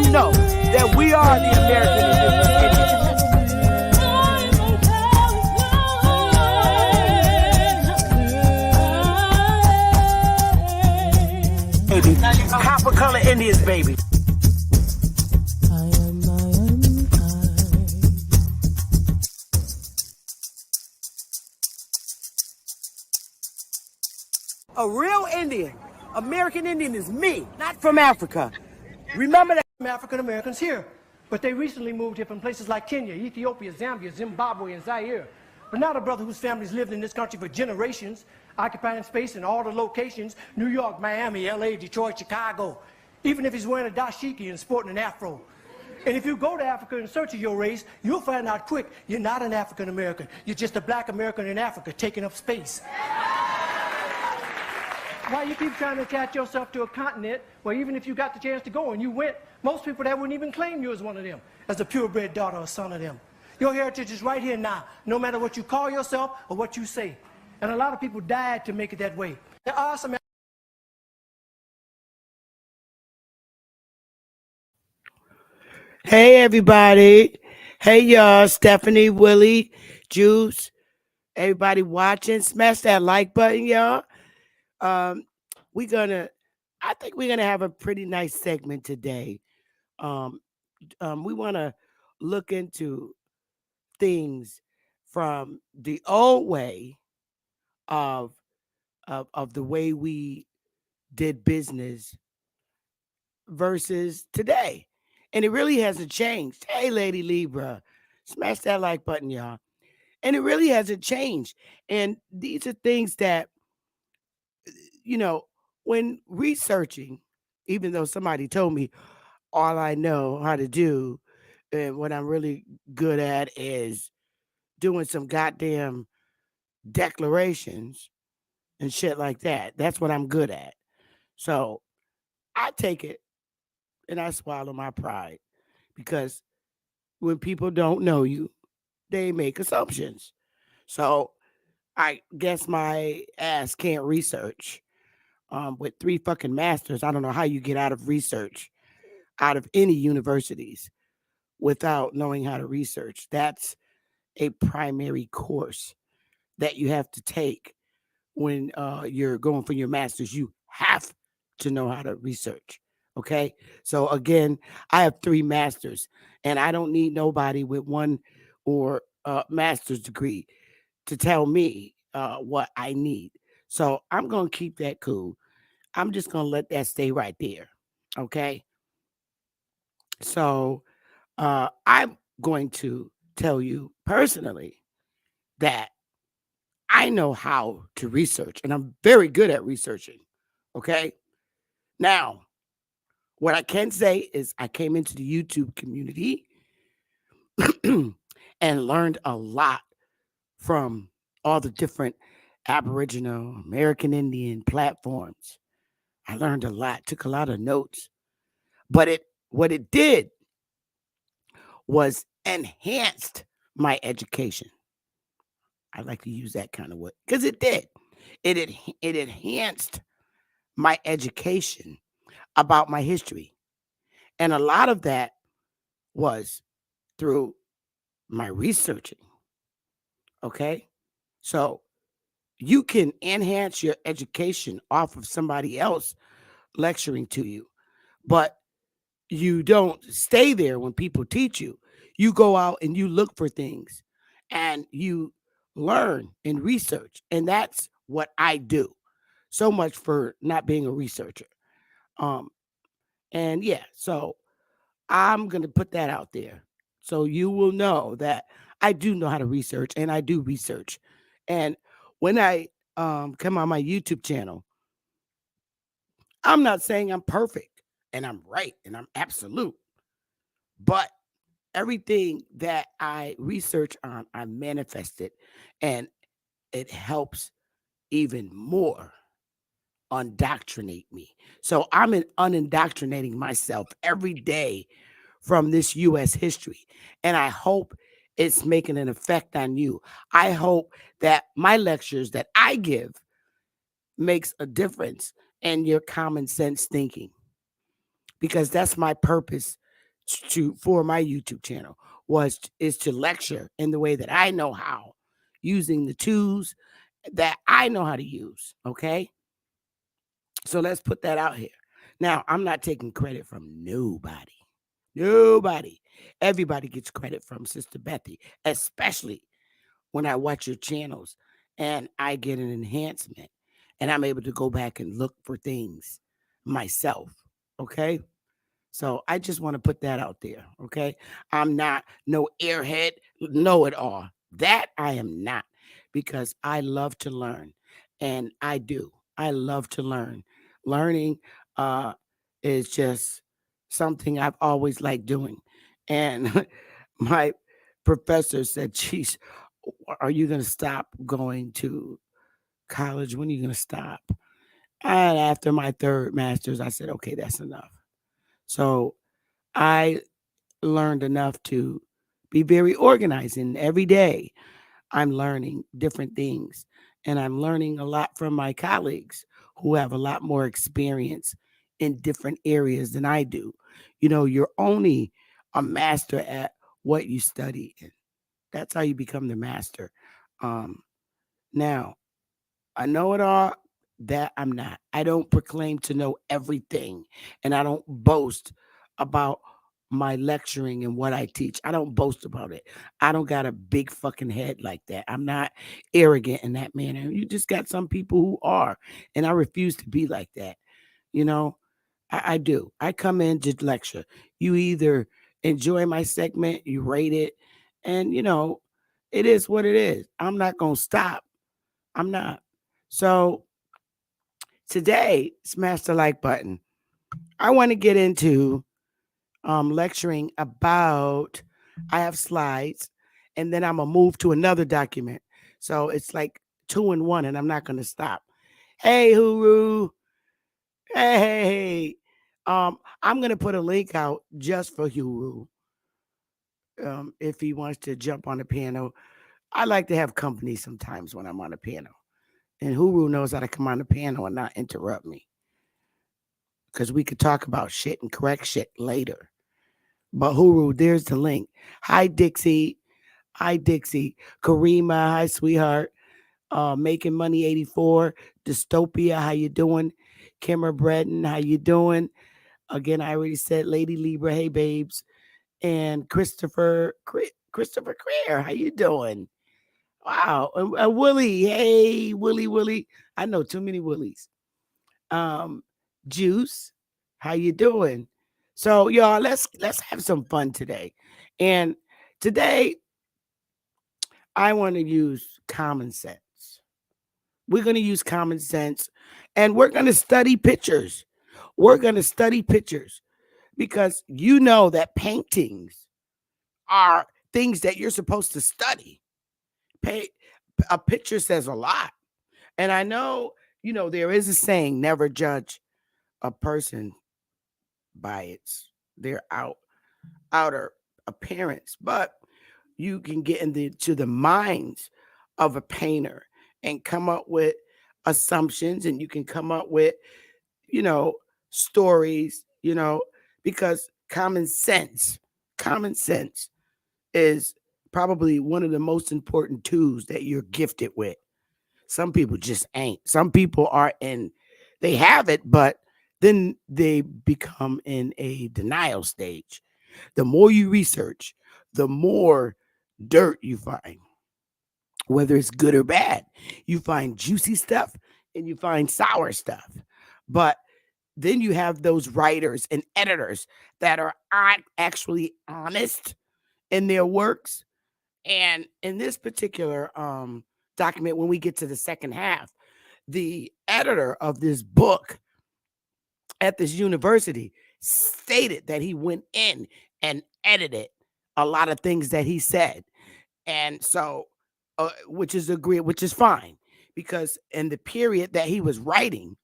them know that we are the American Indians. Baby. Copper color Indians, baby. A real Indian, American Indian is me, not from Africa. Remember that. African Americans here, but they recently moved here from places like Kenya, Ethiopia, Zambia, Zimbabwe, and Zaire. But now the brother whose family's lived in this country for generations, occupying space in all the locations, New York, Miami, LA, Detroit, Chicago, even if he's wearing a dashiki and sporting an afro. And if you go to Africa in search of your race, you'll find out quick, you're not an African American. You're just a black American in Africa taking up space. Why you keep trying to attach yourself to a continent where even if you got the chance to go and you went, most people that wouldn't even claim you as one of them, as a purebred daughter or son of them. Your heritage is right here now, no matter what you call yourself or what you say. And a lot of people died to make it that way. There are some... Hey, everybody. Hey, y'all. Stephanie, Willie, Juice, everybody watching. Smash that like button, y'all. I think we're gonna have a pretty nice segment today. We want to look into things from the old way of the way we did business versus today, and it really hasn't changed. Hey, Lady Libra, smash that like button, y'all. And it really hasn't changed. And these are things that, when researching, even though somebody told me all I know how to do and what I'm really good at is doing some goddamn declarations and shit like that. That's what I'm good at. So I take it and I swallow my pride because when people don't know you, they make assumptions. So I guess my ass can't research. With 3 fucking masters, I don't know how you get out of research, out of any universities, without knowing how to research. That's a primary course that you have to take when you're going for your master's. You have to know how to research. Okay. So again, I have 3 masters, and I don't need nobody with 1 or master's degree to tell me what I need. So I'm going to keep that cool. I'm just going to let that stay right there. Okay. So I'm going to tell you personally that I know how to research, and I'm very good at researching. Okay. Now, what I can say is I came into the YouTube community and learned a lot from all the different Aboriginal, American Indian platforms. I learned a lot, took a lot of notes, but what it did was enhanced my education. I like to use that kind of word because it did. It enhanced my education about my history. And a lot of that was through my researching. Okay? So you can enhance your education off of somebody else lecturing to you, but you don't stay there when people teach you. You go out and you look for things and you learn and research. And that's what I do. So much for not being a researcher. And yeah, so I'm going to put that out there. So you will know that I do know how to research, and I do research. And when I come on my YouTube channel, I'm not saying I'm perfect and I'm right and I'm absolute, but everything that I research on, I manifest it, and it helps even more undoctrinate me. So I'm unindoctrinating myself every day from this U.S. history, and I hope it's making an effect on you. I hope that my lectures that I give makes a difference in your common sense thinking, because that's my purpose to for my YouTube channel is to lecture in the way that I know how, using the tools that I know how to use. Okay, so let's put that out here. Now, I'm not taking credit from nobody. Nobody. Everybody gets credit from Sister Bethy, especially when I watch your channels and I get an enhancement and I'm able to go back and look for things myself. Okay. So I just want to put that out there. Okay. I'm not no airhead, know it all. That I am not, because I love to learn. And I do. I love to learn. Learning uh, is just something I've always liked doing. And my professor said, "Geez, are you going to stop going to college? When are you going to stop?" And after my third master's, I said, "Okay, that's enough." So I learned enough to be very organized. And every day I'm learning different things. And I'm learning a lot from my colleagues who have a lot more experience in different areas than I do. You know, you're only a master at what you study. And that's how you become the master. Um, Now, I know it all. That I'm not. I don't proclaim to know everything, and I don't boast about my lecturing and what I teach. I don't boast about it. I don't got a big fucking head like that. I'm not arrogant in that manner. You just got some people who are, and I refuse to be like that. You know, I do. I come in to lecture. You either enjoy my segment, you rate it, and it is what it is. I'm not gonna stop. I'm not. So today, smash the like button. I want to get into lecturing about, I have slides, and then I'm going to move to another document. So it's like two in one, and I'm not going to stop. Hey, Huru. Hey. I'm going to put a link out just for Huru if he wants to jump on the piano. I like to have company sometimes when I'm on the piano. And Huru knows how to come on the piano and not interrupt me, because we could talk about shit and correct shit later. But Huru, there's the link. Hi, Dixie. Hi, Dixie. Karima, hi, sweetheart. Making Money 84. Dystopia, how you doing? Kimmer Breton, how you doing? Again, I already said Lady Libra, hey, babes. And Christopher Creer, how you doing? Wow. And Willie, hey, Willie. I know too many Willies. um Juice, how you doing? So y'all, let's have some fun today. And today I want to use common sense. We're going to use common sense, and we're going to study pictures. We're going to study pictures because you know that paintings are things that you're supposed to study. Pa- a picture says a lot. And I know, there is a saying, never judge a person by their outer appearance, but you can get into the minds of a painter and come up with assumptions, and you can come up with you know stories, because common sense is probably one of the most important tools that you're gifted with. Some people just ain't. Some people are in, they have it, but then they become in a denial stage. The more you research, the more dirt you find, whether it's good or bad. You find juicy stuff and you find sour stuff. But then you have those writers and editors that are actually honest in their works. And in this particular document, when we get to the second half, the editor of this book at this university stated that he went in and edited a lot of things that he said. And so, which is fine, because in the period that he was writing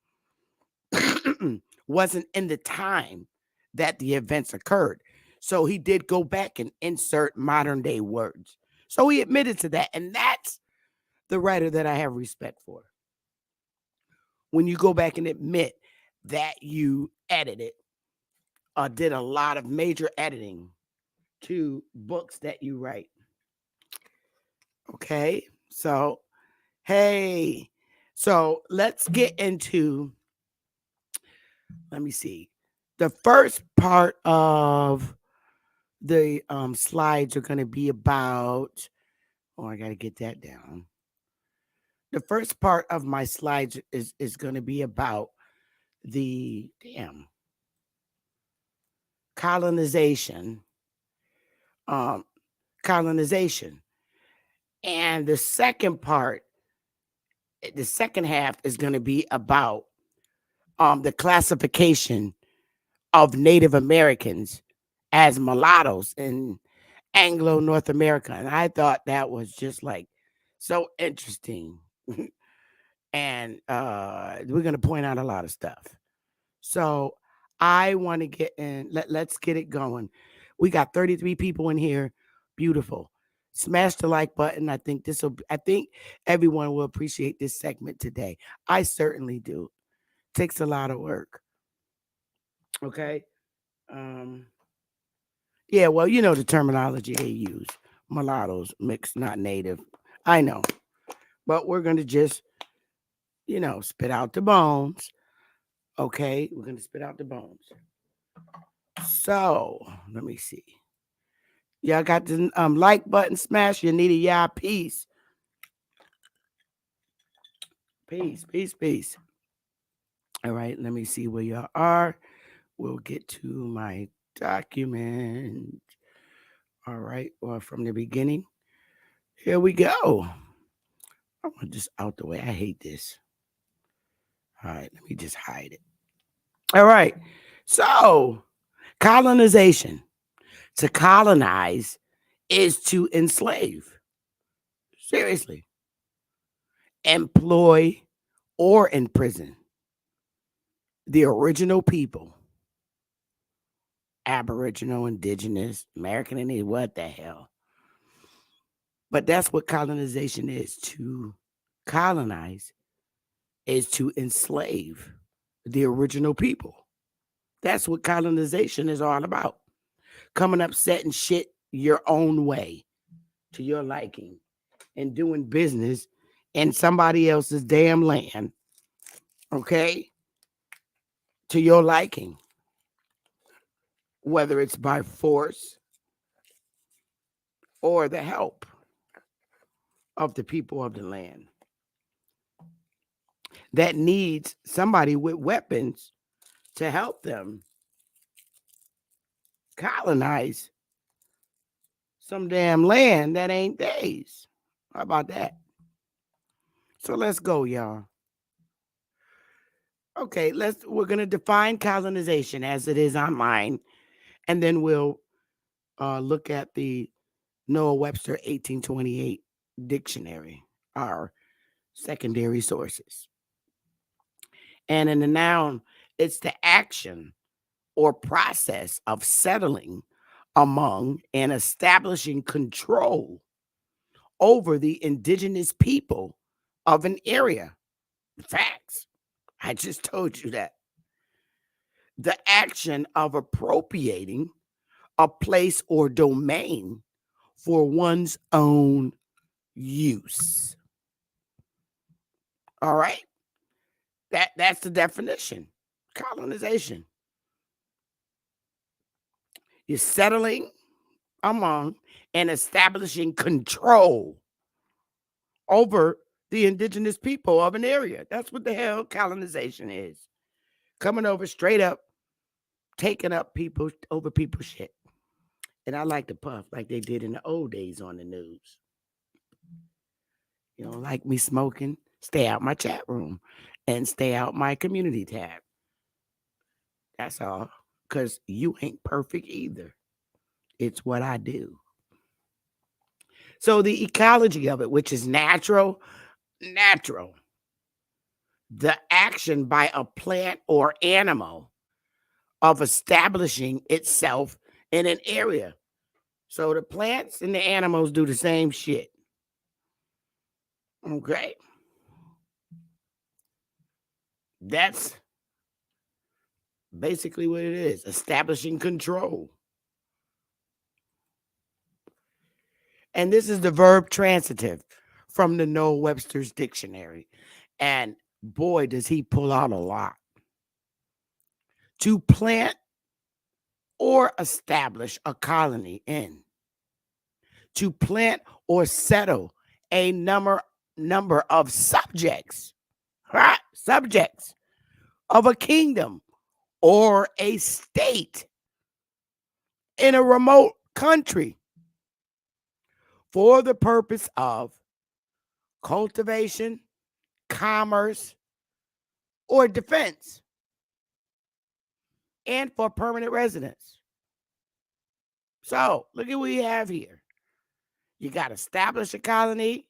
wasn't in the time that the events occurred. So he did go back and insert modern day words. So he admitted to that. And that's the writer that I have respect for. When you go back and admit that you edited did a lot of major editing to books that you write. Okay, so hey, so let's get into. Let me see. The first part of the slides are going to be about. Oh, I got to get that down. The first part of my slides is going to be about the colonization, um, colonization, and the second half is going to be about the classification of Native Americans as mulattoes in Anglo North America, and I thought that was just like so interesting. And we're going to point out a lot of stuff. So I want to get in. Let's get it going. We got 33 people in here. Beautiful. Smash the like button. I think everyone will appreciate this segment today. I certainly do. Takes a lot of work. Okay. Um, yeah, well, you know the terminology they use. Mulattoes, mixed, not native. I know. But we're gonna just, spit out the bones. Okay, we're gonna spit out the bones. So let me see. Y'all got the like button smash. You need a y'all peace. Peace, peace, peace. All right, let me see where y'all are. We'll get to my document. All right, well, from the beginning. Here we go. I want this out the way. I hate this. All right, let me just hide it. All right. So, colonization. To colonize is to enslave. Seriously. Employ or imprison the original people, Aboriginal, Indigenous, American Indian, what the hell? But that's what colonization is. To colonize is to enslave the original people. That's what colonization is all about. Coming up, setting shit your own way to your liking and doing business in somebody else's damn land, okay, to your liking, whether it's by force or the help of the people of the land that needs somebody with weapons to help them colonize some damn land that ain't theirs. How about that? So let's go, y'all. Okay, we're gonna define colonization as it is online, and then we'll look at the Noah Webster 1828 dictionary, our secondary sources. And in the noun, it's the action or process of settling among and establishing control over the indigenous people of an area. Facts. I just told you that. The action of appropriating a place or domain for one's own use. All right? That's the definition. Colonization. You're settling among and establishing control over the indigenous people of an area. That's what the hell colonization is. Coming over straight up, taking up people over people's shit. And I like to puff like they did in the old days on the news. You don't like me smoking? Stay out my chat room and stay out my community tab. That's all. Because you ain't perfect either. It's what I do. So the ecology of it, which is natural, the action by a plant or animal of establishing itself in an area. So the plants and the animals do the same shit. Okay. That's Basically, what it is establishing control. And this is the verb transitive from the Noah Webster's dictionary. And boy, does he pull out a lot. To plant or establish a colony in. To plant or settle a number of subjects, right? Subjects of a kingdom or a state in a remote country for the purpose of cultivation, commerce, or defense, and for permanent residence. So, look at what we have here. You got to establish a colony.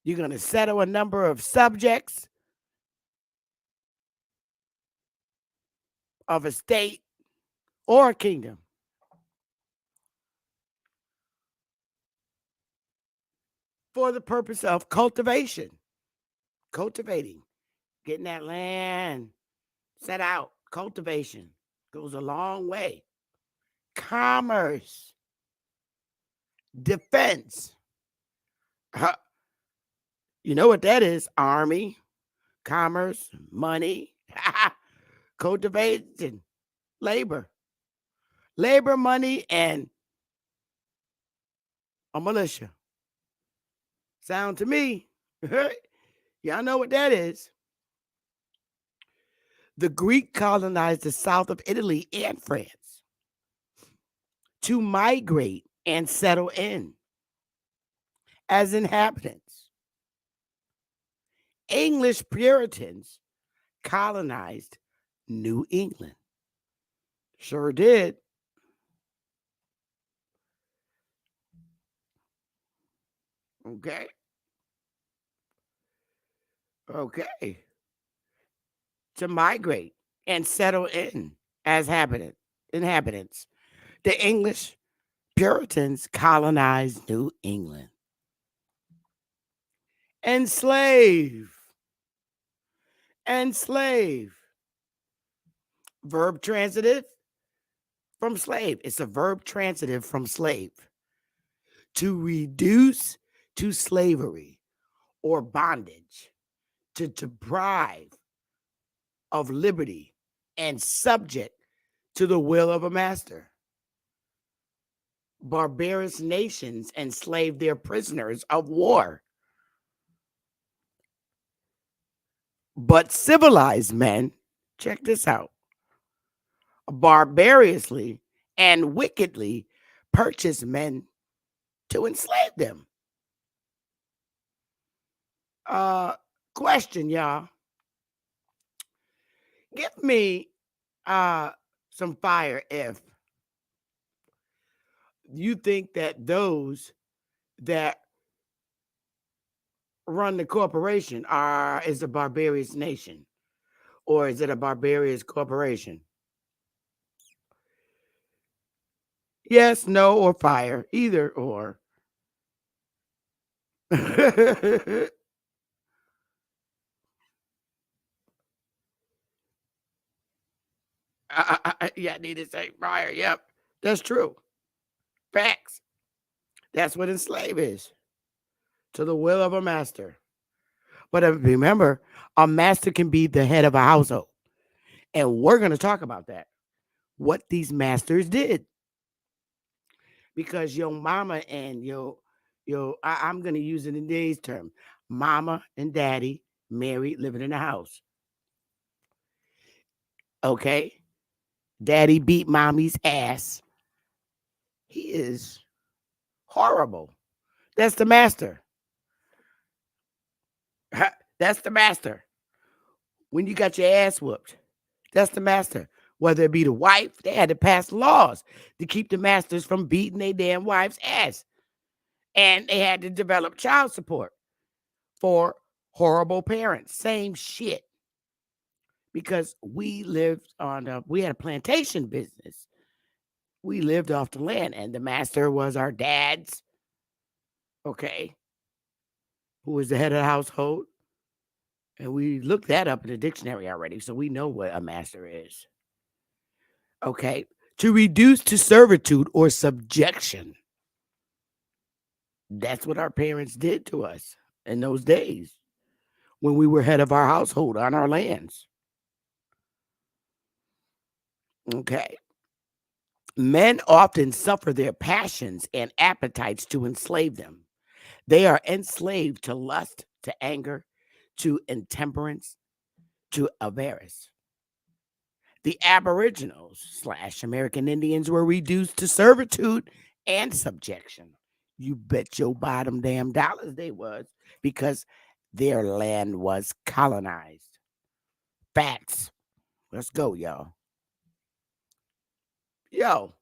You're going to settle a number of subjects of a state or a kingdom. For the purpose of cultivation, cultivating, getting that land set out. Cultivation goes a long way. Commerce, defense. You know what that is? Army, commerce, money, cultivation, labor. Labor, money, and a militia. Sound to me. Y'all know what that is. The Greek colonized the south of Italy and France to migrate and settle in as inhabitants. English Puritans colonized New England. Sure did. Okay. Okay. To migrate and settle in as inhabitants. The English Puritans colonized New England. Enslave. Enslave. Verb transitive from slave. It's a verb transitive from slave. To reduce to slavery or bondage. To deprive of liberty and subject to the will of a master. Barbarous nations enslaved their prisoners of war. But civilized men, check this out, barbarously and wickedly purchased men to enslave them. Question, y'all. Give me some fire if you think that those that run the corporation is a barbarous nation, or is it a barbarous corporation? Yes, no, or fire, either or. Yeah, I need to say fire. Yep, that's true. Facts. That's what enslave is, to the will of a master. But remember, a master can be the head of a household. And we're going to talk about that. What these masters did. Because your mama and I'm going to use it in today's term. Mama and daddy married, living in a house. Okay? Daddy beat mommy's ass. He is horrible. That's the master. That's the master. When you got your ass whooped, that's the master. Whether it be the wife, they had to pass laws to keep the masters from beating their damn wife's ass. And they had to develop child support for horrible parents. Same shit. Because we had a plantation business. We lived off the land, and the master was our dad's, okay, who was the head of the household. And we looked that up in the dictionary already, so we know what a master is. Okay. To reduce to servitude or subjection. That's what our parents did to us in those days when we were head of our household on our lands. Okay. Men often suffer their passions and appetites to enslave them. They are enslaved to lust, to anger, to intemperance, to avarice. The Aboriginals slash American Indians were reduced to servitude and subjection. You bet your bottom damn dollars they was, because their land was colonized. Facts. Let's go, y'all. Yo,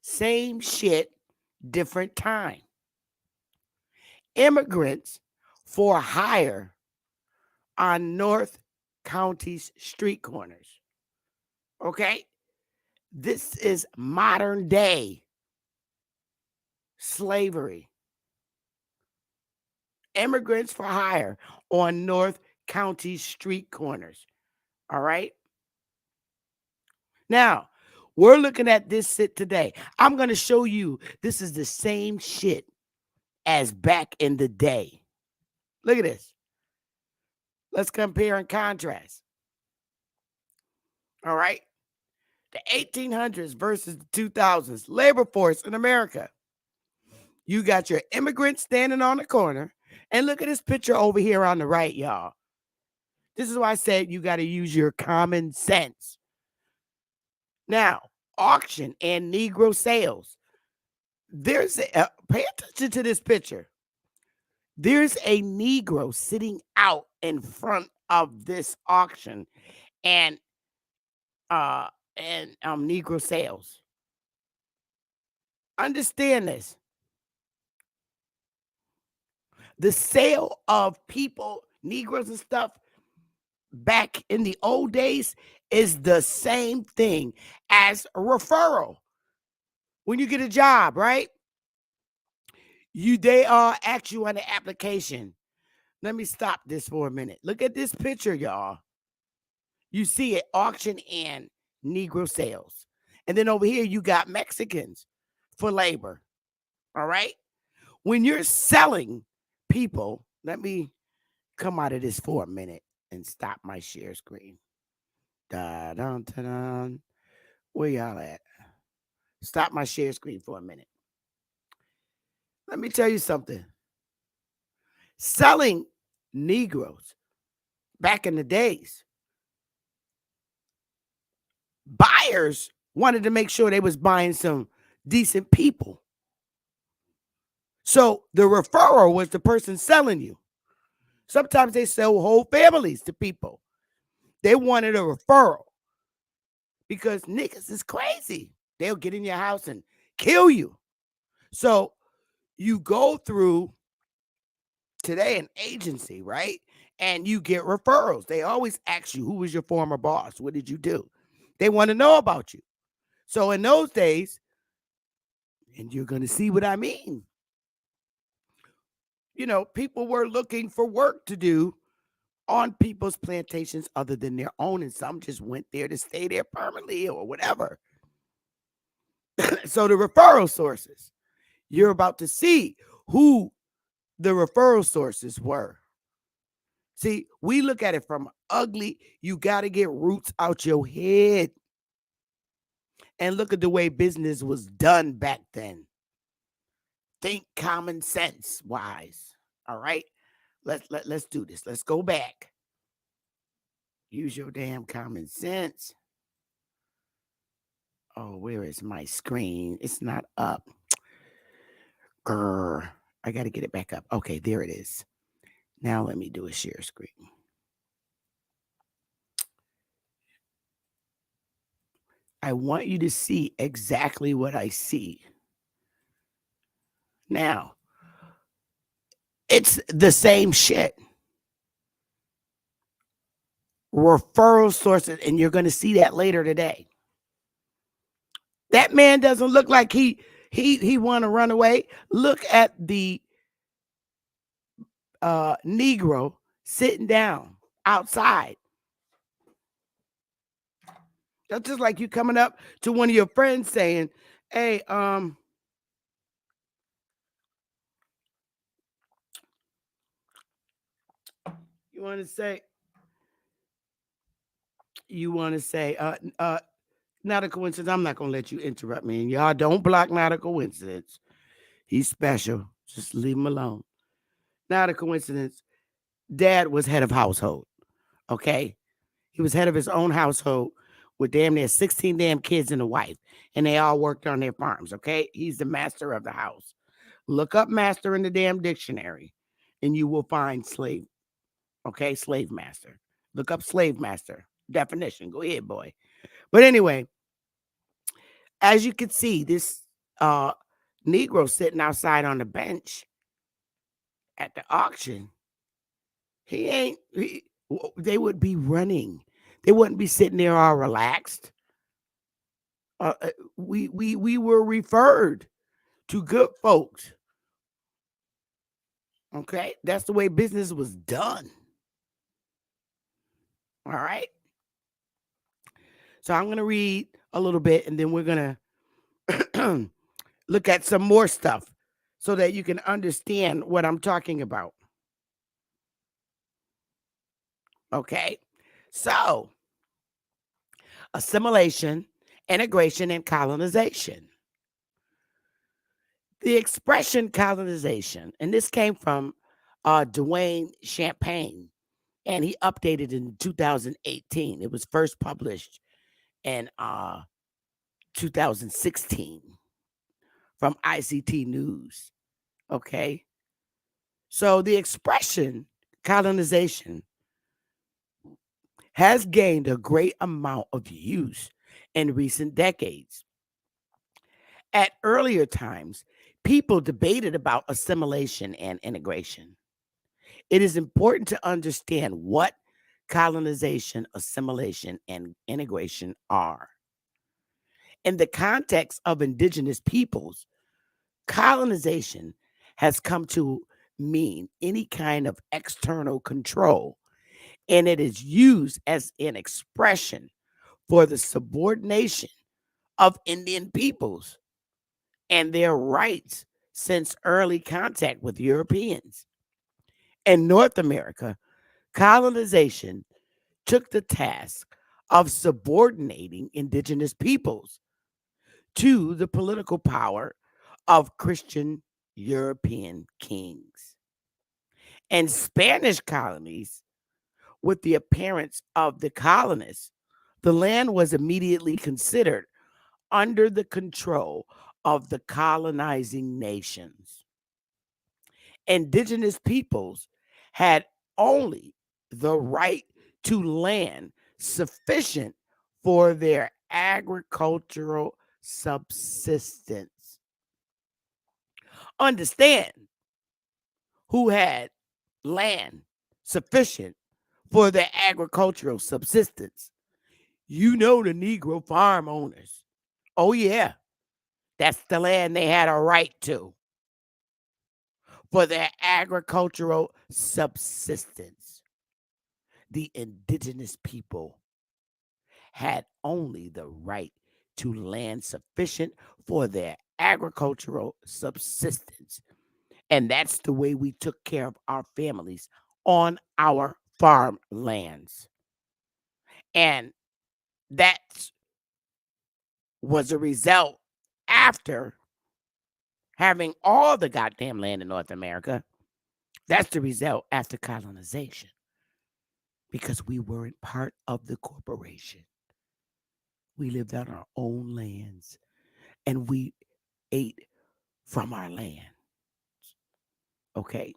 same shit, different time. Immigrants for hire on North County's street corners. Okay? This is modern day slavery. Immigrants for hire on North County street corners. All right? Now, we're looking at this shit today. I'm going to show you this is the same shit as back in the day. Look at this. Let's compare and contrast. All right? The 1800s versus the 2000s. Labor force in America. You got your immigrants standing on the corner. And look at this picture over here on the right, y'all. This is why I said you got to use your common sense. Now, auction and Negro sales. Pay attention to this picture. There's a Negro sitting out in front of this auction and uh Negro sales. Understand this. The sale of people, Negroes and stuff, back in the old days is the same thing as a referral. When you get a job, right? They ask you on the application. Let me stop this for a minute. Look at this picture, y'all. You see it, auction and Negro sales. And then over here, you got Mexicans for labor. All right. When you're selling people, let me come out of this for a minute and stop my share screen. Da dun da dun. Where y'all at? Stop my share screen for a minute. Let me tell you something. Selling Negroes back in the days, buyers wanted to make sure they was buying some decent people. So the referral was the person selling you. Sometimes they sell whole families to people. They wanted a referral because niggas is crazy. They'll get in your house and kill you. So you go through today an agency, right? And you get referrals. They always ask you, who was your former boss? What did you do? They want to know about you. So in those days, and you're going to see what I mean, people were looking for work to do on people's plantations other than their own, and some just went there to stay there permanently or whatever. So the referral sources, you're about to see who the referral sources were. See, we look at it from ugly. You got to get roots out your head and look at the way business was done back then. Think common sense wise. All right, let's do this. Let's go back. Use your damn common sense. Oh, where is my screen? It's not up. Grr. I got to get it back up. Okay, there it is. Now let me do a share screen. I want you to see exactly what I see. Now, it's the same shit. Referral sources, and you're going to see that later today. That man doesn't look like he want to run away. Look at the Negro sitting down outside. That's just like you coming up to one of your friends saying, "Hey, you want to say, you want to say, not a coincidence. I'm not gonna let you interrupt me, and y'all don't block not a coincidence. He's special. Just leave him alone. Not a coincidence. Dad was head of household. Okay, he was head of his own household with damn near 16 damn kids and a wife, and they all worked on their farms. Okay, he's the master of the house. Look up master in the damn dictionary, and you will find slave. Okay, slave master. Look up slave master definition. Go ahead, boy. But anyway, as you can see, this uh Negro sitting outside on the bench at the auction, he ain't. They would be running. They wouldn't be sitting there all relaxed. We were referred to good folks. Okay, that's the way business was done. All right. So I'm gonna read a little bit, and then we're gonna look at some more stuff so that you can understand what I'm talking about. Okay. So assimilation, integration, and colonization. The expression colonization, and this came from Dwayne Champagne, and he updated in 2018. It was first published in 2016 from ICT News. Okay. So the expression colonization has gained a great amount of use in recent decades. At earlier times, people debated about assimilation and integration. It is important to understand what colonization, assimilation, and integration are. In the context of indigenous peoples, colonization has come to mean any kind of external control, and it is used as an expression for the subordination of Indian peoples and their rights since early contact with Europeans. In North America, colonization took the task of subordinating indigenous peoples to the political power of Christian European kings. In Spanish colonies, with the appearance of the colonists, the land was immediately considered under the control of the colonizing nations. Indigenous peoples had only the right to land sufficient for their agricultural subsistence. Understand who had land sufficient for their agricultural subsistence. You know the Negro farm owners. Oh, yeah, that's the land they had a right to for their agricultural subsistence. The indigenous people had only the right to land sufficient for their agricultural subsistence. And that's the way we took care of our families on our farmlands. And that was a result after having all the goddamn land in North America. That's the result after colonization because we weren't part of the corporation. We lived on our own lands and we ate from our land. Okay.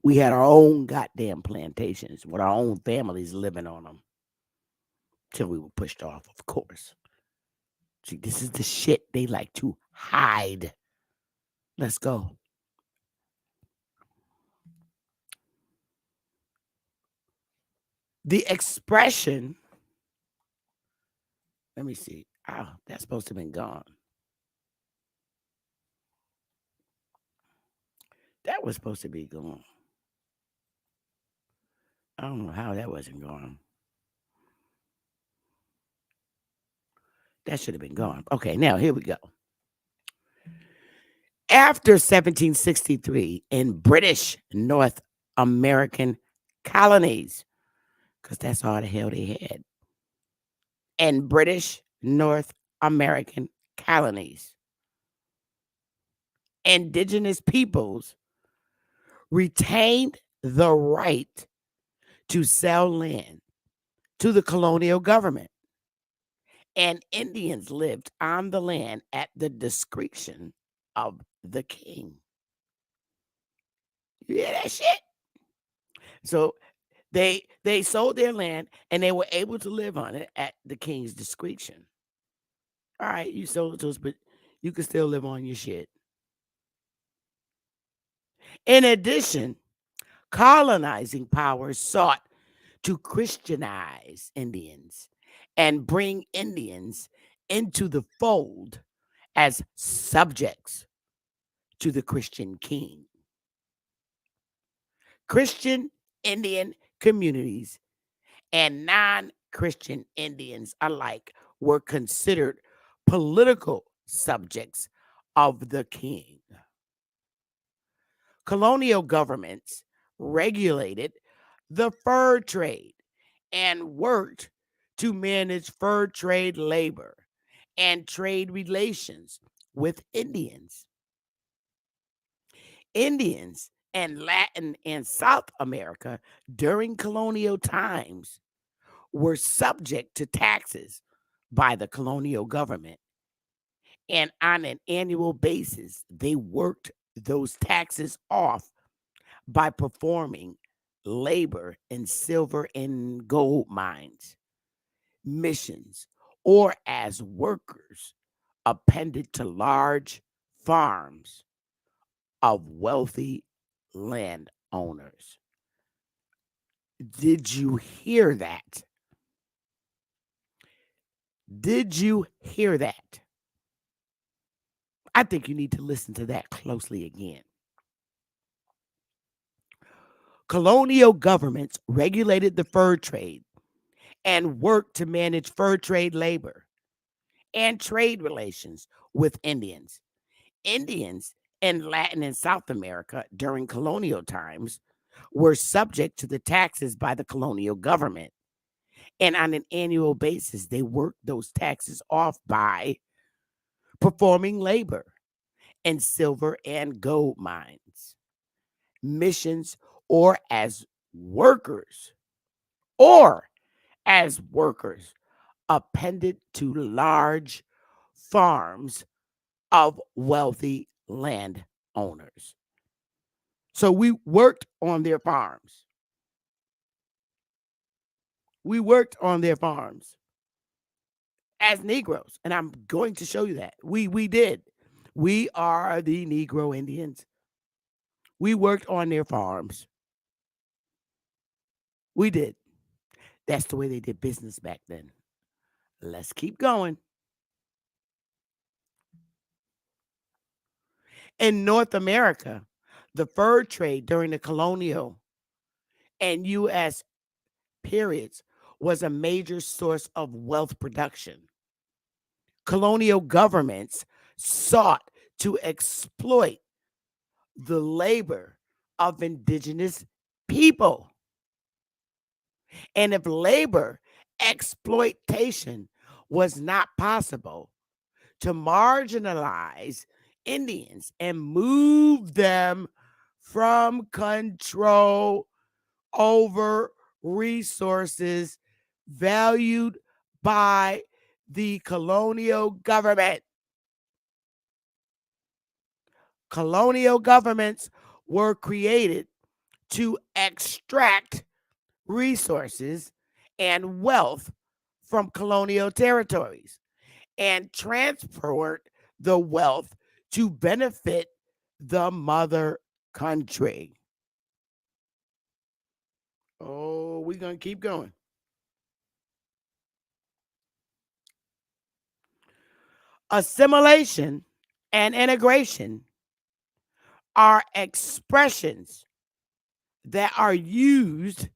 We had our own goddamn plantations with our own families living on them till we were pushed off, of course. See, this is the shit they like to hide. Let's go. The expression, let me see. Oh, that's supposed to have been gone. That was supposed to be gone. I don't know how that wasn't gone. That should have been gone. Okay, now here we go. After 1763 in British North American colonies, because that's all the hell they had, in British North American colonies, indigenous peoples retained the right to sell land to the colonial government, and Indians lived on the land at the discretion of the king. You hear that shit? So they sold their land and they were able to live on it at the king's discretion. All right, you sold it to us, but you can still live on your shit. In addition, colonizing powers sought to Christianize Indians and bring Indians into the fold as subjects to the Christian king. Christian Indian communities and non Christian Indians alike were considered political subjects of the king. Colonial governments regulated the fur trade and worked to manage fur trade labor and trade relations with Indians. Indians and Latin and South America during colonial times were subject to taxes by the colonial government. And on an annual basis, they worked those taxes off by performing labor in silver and gold mines, missions, or as workers appended to large farms of wealthy landowners. Did you hear that? Did you hear that? I think you need to listen to that closely again. Colonial governments regulated the fur trade and worked to manage fur trade labor and trade relations with Indians. Indians in Latin and South America during colonial times were subject to the taxes by the colonial government. And on an annual basis, they worked those taxes off by performing labor in silver and gold mines, missions, or as workers, or as workers appended to large farms of wealthy landowners. So we worked on their farms. We worked on their farms as Negroes, and I'm going to show you that. We did. We are the Negro Indians. We worked on their farms. We did. That's the way they did business back then. Let's keep going. In North America, the fur trade during the colonial and U.S. periods was a major source of wealth production. Colonial governments sought to exploit the labor of indigenous people. And if labor exploitation was not possible, to marginalize Indians and move them from control over resources valued by the colonial government. Colonial governments were created to extract resources and wealth from colonial territories and transport the wealth to benefit the mother country. Oh, we're going to keep going. Assimilation and integration are expressions that are used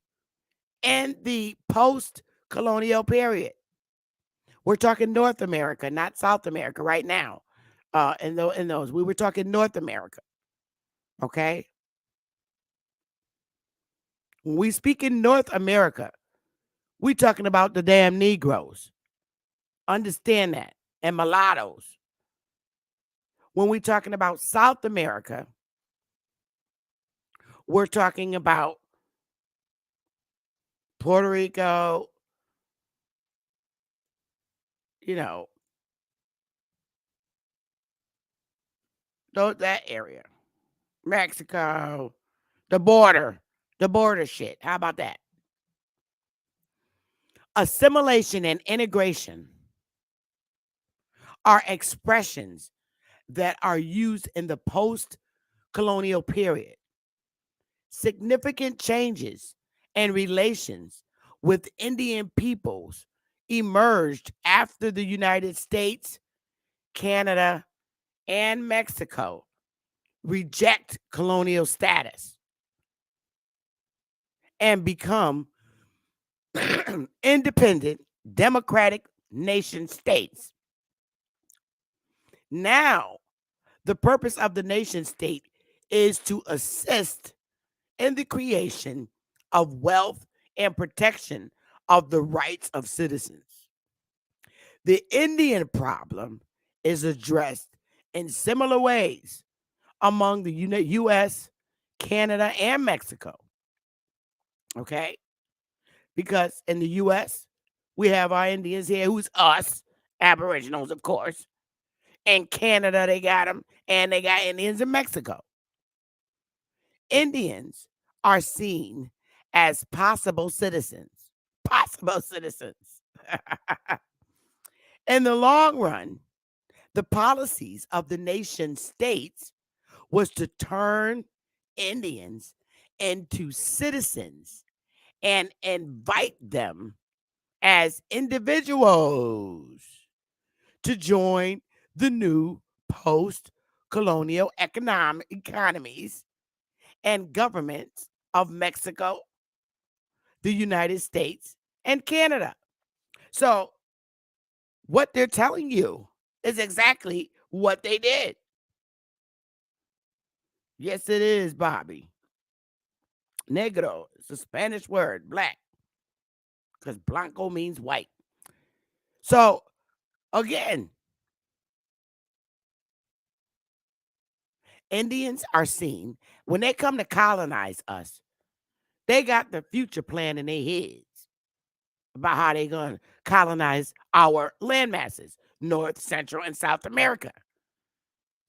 in the post-colonial period. We're talking North America, not South America right now. In those, we were talking North America. Okay, when we speak in North America, we talking about the damn Negroes. Understand that, and mulattoes. When we talking about South America, we're talking about Puerto Rico, you know, that area, Mexico, the border, the border shit. How about that? Assimilation and integration are expressions that are used in the post colonial period. Significant changes and relations with Indian peoples emerged after the United States, Canada, and Mexico reject colonial status and become independent democratic nation states. Now, the purpose of the nation state is to assist in the creation of wealth and protection of the rights of citizens. The Indian problem is addressed in similar ways among the US, Canada, and Mexico. Okay? Because in the US, we have our Indians here, who's us, Aboriginals, of course. In Canada, they got them, and they got Indians in Mexico. Indians are seen as possible citizens. Possible citizens. In the long run, the policies of the nation states was to turn Indians into citizens and invite them as individuals to join the new post-colonial economies and governments of Mexico, the United States, and Canada. So what they're telling you is exactly what they did. Yes, it is, Bobby. Negro is a Spanish word, black, because blanco means white. So, again, Indians are seen when they come to colonize us, they got the future plan in their heads about how they're going to colonize our land masses, North, Central, and South America.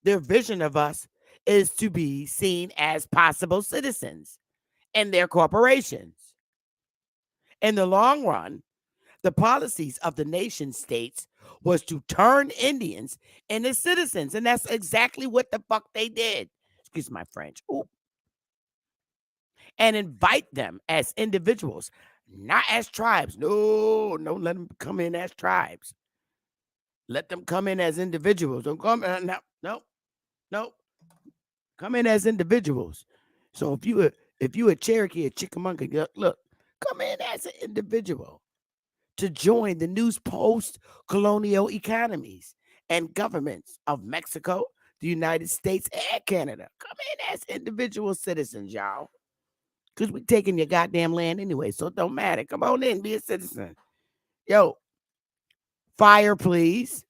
Their vision of us is to be seen as possible citizens in their corporations. In the long run, the policies of the nation states was to turn Indians into citizens, and that's exactly what the fuck they did. Excuse my French. Ooh. And invite them as individuals, not as tribes. No, let them come in as tribes. Let them come in as individuals. Don't come no. Come in as individuals. So if you a Cherokee, a Chickamauga, look, come in as an individual to join the new post-colonial economies and governments of Mexico, the United States, and Canada. Come in as individual citizens, y'all. Because we taking your goddamn land anyway, so it don't matter. Come on in, be a citizen. Yo, fire, please.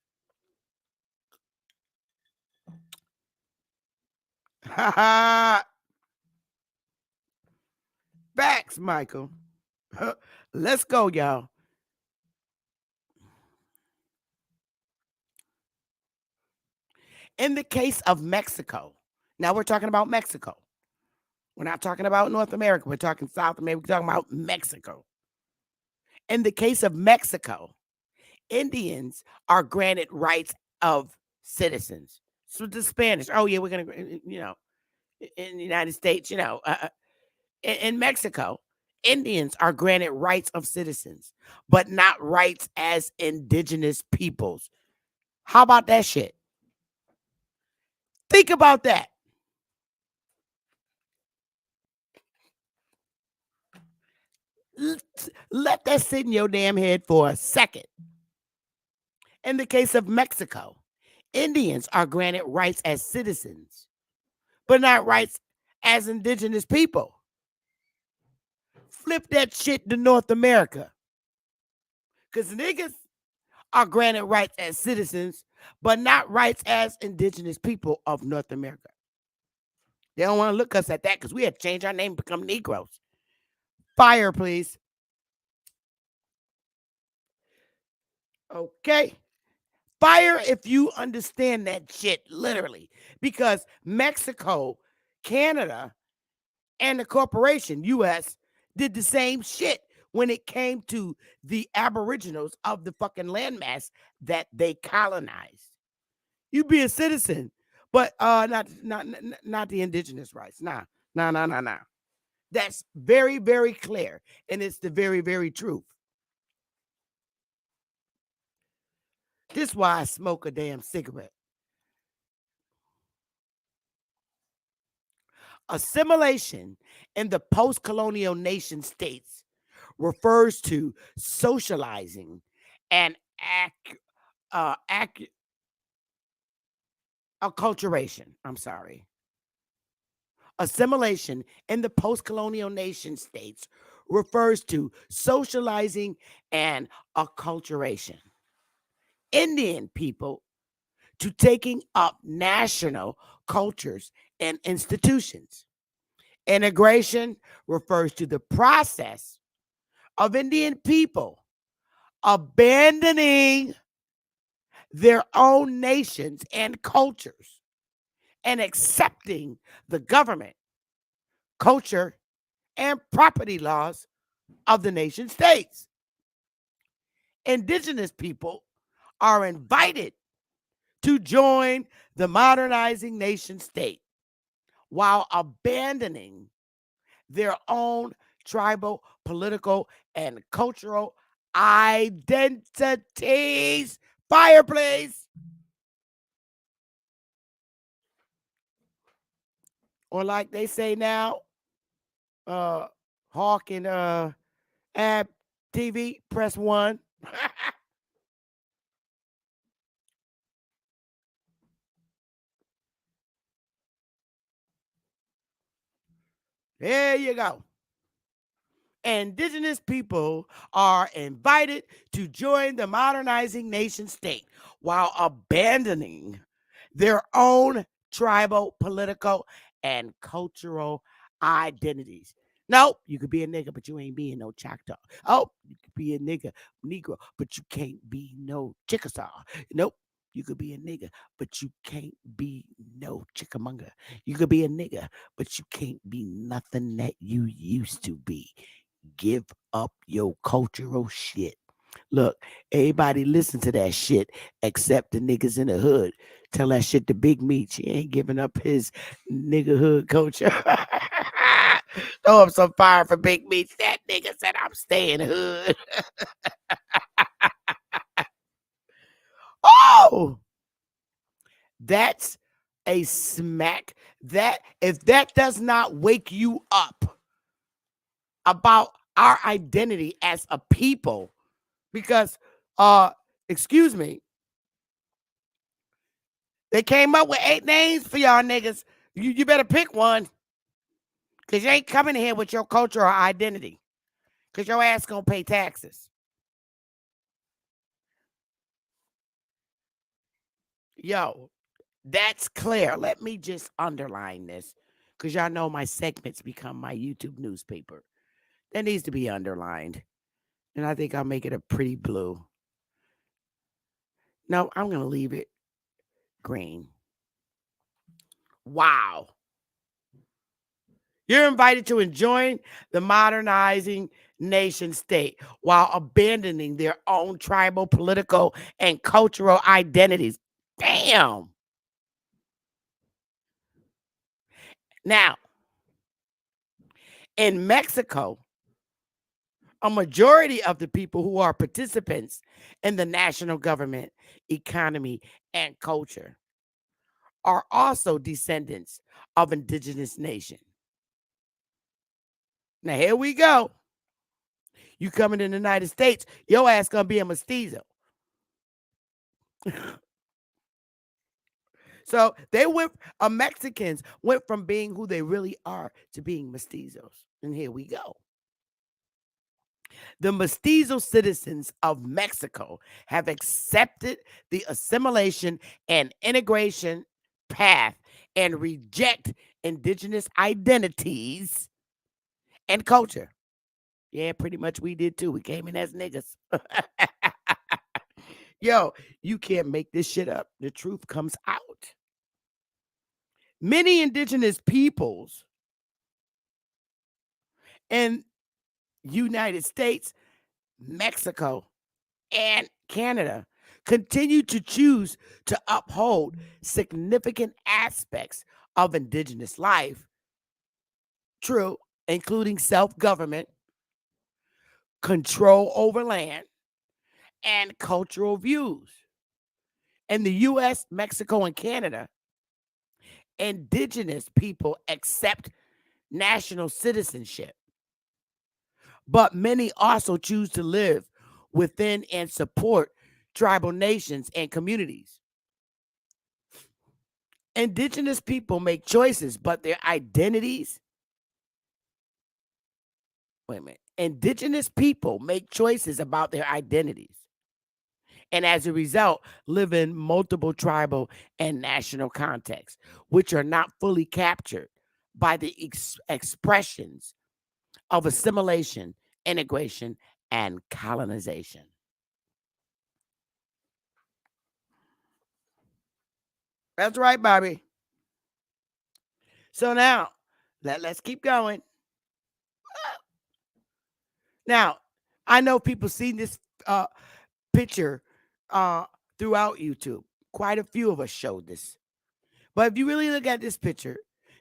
Ha ha. Facts, Michael. Let's go, y'all. In the case of Mexico, now we're talking about Mexico. We're not talking about North America. We're talking South America. We're talking about Mexico. In the case of Mexico, Indians are granted rights of citizens. So the Spanish, oh yeah, we're gonna, in the United States, in Mexico, Indians are granted rights of citizens, but not rights as indigenous peoples. How about that shit? Think about that. Let that sit in your damn head for a second. In the case of Mexico, Indians are granted rights as citizens, but not rights as indigenous people. Flip that shit to North America. Because niggas are granted rights as citizens, but not rights as indigenous people of North America. They don't want to look us at that because we had to change our name and become Negroes. Fire, please. Okay. Fire if you understand that shit, literally. Because Mexico, Canada, and the corporation, US, did the same shit when it came to the aboriginals of the fucking landmass that they colonized. You be a citizen, but not the indigenous rights. Nah. That's very, very clear. And it's the very, very truth. This is why I smoke a damn cigarette. Assimilation in the post-colonial nation states refers to socializing and acculturation. I'm sorry. Assimilation in the post-colonial nation states refers to socializing and acculturation. Indian people to taking up national cultures and institutions. Integration refers to the process of Indian people abandoning their own nations and cultures and accepting the government, culture, and property laws of the nation states. Indigenous people are invited to join the modernizing nation state while abandoning their own tribal, political, and cultural identities. Fire, please. Or like they say now, Hawk and Ab TV, press one. There you go. Indigenous people are invited to join the modernizing nation state while abandoning their own tribal, political, and cultural identities. Nope, you could be a nigga, but you ain't being no Choctaw. Oh, you could be a nigga, Negro, but you can't be no Chickasaw. Nope, you could be a nigga, but you can't be no Chickamauga. You could be a nigga, but you can't be nothing that you used to be. Give up your cultural shit. Look, everybody listen to that shit except the niggas in the hood. Tell that shit to Big Meat. He ain't giving up his nigga hood culture. Throw up some fire for Big Meat. That nigga said I'm staying hood. Oh, that's a smack. That if that does not wake you up about our identity as a people, because excuse me, they came up with 8 names for y'all niggas. You better pick one. Cause you ain't coming here with your cultural identity. Cause your ass gonna pay taxes. Yo, that's clear. Let me just underline this. Cause y'all know my segments become my YouTube newspaper. That needs to be underlined. And I think I'll make it a pretty blue. No, I'm gonna leave it green. Wow. You're invited to join the modernizing nation state while abandoning their own tribal, political, and cultural identities. Damn. Now, in Mexico, a majority of the people who are participants in the national government, economy, and culture are also descendants of indigenous nation. Now, here we go. You coming in the United States, your ass gonna be a mestizo. So they went, Mexicans went from being who they really are to being mestizos. And here we go. The mestizo citizens of Mexico have accepted the assimilation and integration path and reject indigenous identities and culture. Yeah, pretty much we did too. We came in as niggas. Yo, you can't make this shit up. The truth comes out. Many indigenous peoples in United States, Mexico, and Canada continue to choose to uphold significant aspects of indigenous life, true, including self-government, control over land, and cultural views. In the US, Mexico, and Canada, indigenous people accept national citizenship, but many also choose to live within and support tribal nations and communities. Indigenous people make choices, but their identities, wait a minute, indigenous people make choices about their identities. And as a result, live in multiple tribal and national contexts, which are not fully captured by the expressions of assimilation, integration, and colonization. That's right, Bobby. So now, let's keep going. Now, I know people seen this picture uh, throughout YouTube. Quite a few of us showed this. But if you really look at this picture,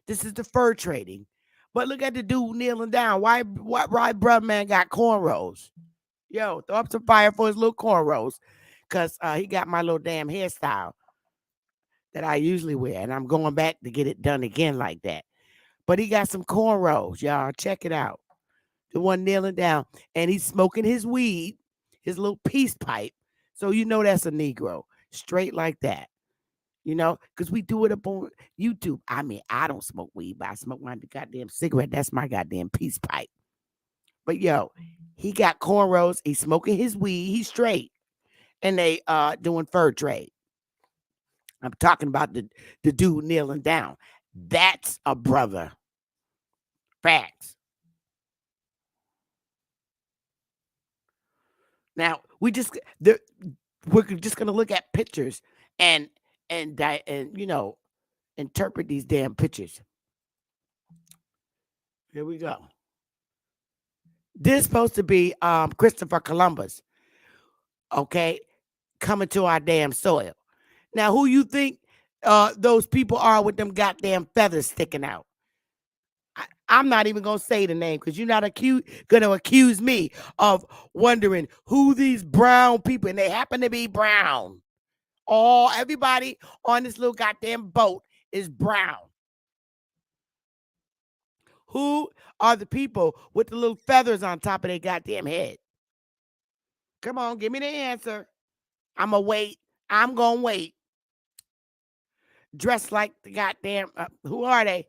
this is the fur trading. But look at the dude kneeling down. Why brother man got cornrows? Yo, throw up some fire for his little cornrows. Because he got my little damn hairstyle that I usually wear. And I'm going back to get it done again like that. But he got some cornrows, y'all. Check it out. The one kneeling down. And he's smoking his weed, his little peace pipe. So you know that's a Negro. Straight like that. You know, because we do it up on YouTube. I mean, I don't smoke weed, but I smoke my goddamn cigarette. That's my goddamn peace pipe. But yo, he got cornrows. He's smoking his weed. He's straight. And they doing fur trade. I'm talking about the dude kneeling down. That's a brother. Facts. Now we're just gonna look at pictures and you know interpret these damn pictures. Here we go. This is supposed to be Christopher Columbus, okay, coming to our damn soil. Now, who you think those people are with them goddamn feathers sticking out? I'm not even gonna say the name because you're not gonna accuse me of wondering who these brown people, and they happen to be brown. Everybody on this little goddamn boat is brown. Who are the people with the little feathers on top of their goddamn head? Come on, give me the answer. I'm gonna wait. I'm gonna wait. Dressed like the goddamn. Who are they?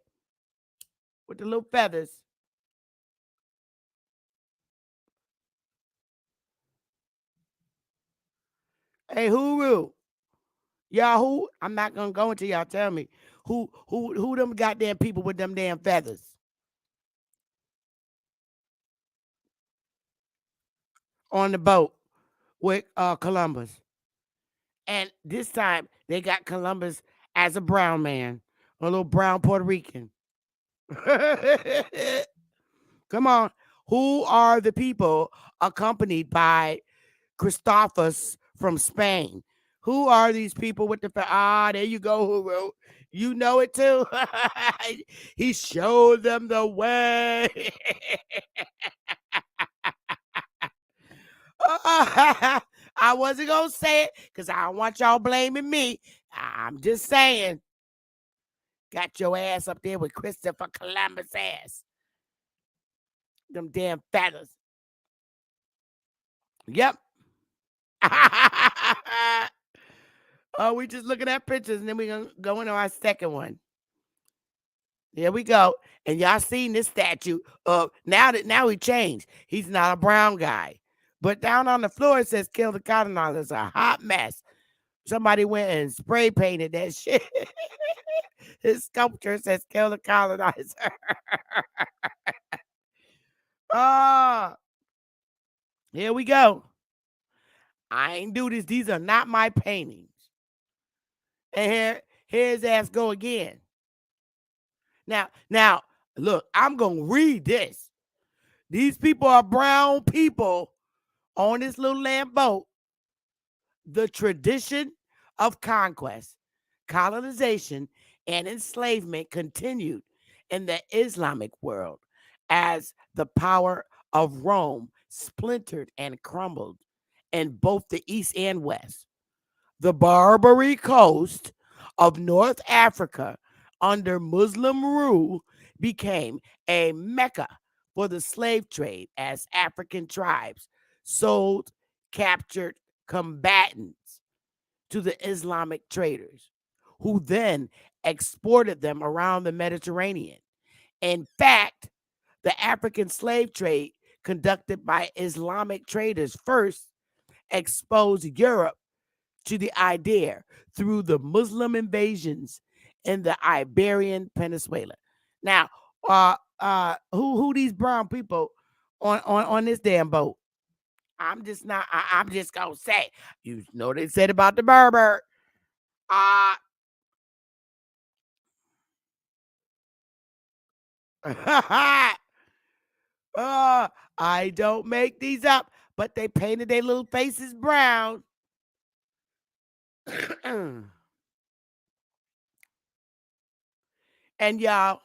With the little feathers. Hey, who? Y'all who? I'm not gonna go until y'all tell me who them goddamn people with them damn feathers on the boat with Columbus. And this time they got Columbus as a brown man, a little brown Puerto Rican. Come on. Who are the people accompanied by Christophus from Spain? Who are these people with the there you go, Huru. You know it too. He showed them the way. I wasn't gonna say it because I don't want y'all blaming me. I'm just saying. Got your ass up there with Christopher Columbus ass. Them damn feathers. Yep. Oh, we just looking at pictures and then we're gonna go into our second one. Here we go. And y'all seen this statue of now he changed. He's not a brown guy. But down on the floor it says kill the colonizers. It's a hot mess. Somebody went and spray painted that shit. His sculpture says kill the colonizer. Ah, here we go. I ain't do this. These are not my paintings. And here his ass go again. Now, look, I'm gonna read this. These people are brown people on this little land boat. The tradition of conquest, colonization, and enslavement continued in the Islamic world as the power of Rome splintered and crumbled in both the East and West. The Barbary coast of North Africa under Muslim rule became a mecca for the slave trade as African tribes sold captured combatants to the Islamic traders, who then exported them around the Mediterranean. In fact, the African slave trade conducted by Islamic traders first exposed Europe to the idea through the Muslim invasions in the Iberian Peninsula. Now, who these brown people on this damn boat? I'm just not. I'm just gonna say. You know they said about the Berber. Uh I don't make these up, but they painted their little faces brown. And y'all,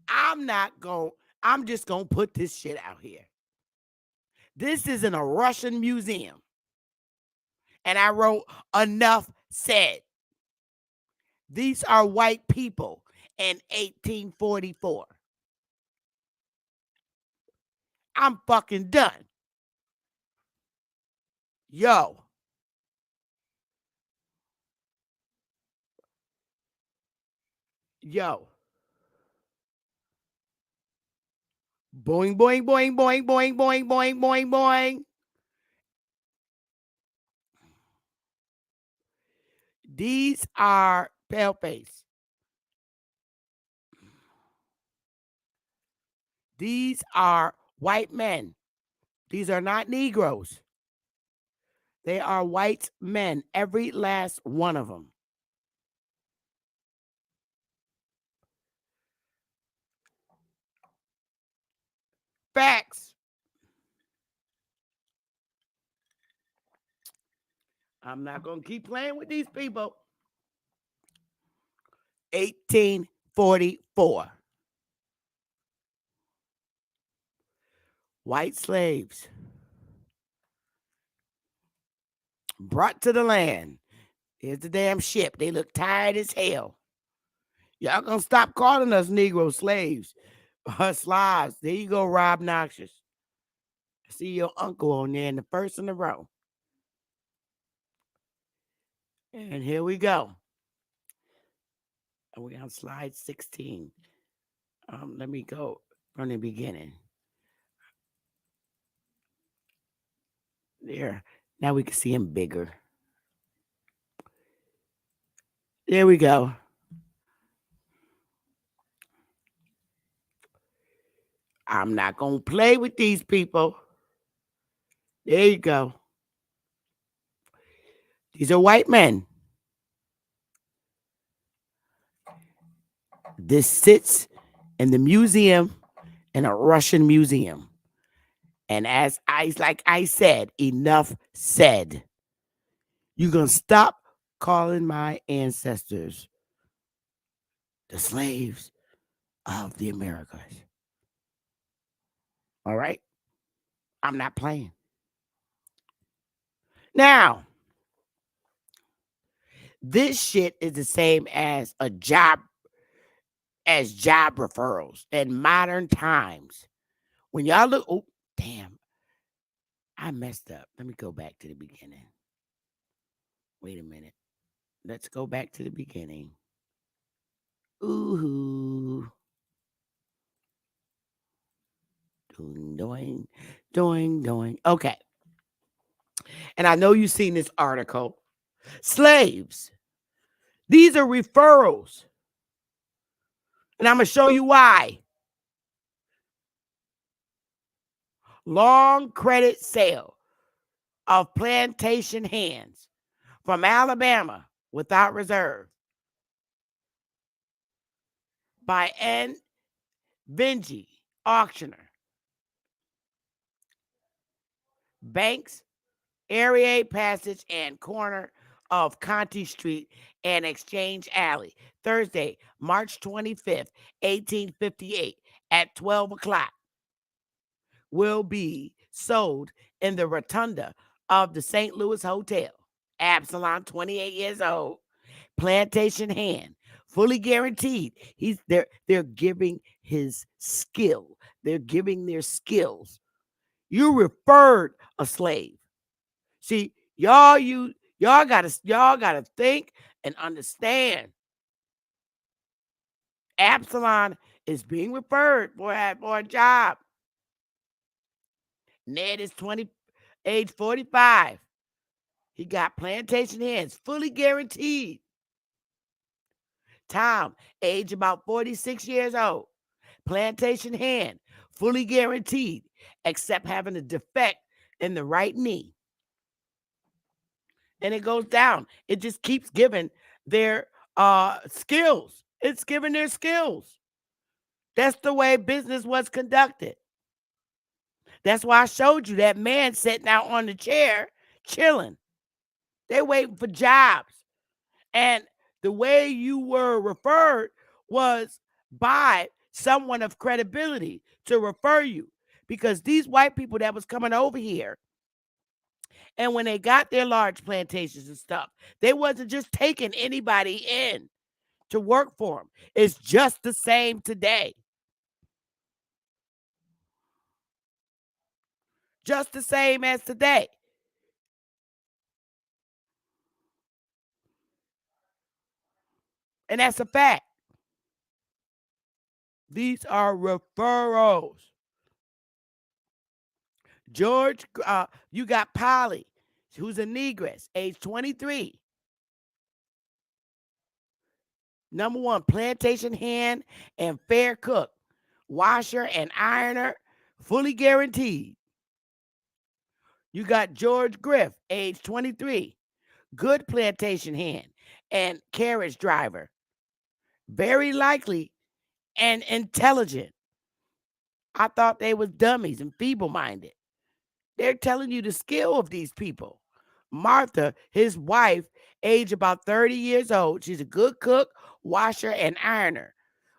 I'm not going to I'm just going to put this shit out here. This is in a Russian museum. And I wrote enough said. These are white people in 1844. I'm fucking done. Yo. Yo. Boing, boing, boing, boing, boing, boing, boing, boing, boing. These are paleface. These are white men. These are not Negroes. They are white men, every last one of them. Facts. I'm not going to keep playing with these people. 1844. White slaves brought to the land. Here's the damn ship. They look tired as hell. Y'all gonna stop calling us Negro slaves. Slavs. There you go, Rob Noxious. I see your uncle on there in the first in the row. And here we go. And we're on slide 16. Let me go from the beginning. There. Now we can see him bigger. There we go. I'm not going to play with these people. There you go. These are white men. This sits in the museum, in a Russian museum. And like I said, enough said. You're going to stop calling my ancestors the slaves of the Americas. All right? I'm not playing. Now, this shit is the same as job referrals in modern times. When y'all look, oh, damn. I messed up. Let me go back to the beginning. Wait a minute. Let's go back to the beginning. Ooh, doing, doing, doing, doing. Okay. And I know you've seen this article. Slaves. These are referrals. And I'm going to show you why. Long credit sale of plantation hands from Alabama without reserve by N. Benji, auctioneer. Banks, Area Passage and corner of Conti Street and Exchange Alley, Thursday, March 25th, 1858, at 12 o'clock, will be sold in the rotunda of the St. Louis Hotel. Absalom, 28 years old, plantation hand, fully guaranteed. They're giving his skill. They're giving their skills. You referred a slave. See, y'all gotta think and understand. Absalom is being referred for a job. Ned is age 45. He got plantation hands, fully guaranteed. Tom, age about 46 years old. Plantation hand, fully guaranteed, except having a defect in the right knee. And it goes down. It just keeps giving their skills. It's giving their skills. That's the way business was conducted. That's why I showed you that man sitting out on the chair, chilling. They waiting for jobs. And the way you were referred was by someone of credibility to refer you. Because these white people that was coming over here, and when they got their large plantations and stuff, they wasn't just taking anybody in to work for them. It's just the same today. Just the same as today. And that's a fact. These are referrals. George, you got Polly, who's a negress, age 23. Number one, plantation hand and fair cook, washer and ironer, fully guaranteed. You got George Griff, age 23, good plantation hand and carriage driver, very likely and intelligent. I thought they was dummies and feeble-minded. They're telling you the skill of these people. Martha, his wife, age about 30 years old. She's a good cook, washer, and ironer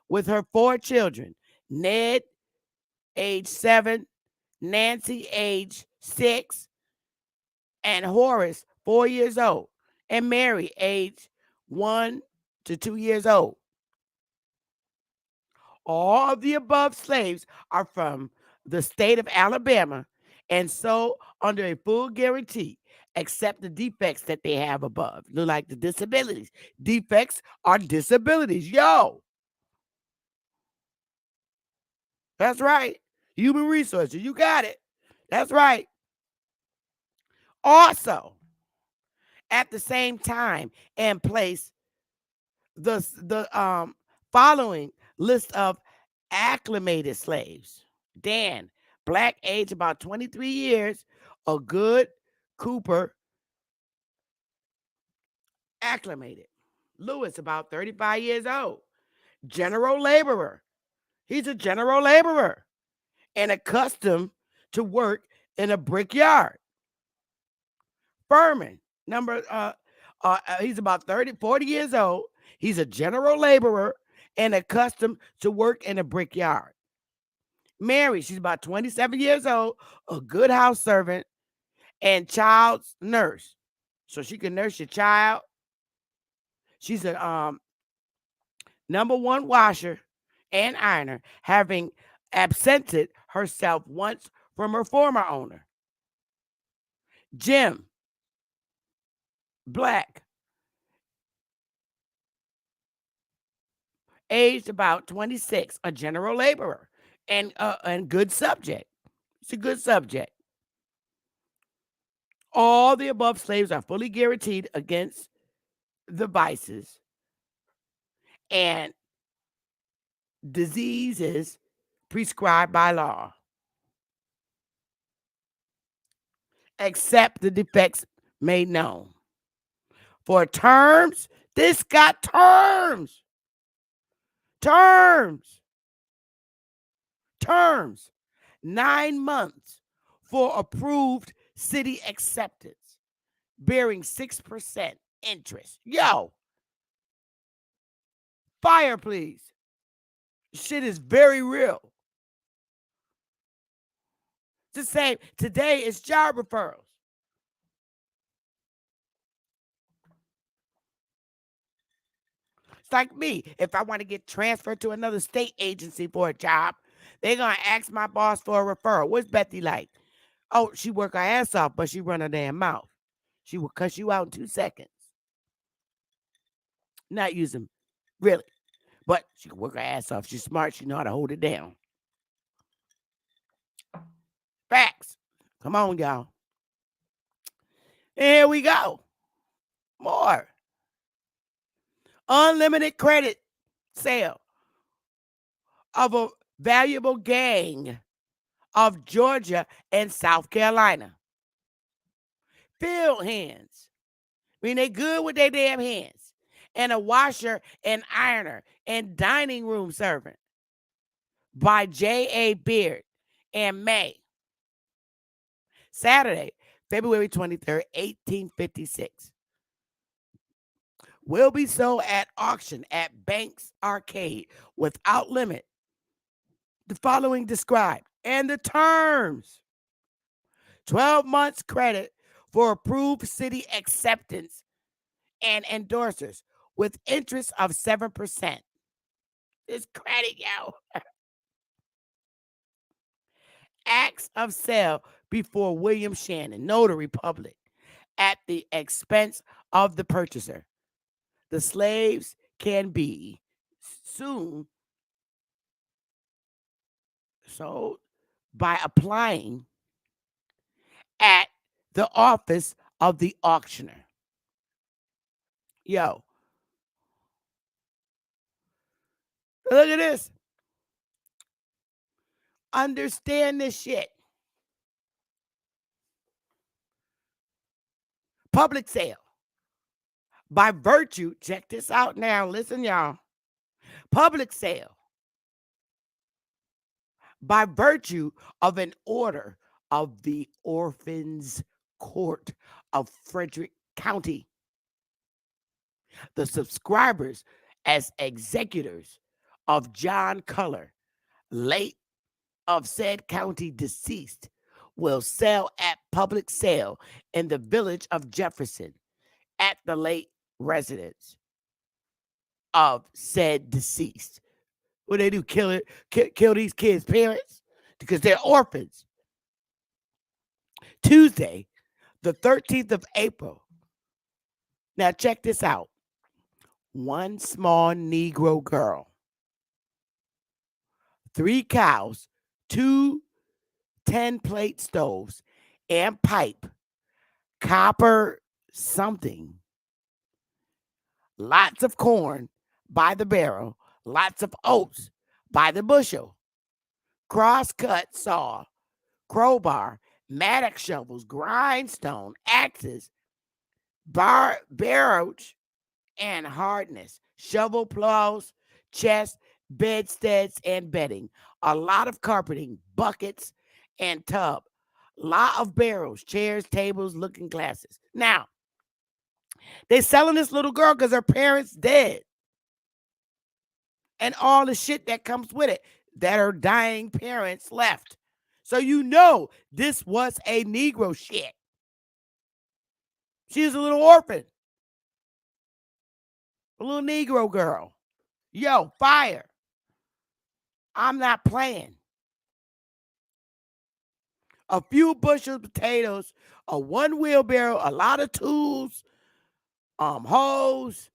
with her 4 children. Ned, age 7, Nancy, age 6, and Horace, 4 years old. And Mary, age 1 to 2 years old. All of the above slaves are from the state of Alabama and so under a full guarantee, except the defects that they have above. Look like the disabilities. Defects are disabilities. Yo, that's right. Human resources. You got it. That's right. Also, at the same time and place, the following list of acclimated slaves. Dan, black, age about 23 years, a good Cooper, acclimated. Lewis, about 35 years old, general laborer. He's a general laborer and accustomed to work in a brickyard. Furman, he's about 30, 40 years old. He's a general laborer and accustomed to work in a brickyard. Mary, she's about 27 years old, a good house servant and child's nurse. So she can nurse your child. She's a number one washer and ironer, having absented herself once from her former owner. Jim, black, aged about 26, a general laborer, and good subject. It's a good subject. All the above slaves are fully guaranteed against the vices and diseases prescribed by law, except the defects made known. For terms, this got terms, terms, terms. 9 months for approved city acceptance, bearing 6% interest. Yo, fire, please. Shit is very real. It's the same. Today is job referrals. It's like me. If I want to get transferred to another state agency for a job, they're going to ask my boss for a referral. What's Bethy like? Oh, she work her ass off, but she run her damn mouth. She will cuss you out in 2 seconds. Not using, really. But she can work her ass off. She's smart. She know how to hold it down. Facts. Come on, y'all. Here we go. More. Unlimited credit sale of a valuable gang of Georgia and South Carolina. Field hands. I mean, they good with their damn hands. And a washer and ironer and dining room servant by J.A. Beard and May. Saturday, February 23rd, 1856. Will be sold at auction at Banks Arcade without limit. The following described and the terms: 12 months credit for approved city acceptance and endorsers with interest of 7%. It's credit, yo. Acts of sale before William Shannon, notary public, at the expense of the purchaser. The slaves can be soon sold by applying at the office of the auctioneer. Yo, look at this. Understand this shit. Public sale. By virtue, check this out now. Listen, y'all. Public sale. By virtue of an order of the Orphans Court of Frederick County. The subscribers as executors of John Culler, late of said county deceased, will sell at public sale in the village of Jefferson at the late residence of said deceased. What they do? Kill these kids' parents because they're orphans. Tuesday, the 13th of April. Now check this out. One small Negro girl, 3 cows, 2 10-plate stoves, and pipe, copper something, lots of corn by the barrel, lots of oats by the bushel, cross-cut saw, crowbar, mattock shovels, grindstone, axes, barroach, and hardness, shovel plows, chests, bedsteads, and bedding, a lot of carpeting, buckets, and tub, lot of barrels, chairs, tables, looking glasses. Now, they selling this little girl because her parents dead. And all the shit that comes with it that her dying parents left. So you know this was a Negro shit. She was a little orphan. A little Negro girl. Yo, fire. I'm not playing. a few bushels of potatoes, a one wheelbarrow, a lot of tools, hose,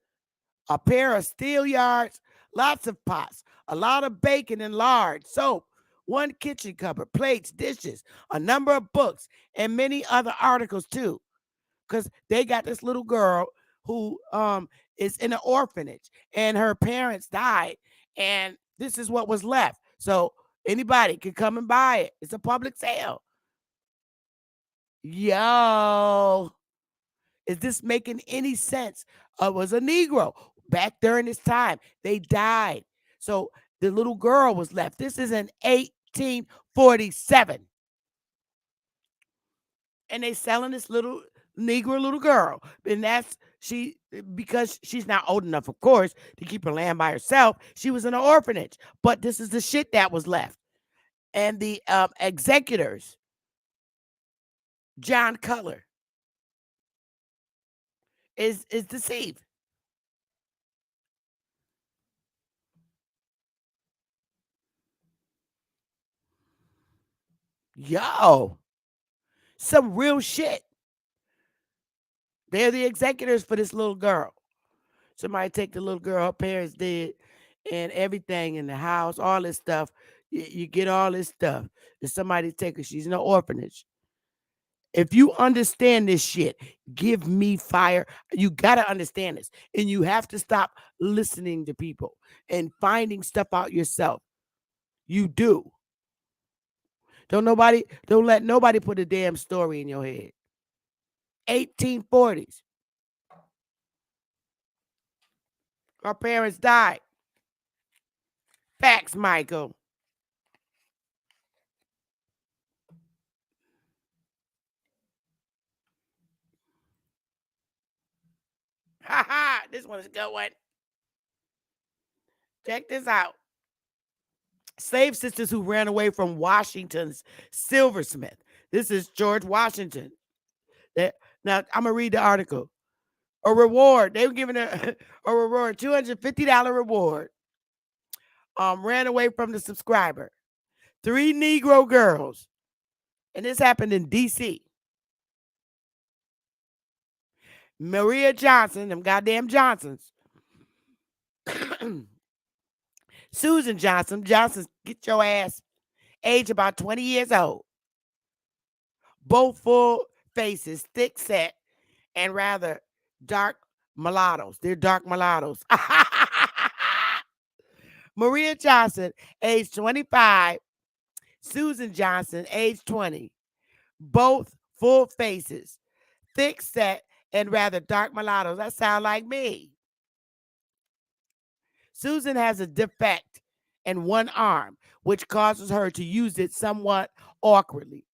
a pair of steel yards, lots of pots, a lot of bacon and lard, soap, one kitchen cupboard, plates, dishes, a number of books, and many other articles too. Because they got this little girl who is in an orphanage and her parents died, and this is what was left. So anybody can come and buy it. It's a public sale. Yo, is this making any sense? Was a Negro back during this time. They died. So the little girl was left. This is in 1847. And they selling this little Negro little girl. And that's she because she's not old enough, of course, to keep her land by herself. She was in an orphanage. But this is the shit that was left. And the executors, John Cutler, is deceived. Yo, some real shit. They're the executors for this little girl. Somebody take the little girl, her parents dead, and everything in the house, all this stuff. You get all this stuff. And somebody take her. She's in an orphanage. If you understand this shit, give me fire. You got to understand this. And you have to stop listening to people and finding stuff out yourself. You do. Don't let nobody put a damn story in your head. 1840s. Our parents died. Facts, Michael. Ha ha. This one is a good one. Check this out. Slave sisters who ran away from Washington's silversmith. This is George Washington. Now, I'm going to read the article. A reward. They were given a reward, $250 reward. Ran away from the subscriber. 3 Negro girls. And this happened in D.C. Maria Johnson, them goddamn Johnsons. Susan Johnson, get your ass, age about 20 years old. Both full faces, thick set, and rather dark mulattoes. They're dark mulattoes. Maria Johnson, age 25. Susan Johnson, age 20. Both full faces, thick set, and rather dark mulattoes. That sound like me. Susan has a defect in one arm, which causes her to use it somewhat awkwardly.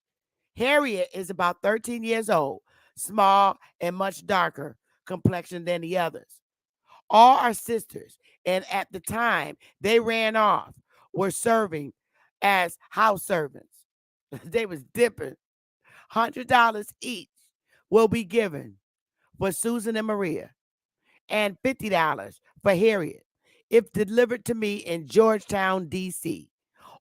Harriet is about 13 years old, small and much darker complexion than the others. All are sisters, and at the time they ran off, were serving as house servants. They was dipping. $100 each will be given for Susan and Maria, and $50 for Harriet if delivered to me in Georgetown, D.C.,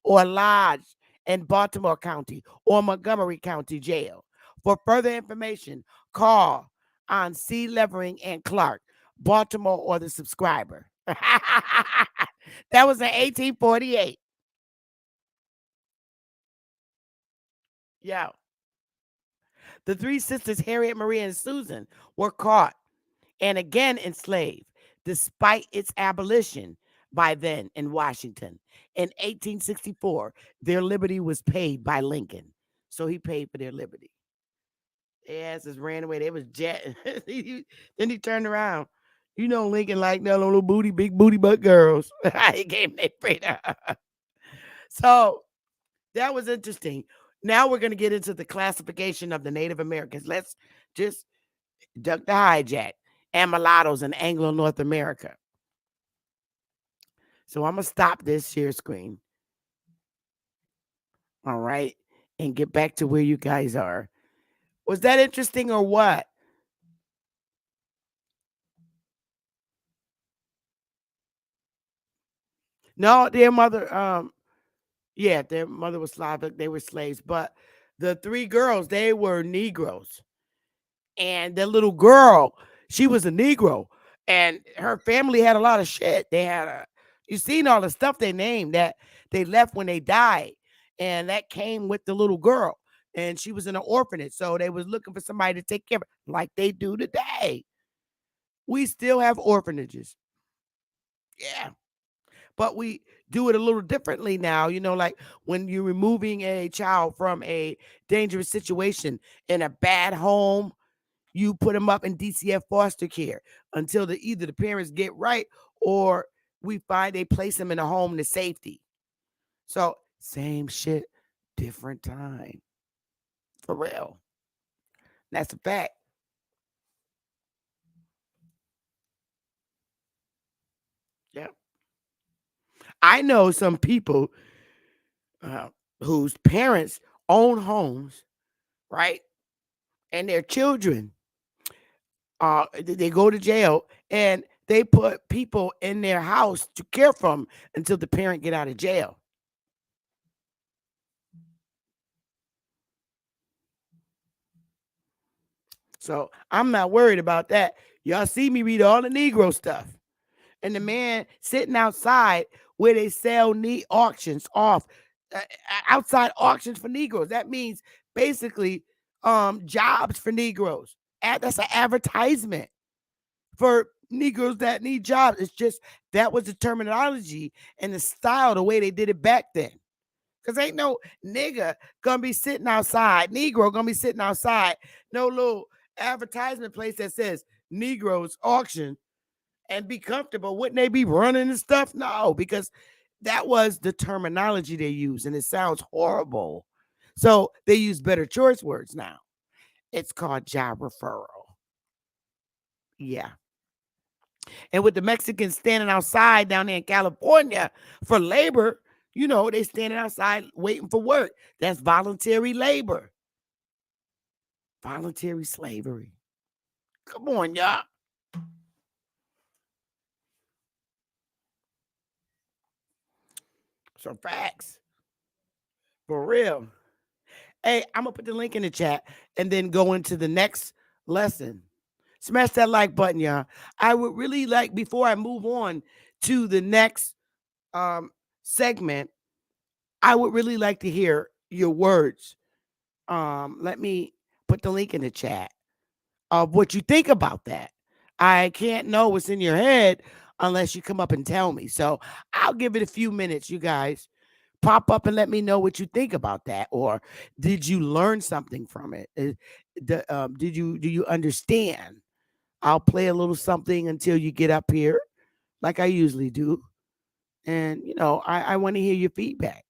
or lodged in Baltimore County or Montgomery County Jail. For further information, call on C. Levering and Clark, Baltimore, or the subscriber. That was in 1848. Yo. The 3 sisters, Harriet, Maria, and Susan, were caught and again enslaved, despite its abolition by then in Washington. In 1864, their liberty was paid by Lincoln. So he paid for their liberty. Their asses ran away. They was jet. Then he turned around. You know Lincoln like that little booty, big booty butt girls. He gave them their freedom. So that was interesting. Now we're going to get into the classification of the Native Americans. Let's just duck the hijack. And mulattoes in Anglo North America. So I'm going to stop this share screen. All right. And get back to where you guys are. Was that interesting or what? No, their mother, yeah, their mother was Slavic. They were slaves. But The three girls, they were Negroes. And the little girl, she was a Negro. And her family had a lot of shit. They had you seen all the stuff they named that they left when they died. And that came with the little girl. And she was in an orphanage. So they was looking for somebody to take care of her, like they do today. We still have orphanages. Yeah. But we do it a little differently now. Like when you're removing a child from a dangerous situation in a bad home, you put them up in DCF foster care until either the parents get right or we find they place them in a home to safety. So same shit, different time. For real. That's a fact. Yeah. I know some people uh, whose parents own homes, right? And their children, they go to jail and they put people in their house to care for them until the parent get out of jail. So I'm not worried about that. Y'all see me read all the Negro stuff. And the man sitting outside where they sell auctions off, outside auctions for Negroes. That means basically jobs for Negroes. That's an advertisement for Negroes that need jobs. It's just that was the terminology and the style, the way they did it back then. Because ain't no nigga gonna be sitting outside, Negro gonna be sitting outside, no little advertisement place that says Negroes auction and be comfortable. Wouldn't they be running and stuff? No, because that was the terminology they use, and it sounds horrible. So they use better choice words now. It's called job referral. Yeah. And with the Mexicans standing outside down there in California for labor, they standing outside waiting for work. That's voluntary labor. Voluntary slavery. Come on, y'all. Some facts. For real. Hey, I'm going to put the link in the chat and then go into the next lesson. Smash that like button, y'all. I would really like, before I move on to the next segment, I would really like to hear your words. Let me put the link in the chat of what you think about that. I can't know what's in your head unless you come up and tell me. So I'll give it a few minutes, you guys. Pop up and let me know what you think about that, or did you learn something from it? Do you understand? I'll play a little something until you get up here, like I usually do, and I want to hear your feedback.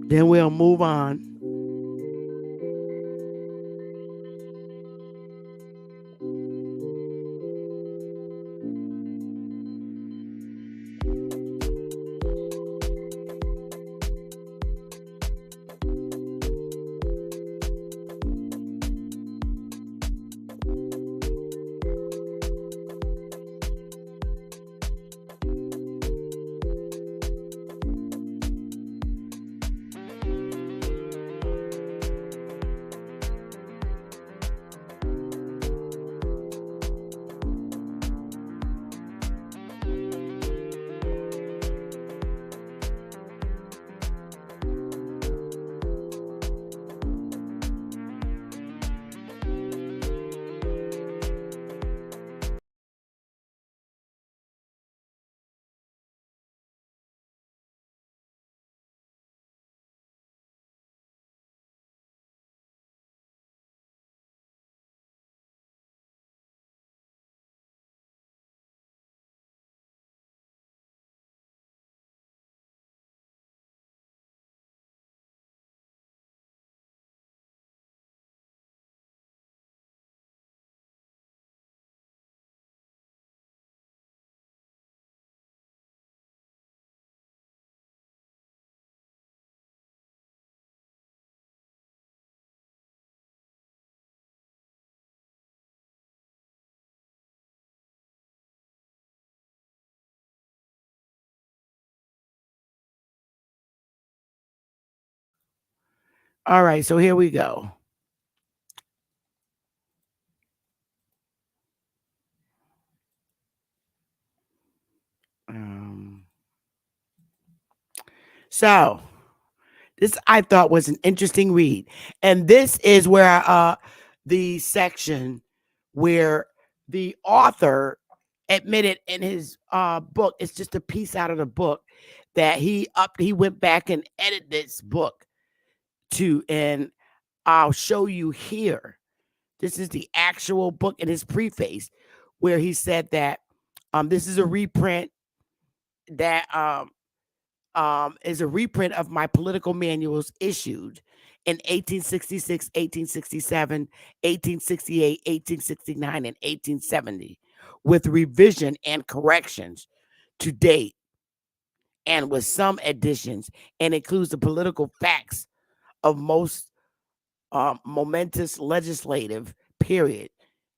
Then we'll move on. All right, so here we go. Um, so this I thought was an interesting read, and this is where the section where the author admitted in his book. It's just a piece out of the book that he went back and edited this book to, and I'll show you here. This is the actual book in his preface where he said that this is a reprint that is a reprint of my political manuals issued in 1866, 1867, 1868, 1869, and 1870, with revision and corrections to date, and with some additions, and includes the political facts of most momentous legislative period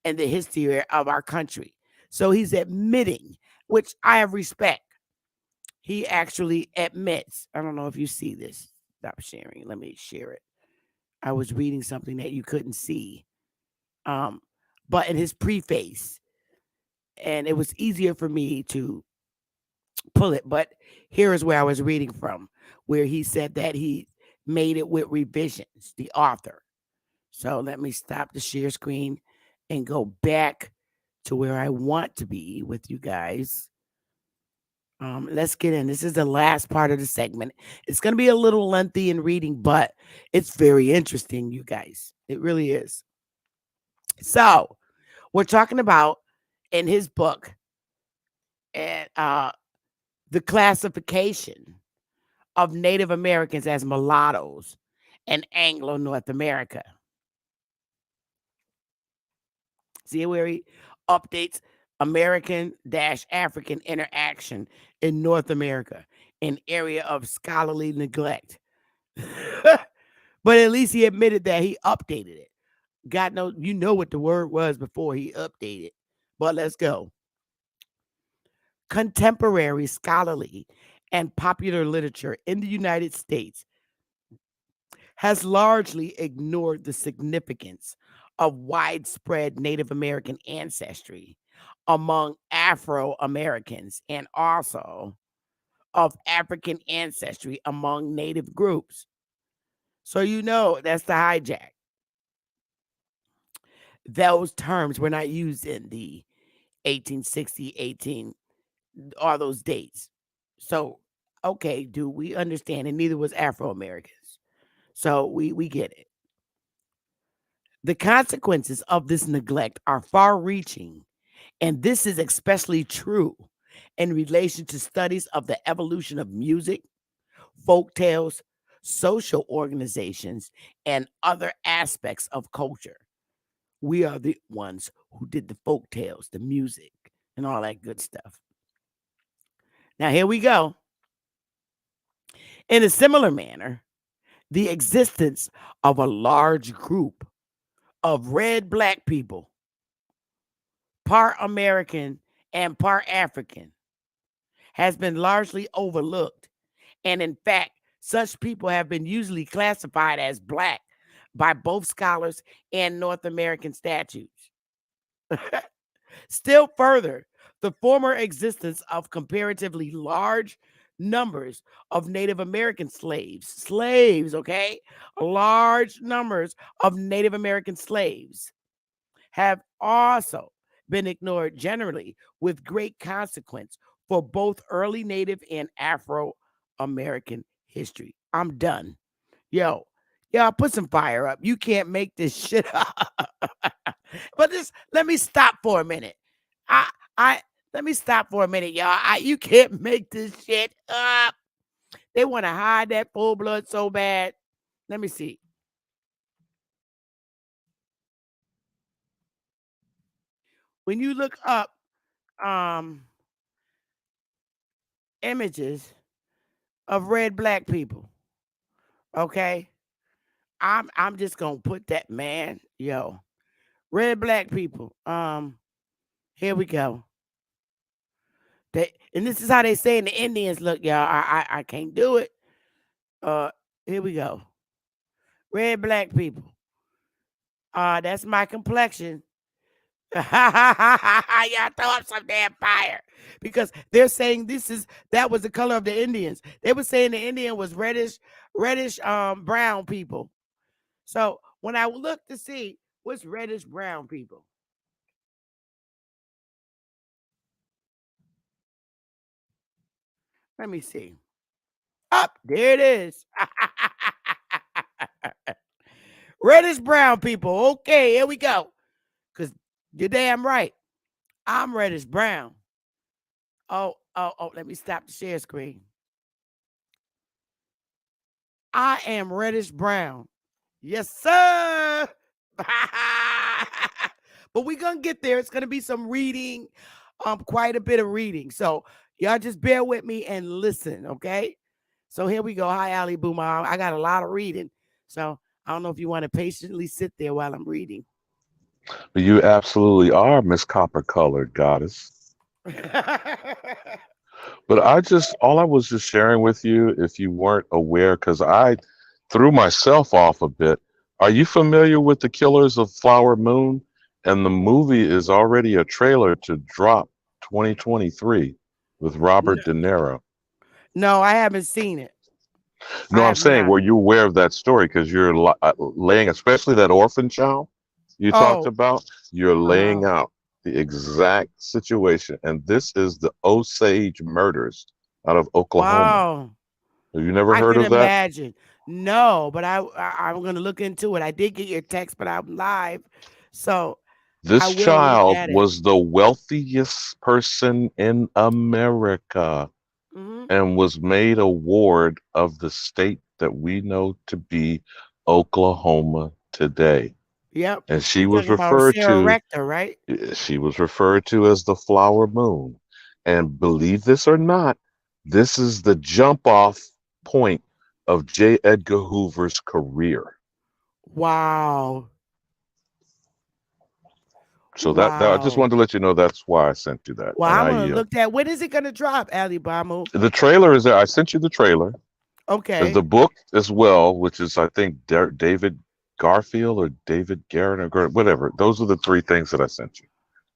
in the history of our country. So he's admitting, which I have respect. He actually admits. I don't know if you see this. Stop sharing. Let me share it. I was reading something that you couldn't see. Um, but in his preface, and it was easier for me to pull it, but here is where I was reading from, where he said that he made it with revisions, the author. So let me stop the share screen and go back to where I want to be with you guys. Let's get in. This is the last part of the segment. It's going to be a little lengthy in reading, but it's very interesting, you guys. It really is. So, we're talking about in his book and the classification of Native Americans as mulattoes in Anglo North America. See where he updates American African interaction in North America, an area of scholarly neglect. But at least he admitted that he updated it. God knows, you know what the word was before he updated. But let's go. Contemporary scholarly and popular literature in the United States has largely ignored the significance of widespread Native American ancestry among Afro Americans and also of African ancestry among Native groups. So, you know, that's the hijack. Those terms were not used in the 1860, 18, all those dates. So, okay, do we understand? And neither was Afro Americans. So we get it. The consequences of this neglect are far reaching, and this is especially true in relation to studies of the evolution of music, folk tales, social organizations, and other aspects of culture. We are the ones who did the folk tales, the music, and all that good stuff. Now, here we go. In a similar manner, the existence of a large group of red black people, part American and part African, has been largely overlooked. And in fact, such people have been usually classified as black by both scholars and North American statutes. Still further, the former existence of comparatively large numbers of Native American slaves, okay? Large numbers of Native American slaves have also been ignored generally with great consequence for both early Native and Afro American history. I'm done. Yo, y'all put some fire up. You can't make this shit up. But this, let me stop for a minute. I, I, let me stop for a minute, y'all. You can't make this shit up. They want to hide that full blood so bad. Let me see. When you look up um images of red black people, okay? I'm just gonna put that, man. Yo. Red black people. Here we go. And this is how they say in the Indians look, y'all. I can't do it. Uh, here we go. Red black people. That's my complexion. Y'all throw up some damn fire because they're saying that was the color of the Indians. They were saying the Indian was reddish brown people. So when I look to see what's reddish brown people, let me see. Up there it is. Reddish brown people. Okay, here we go. Cause you're damn right. I'm reddish brown. Oh, let me stop the share screen. I am reddish brown. Yes, sir. But we're gonna get there. It's gonna be some reading, quite a bit of reading. So y'all just bear with me and listen, okay? So here we go. Hi, Ali Boomer. I got a lot of reading. So I don't know if you want to patiently sit there while I'm reading. You absolutely are, Miss Copper Colored Goddess. But all I was just sharing with you, if you weren't aware, because I threw myself off a bit. Are you familiar with the Killers of Flower Moon? And the movie is already a trailer to drop 2023 with N- Robert De Niro. no, I haven't seen it. No, I I'm have saying, not. were you aware of that story? Because you're laying, especially that orphan child you talked Oh, about, you're laying oh, out the exact situation. And this is the Osage murders out of Oklahoma. wow. Have you never I heard can of that? imagine. No, but I'm gonna look into it. I did get your text, but I'm live, so I This will look child at it. was the wealthiest person in America Hmm. and was made a ward of the state that we know to be Oklahoma today. Yep, And she you was talking about referred Sarah to Rector, right? she was referred to as the flower moon. And believe this or not, this is the jump off point of J. Edgar Hoover's career. Wow, So that I just wow. wanted to let you know that's why I sent you that. Well, And I'm I gonna yield. look at when is it gonna drop, Alibama? The trailer is there. I sent you the trailer. There's the Okay, book as well, which is I think David Garfield or David Garrett or whatever. Those are the three things that I sent you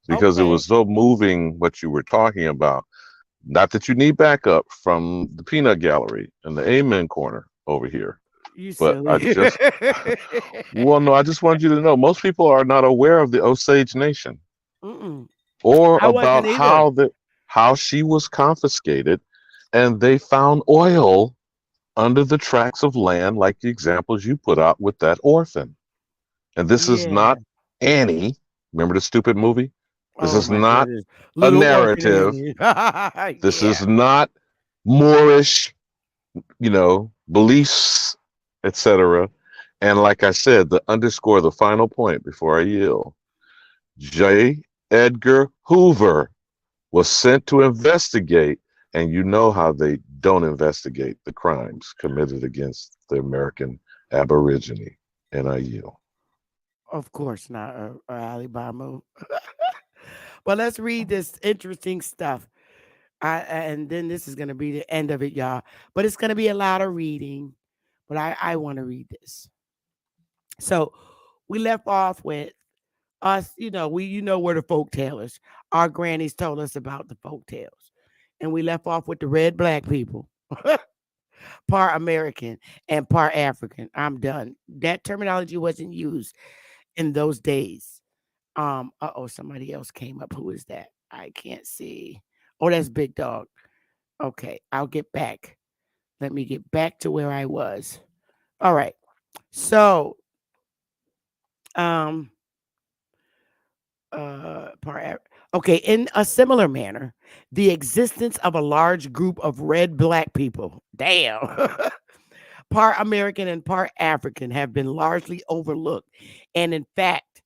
because it okay. was so moving what you were talking about. Not that you need backup from the peanut gallery and the Amen corner over here, You but I silly. just, well, no, I just wanted you to know most people are not aware of the Osage Nation Mm-mm. or I wasn't about either. how she was confiscated, and they found oil under the tracts of land, like the examples you put out with that orphan. And this is Yeah. not Annie. Remember the stupid movie? This Oh is my not goodness. a Little orphan narrative. Annie. This Yeah. is not Moorish, beliefs, etc. And like I said, the underscore, the final point before I yield, J. Edgar Hoover was sent to investigate, and you know how they don't investigate the crimes committed against the American Aborigine. And I yield. Of course not, Alibama. But let's read this interesting stuff. And then this is going to be the end of it, y'all. But it's going to be a lot of reading. But I want to read this. So we left off with us, we're the folk tellers. Our grannies told us about the folk tales. And we left off with the red black people, part American and part African. I'm done. That terminology wasn't used in those days. Somebody else came up. Who is that? I can't see. Oh, that's Big Dog. Okay, I'll get back. Let me get back to where I was. All right. So, um, okay, in a similar manner, the existence of a large group of red black people, damn, part American and part African, have been largely overlooked. And in fact,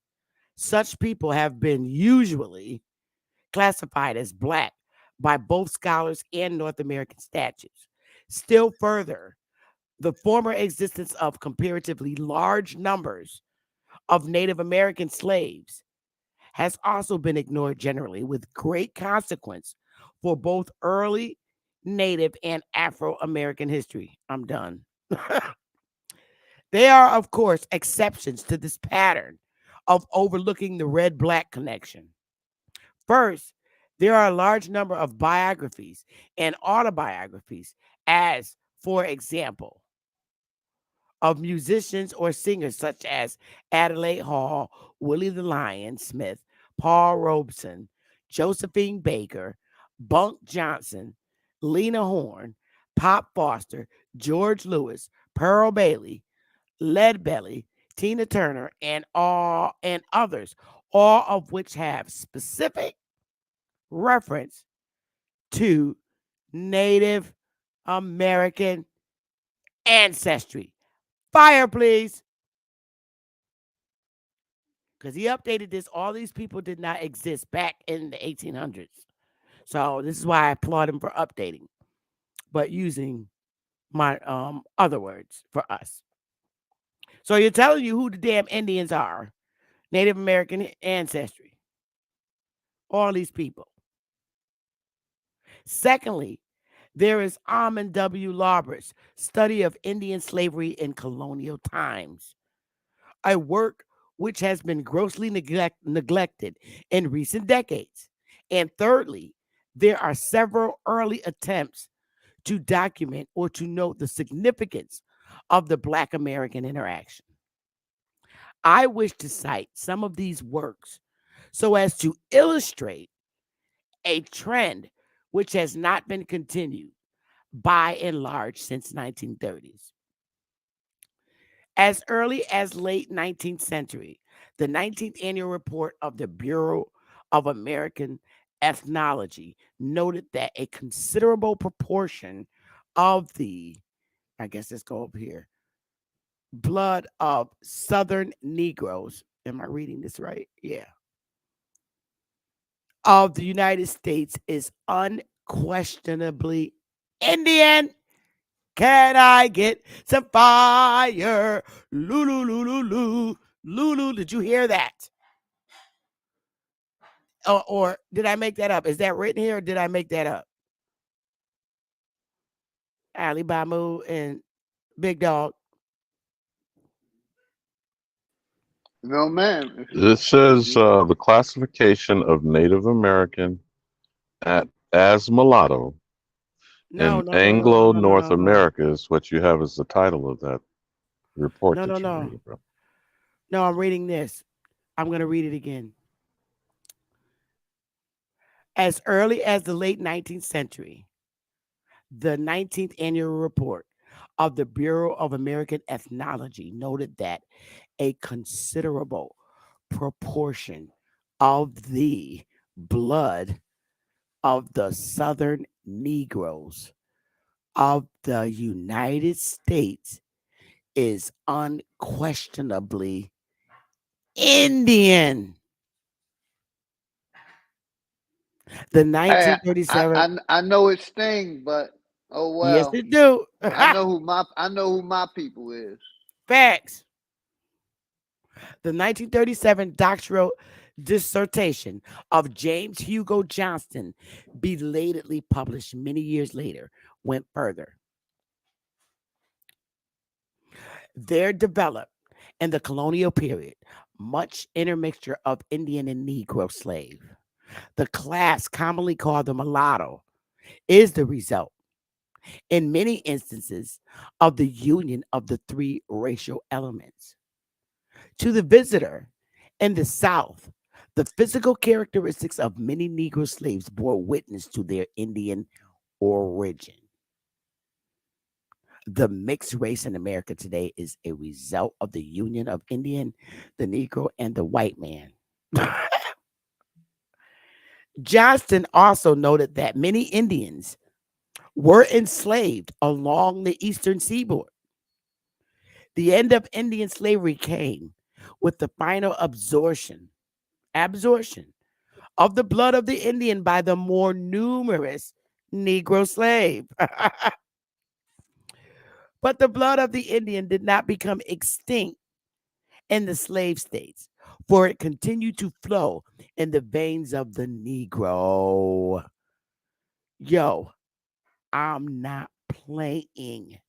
such people have been usually classified as black by both scholars and North American statutes. Still further, the former existence of comparatively large numbers of Native American slaves has also been ignored generally, with great consequence for both early Native and Afro American history. I'm done. There are, of course, exceptions to this pattern of overlooking the red black connection. First, there are a large number of biographies and autobiographies, as, for example, of musicians or singers such as Adelaide Hall, Willie the Lion Smith, Paul Robeson, Josephine Baker, Bunk Johnson, Lena Horne, Pop Foster, George Lewis, Pearl Bailey, Leadbelly, Tina Turner, and others, all of which have specific reference to Native American ancestry. Fire, please. Because he updated this. All these people did not exist back in the 1800s. So this is why I applaud him for updating, but using my other words for us. So you're telling you who the damn Indians are, Native American ancestry, all these people. Secondly, there is Armand W. Lauber's Study of Indian Slavery in Colonial Times, a work which has been grossly neglected in recent decades. And thirdly, there are several early attempts to document or to note the significance of the Black American interaction. I wish to cite some of these works so as to illustrate a trend which has not been continued by and large since 1930s. As early as late 19th century, the 19th annual report of the Bureau of American Ethnology noted that a considerable proportion of the, I guess let's go up here, blood of Southern Negroes, am I reading this right? Yeah. Of the United States is unquestionably Indian. Can I get some fire? Lulu, lulu, lulu, lulu. Did you hear that? Or did I make that up? Is that written here or did I make that up? Ali Bamu and Big Dog. No, ma'am. It says the classification of Native American as mulatto No, in no, no, no, no, Anglo no, no, North no, no. America is what you have as the title of that report No, no, that you're no. reading from. No, I'm reading this. I'm going to read it again. As early as the late 19th century, the 19th annual report of the Bureau of American Ethnology noted that a considerable proportion of the blood of the Southern Negroes of the United States is unquestionably Indian. The Hey, 1937, I know it sting, but oh yes, well. it do. I know who my people is. Facts. The 1937 doctoral dissertation of James Hugo Johnston, belatedly published many years later, went further. There developed in the colonial period much intermixture of Indian and Negro slave. The class commonly called the mulatto is the result, in many instances, of the union of the three racial elements. To the visitor in the South, the physical characteristics of many Negro slaves bore witness to their Indian origin. The mixed race in America today is a result of the union of Indian, the Negro, and the white man. Johnston also noted that many Indians were enslaved along the eastern seaboard. The end of Indian slavery came with the final absorption of the blood of the Indian by the more numerous Negro slave. But the blood of the Indian did not become extinct in the slave states, for it continued to flow in the veins of the Negro. Yo, I'm not playing.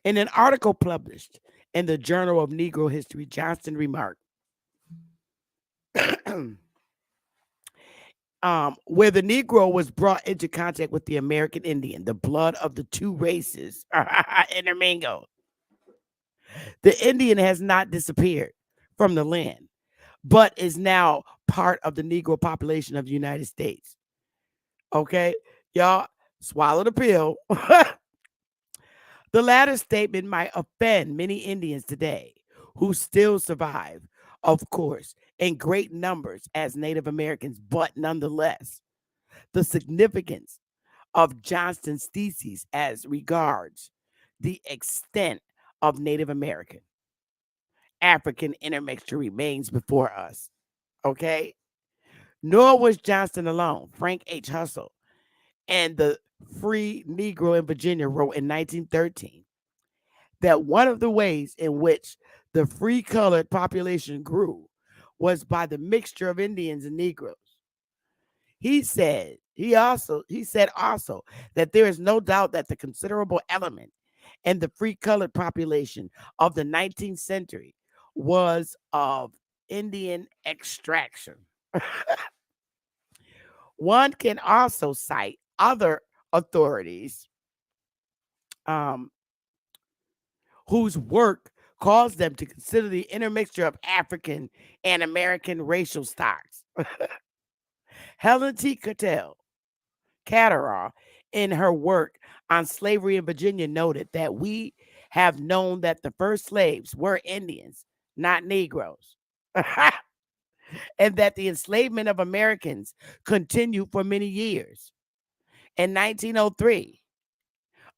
In an article published in the Journal of Negro History, Johnston remarked, where the Negro was brought into contact with the American Indian, the blood of the two races intermingled. The Indian has not disappeared from the land, but is now part of the Negro population of the United States. Okay, y'all swallow the pill. The latter statement might offend many Indians today who still survive, of course, in great numbers as Native Americans, but nonetheless, the significance of Johnston's theses as regards the extent of Native American African intermixture remains before us. Okay? Nor was Johnston alone. Frank H. Hussle and the Free Negro in Virginia wrote in 1913 that one of the ways in which the free colored population grew was by the mixture of Indians and Negroes. He said also that there is no doubt that the considerable element in the free colored population of the 19th century was of Indian extraction. One can also cite other authorities um, whose work caused them to consider the intermixture of African and American racial stocks. Helen T. Catterall, in her work on slavery in Virginia, noted that we have known that the first slaves were Indians, not Negroes, and that the enslavement of Americans continued for many years. In 1903,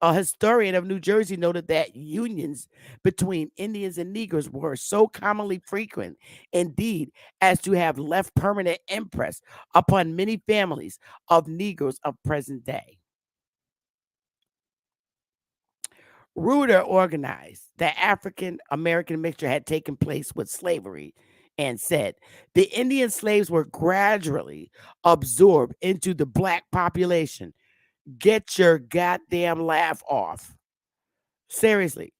a historian of New Jersey noted that unions between Indians and Negroes were so commonly frequent, indeed, as to have left permanent impress upon many families of Negroes of present day. Reuter organized that African American mixture had taken place with slavery and said the Indian slaves were gradually absorbed into the black population. Get your goddamn laugh off. Seriously.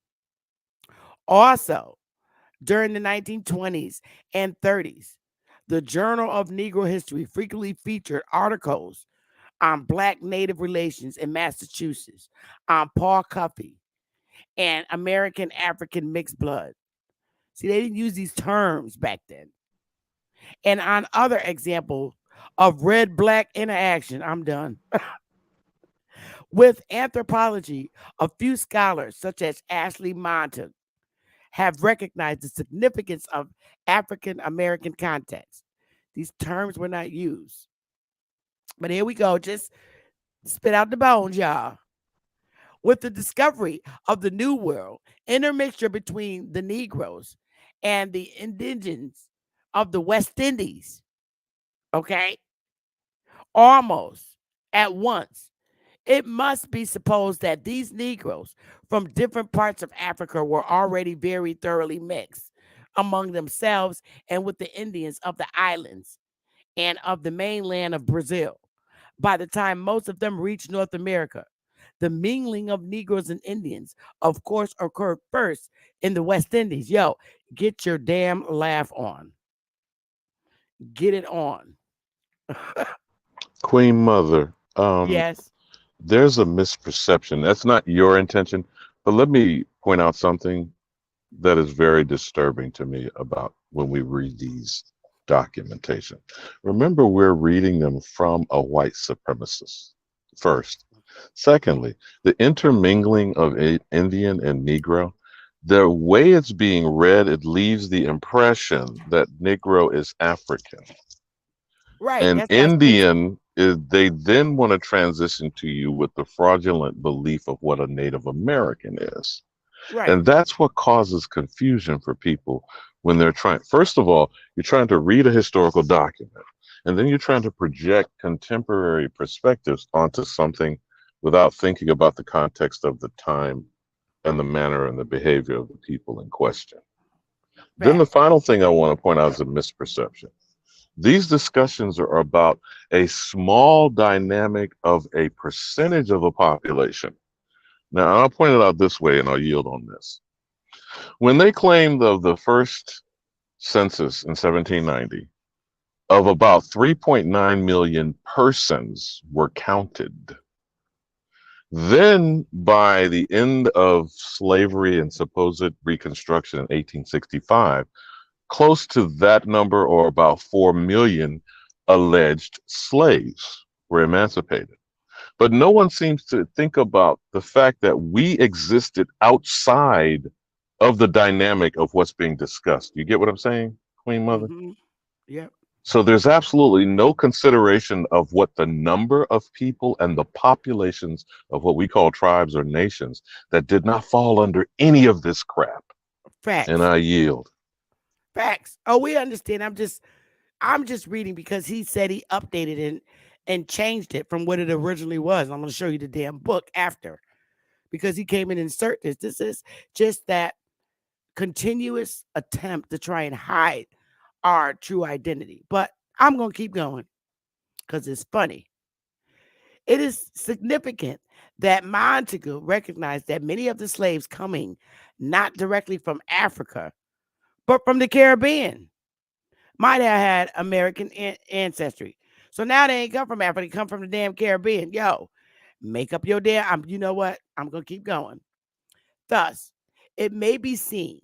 Also, during the 1920s and 30s, the Journal of Negro History frequently featured articles on black native relations in Massachusetts, on Paul Cuffey, and American African mixed blood. See, they didn't use these terms back then. And on other examples of red black interaction, I'm done. With anthropology, a few scholars, such as Ashley Montague, have recognized the significance of African American context. These terms were not used. But here we go. Just spit out the bones, y'all. With the discovery of the New World, intermixture between the Negroes and the indigenes of the West Indies, okay, almost at once, it must be supposed that these Negroes from different parts of Africa were already very thoroughly mixed among themselves and with the Indians of the islands and of the mainland of Brazil. By the time most of them reached North America, the mingling of Negroes and Indians, of course, occurred first in the West Indies. Yo, get your damn laugh on. Get it on. Queen Mother, Yes. there's a misperception. That's not your intention, but let me point out something that is very disturbing to me about when we read these documentation. Remember, we're reading them from a white supremacist first. Secondly, the intermingling of Indian and Negro, the way it's being read, it leaves the impression that Negro is African. Right. And That's why it's mixed. Indian is they then want to transition to you with the fraudulent belief of what a Native American is. Right. And that's what causes confusion for people when they're trying. First of all, you're trying to read a historical document, and then you're trying to project contemporary perspectives onto something without thinking about the context of the time and the manner and the behavior of the people in question. Then the Fact. final thing I want to point out is a misperception. These discussions are about a small dynamic of a percentage of the population. Now, I'll point it out this way and I'll yield on this. When they claimed of the first census in 1790, of about 3.9 million persons were counted. Then, by the end of slavery and supposed Reconstruction in 1865, close to that number, or about 4 million alleged slaves, were emancipated. But no one seems to think about the fact that we existed outside of the dynamic of what's being discussed. You get what I'm saying, Queen Mother? Mm-hmm. Yep. So there's absolutely no consideration of what the number of people and the populations of what we call tribes or nations that did not fall under any of this crap. And Facts. I yield. Facts. Oh, we understand. I'm just reading because he said he updated it and changed it from what it originally was. I'm going to show you the damn book after because he came in and insert this. This is just that continuous attempt to try and hide our true identity. But I'm going to keep going because it's funny. It is significant that Montagu recognized that many of the slaves coming not directly from Africa, but from the Caribbean might have had American ancestry. So now they ain't come from Africa, they come from the damn Caribbean. Yo, make up your damn. You know what? I'm going to keep going. Thus, it may be seen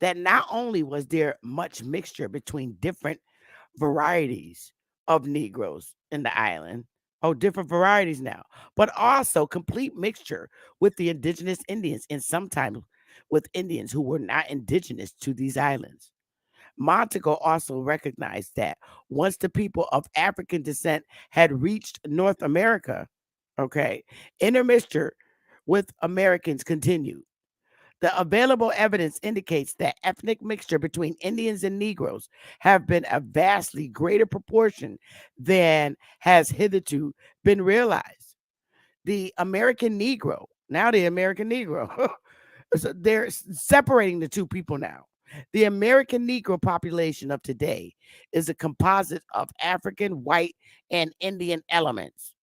that not only was there much mixture between different varieties of Negroes in the island, oh, different varieties now, but also complete mixture with the indigenous Indians and sometimes with Indians who were not indigenous to these islands. Montagu also recognized that once the people of African descent had reached North America, okay, intermixture with Americans continued. The available evidence indicates that ethnic mixture between Indians and Negroes have been a vastly greater proportion than has hitherto been realized. The American Negro, now the American Negro, so they're separating the two people now. The American Negro population of today is a composite of African, white, and Indian elements.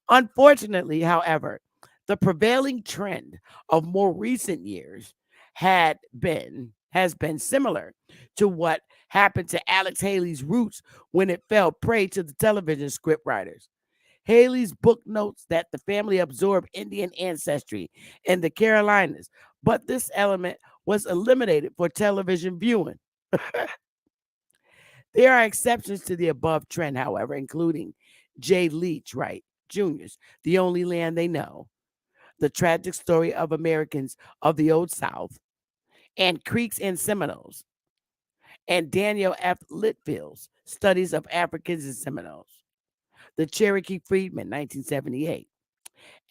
Unfortunately, however, the prevailing trend of more recent years has been similar to what happened to Alex Haley's Roots when it fell prey to the television script writers. Haley's book notes that the family absorbed Indian ancestry in the Carolinas, but this element was eliminated for television viewing. There are exceptions to the above trend, however, including J. Leach Wright Jr.'s The Only Land They Know, The Tragic Story of Americans of the Old South, and Creeks and Seminoles, and Daniel F. Litfield's Studies of Africans and Seminoles, The Cherokee Freedmen, 1978,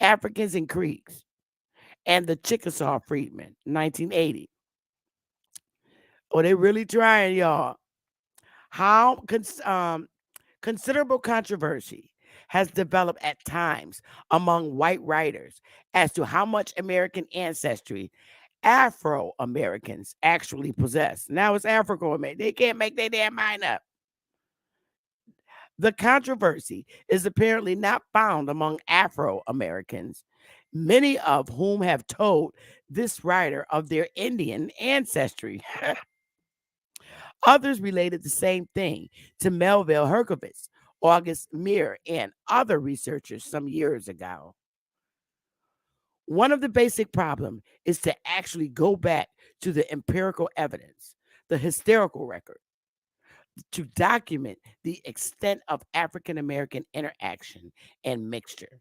Africans and Creeks, and The Chickasaw Freedmen, 1980. Oh, they really trying, y'all. How considerable controversy has developed at times among white writers as to how much American ancestry Afro Americans actually possess. Now it's Afro American. They can't make their damn mind up. The controversy is apparently not found among Afro Americans, many of whom have told this writer of their Indian ancestry. Others related the same thing to Melville Herkovitz, August Meir, and other researchers some years ago. One of the basic problems is to actually go back to the empirical evidence, the historical record, to document the extent of African American interaction and mixture.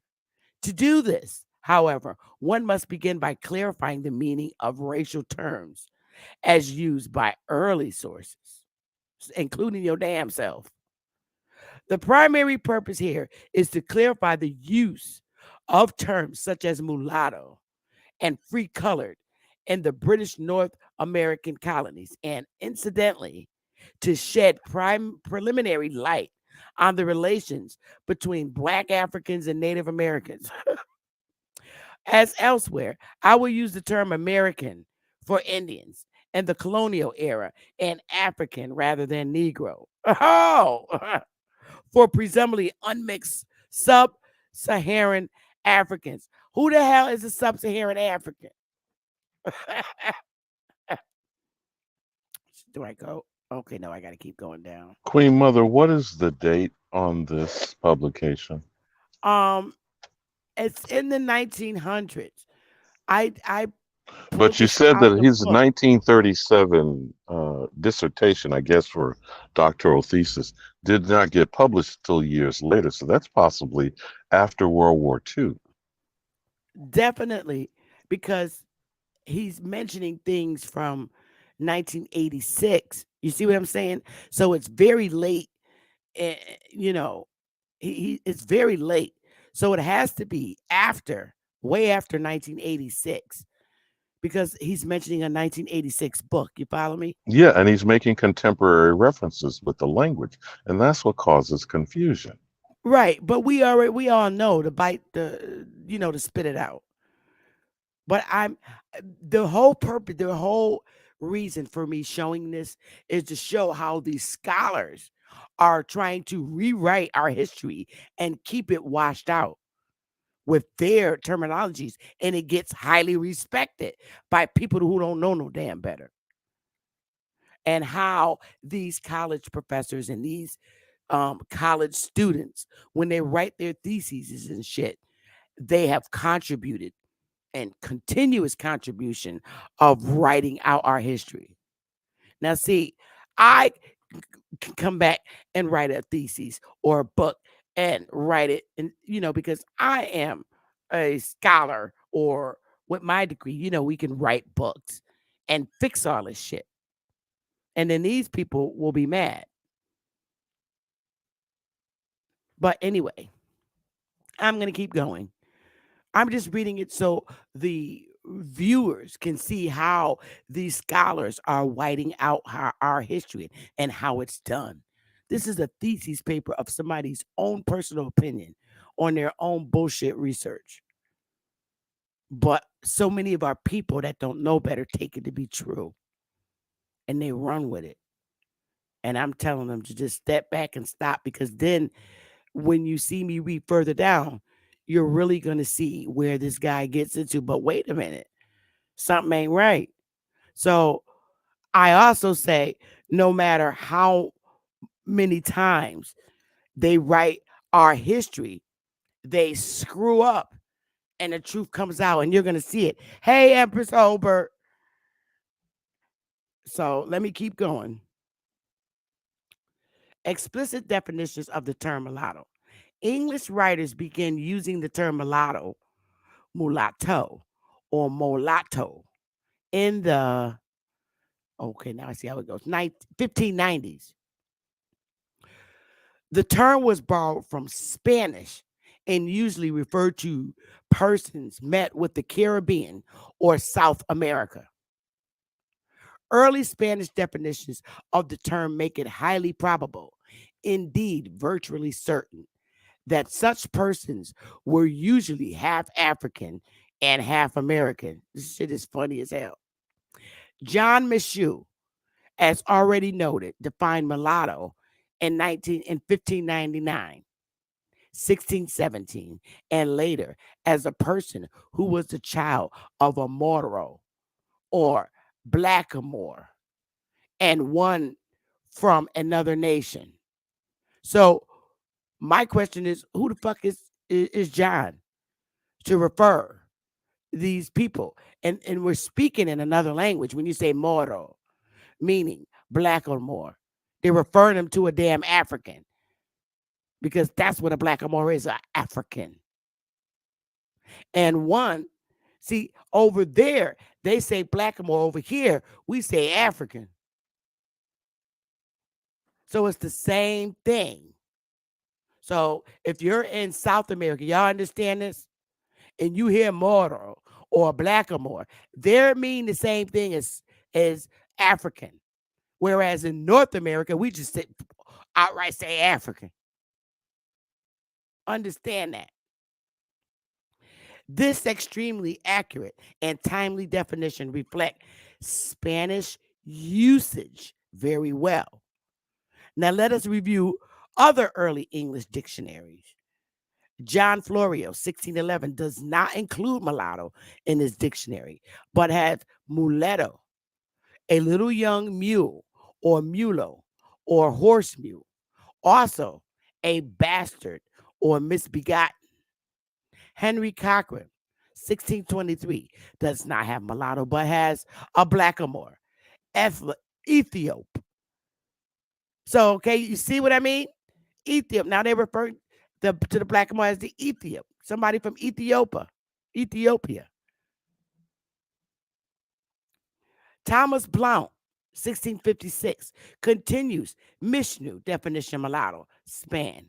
To do this, however, one must begin by clarifying the meaning of racial terms as used by early sources, including your damn self. The primary purpose here is to clarify the use of terms such as mulatto and free colored in the British North American colonies, and incidentally, to shed preliminary light on the relations between Black Africans and Native Americans. As elsewhere, I will use the term American for Indians in the colonial era and African rather than Negro. Oh, for presumably unmixed sub-Saharan Africans. Who the hell is a sub-Saharan African? Do I go? Okay, no, I got to keep going down. Queen Mother, what is the date on this publication? Um, it's in the 1900s. I pulled But you this said out that the his book. 1937 dissertation, I guess, for doctoral thesis, did not get published till years later. So that's possibly after World War II. Definitely, because he's mentioning things from 1986. You see what I'm saying? So it's very late. eh, You know, it's very late. So it has to be after, way after 1986, because he's mentioning a 1986 book. You follow me? Yeah, and he's making contemporary references with the language, and that's what causes confusion. Right. But we all know to bite the, to spit it out. But the whole purpose, the whole reason for me showing this is to show how these scholars are trying to rewrite our history and keep it washed out with their terminologies, and it gets highly respected by people who don't know no damn better. And how these college professors and these college students, when they write their theses and shit, they have contributed and continuous contribution of writing out our history. Now, see, I can come back and write a thesis or a book and write it, and because I am a scholar, or with my degree, we can write books and fix all this shit. And then these people will be mad. But anyway, I'm going to keep going. I'm just reading it so the viewers can see how these scholars are whiting out our history and how it's done. This is a thesis paper of somebody's own personal opinion on their own bullshit research. But so many of our people that don't know better take it to be true, and they run with it. And I'm telling them to just step back and stop, because then when you see me read further down, you're really going to see where this guy gets into. But wait a minute, something ain't right. So I also say, no matter how many times they write our history, they screw up and the truth comes out, and you're going to see it. Hey, Empress Holbert. So let me keep going. Explicit definitions of the term mulatto. English writers began using the term mulatto, mulatto, or mulatto in the, okay, now I see how it goes, 1590s. The term was borrowed from Spanish and usually referred to persons met with the Caribbean or South America. Early Spanish definitions of the term make it highly probable, indeed virtually certain, that such persons were usually half African and half American. This shit is funny as hell. John Micheau, as already noted, defined mulatto in 1599, 1617, and later as a person who was the child of a Moro or blackamoor and one from another nation. So my question is, who the fuck is John to refer these people? And we're speaking in another language. When you say Moro, meaning black or more, they're referring them to a damn African, because that's what a blackamoor is, an African. And one, see, over there, they say blackamoor. Over here, we say African. So it's the same thing. So if you're in South America, y'all understand this? And you hear Moro or blackamoor, they mean the same thing as African. Whereas in North America, we just outright say African. Understand that. This extremely accurate and timely definition reflect Spanish usage very well. Now let us review other early English dictionaries. John Florio, 1611, does not include mulatto in his dictionary, but has muletto, a little young mule or mulo or horse mule. Also, a bastard or misbegotten. Henry Cochran, 1623, does not have mulatto, but has a blackamoor, Ethiop. So, okay, you see what I mean? Ethiop. Now they refer to the blackamoor as the Ethiop, somebody from Ethiopia. Thomas Blount, 1656, continues Mishnu definition mulatto span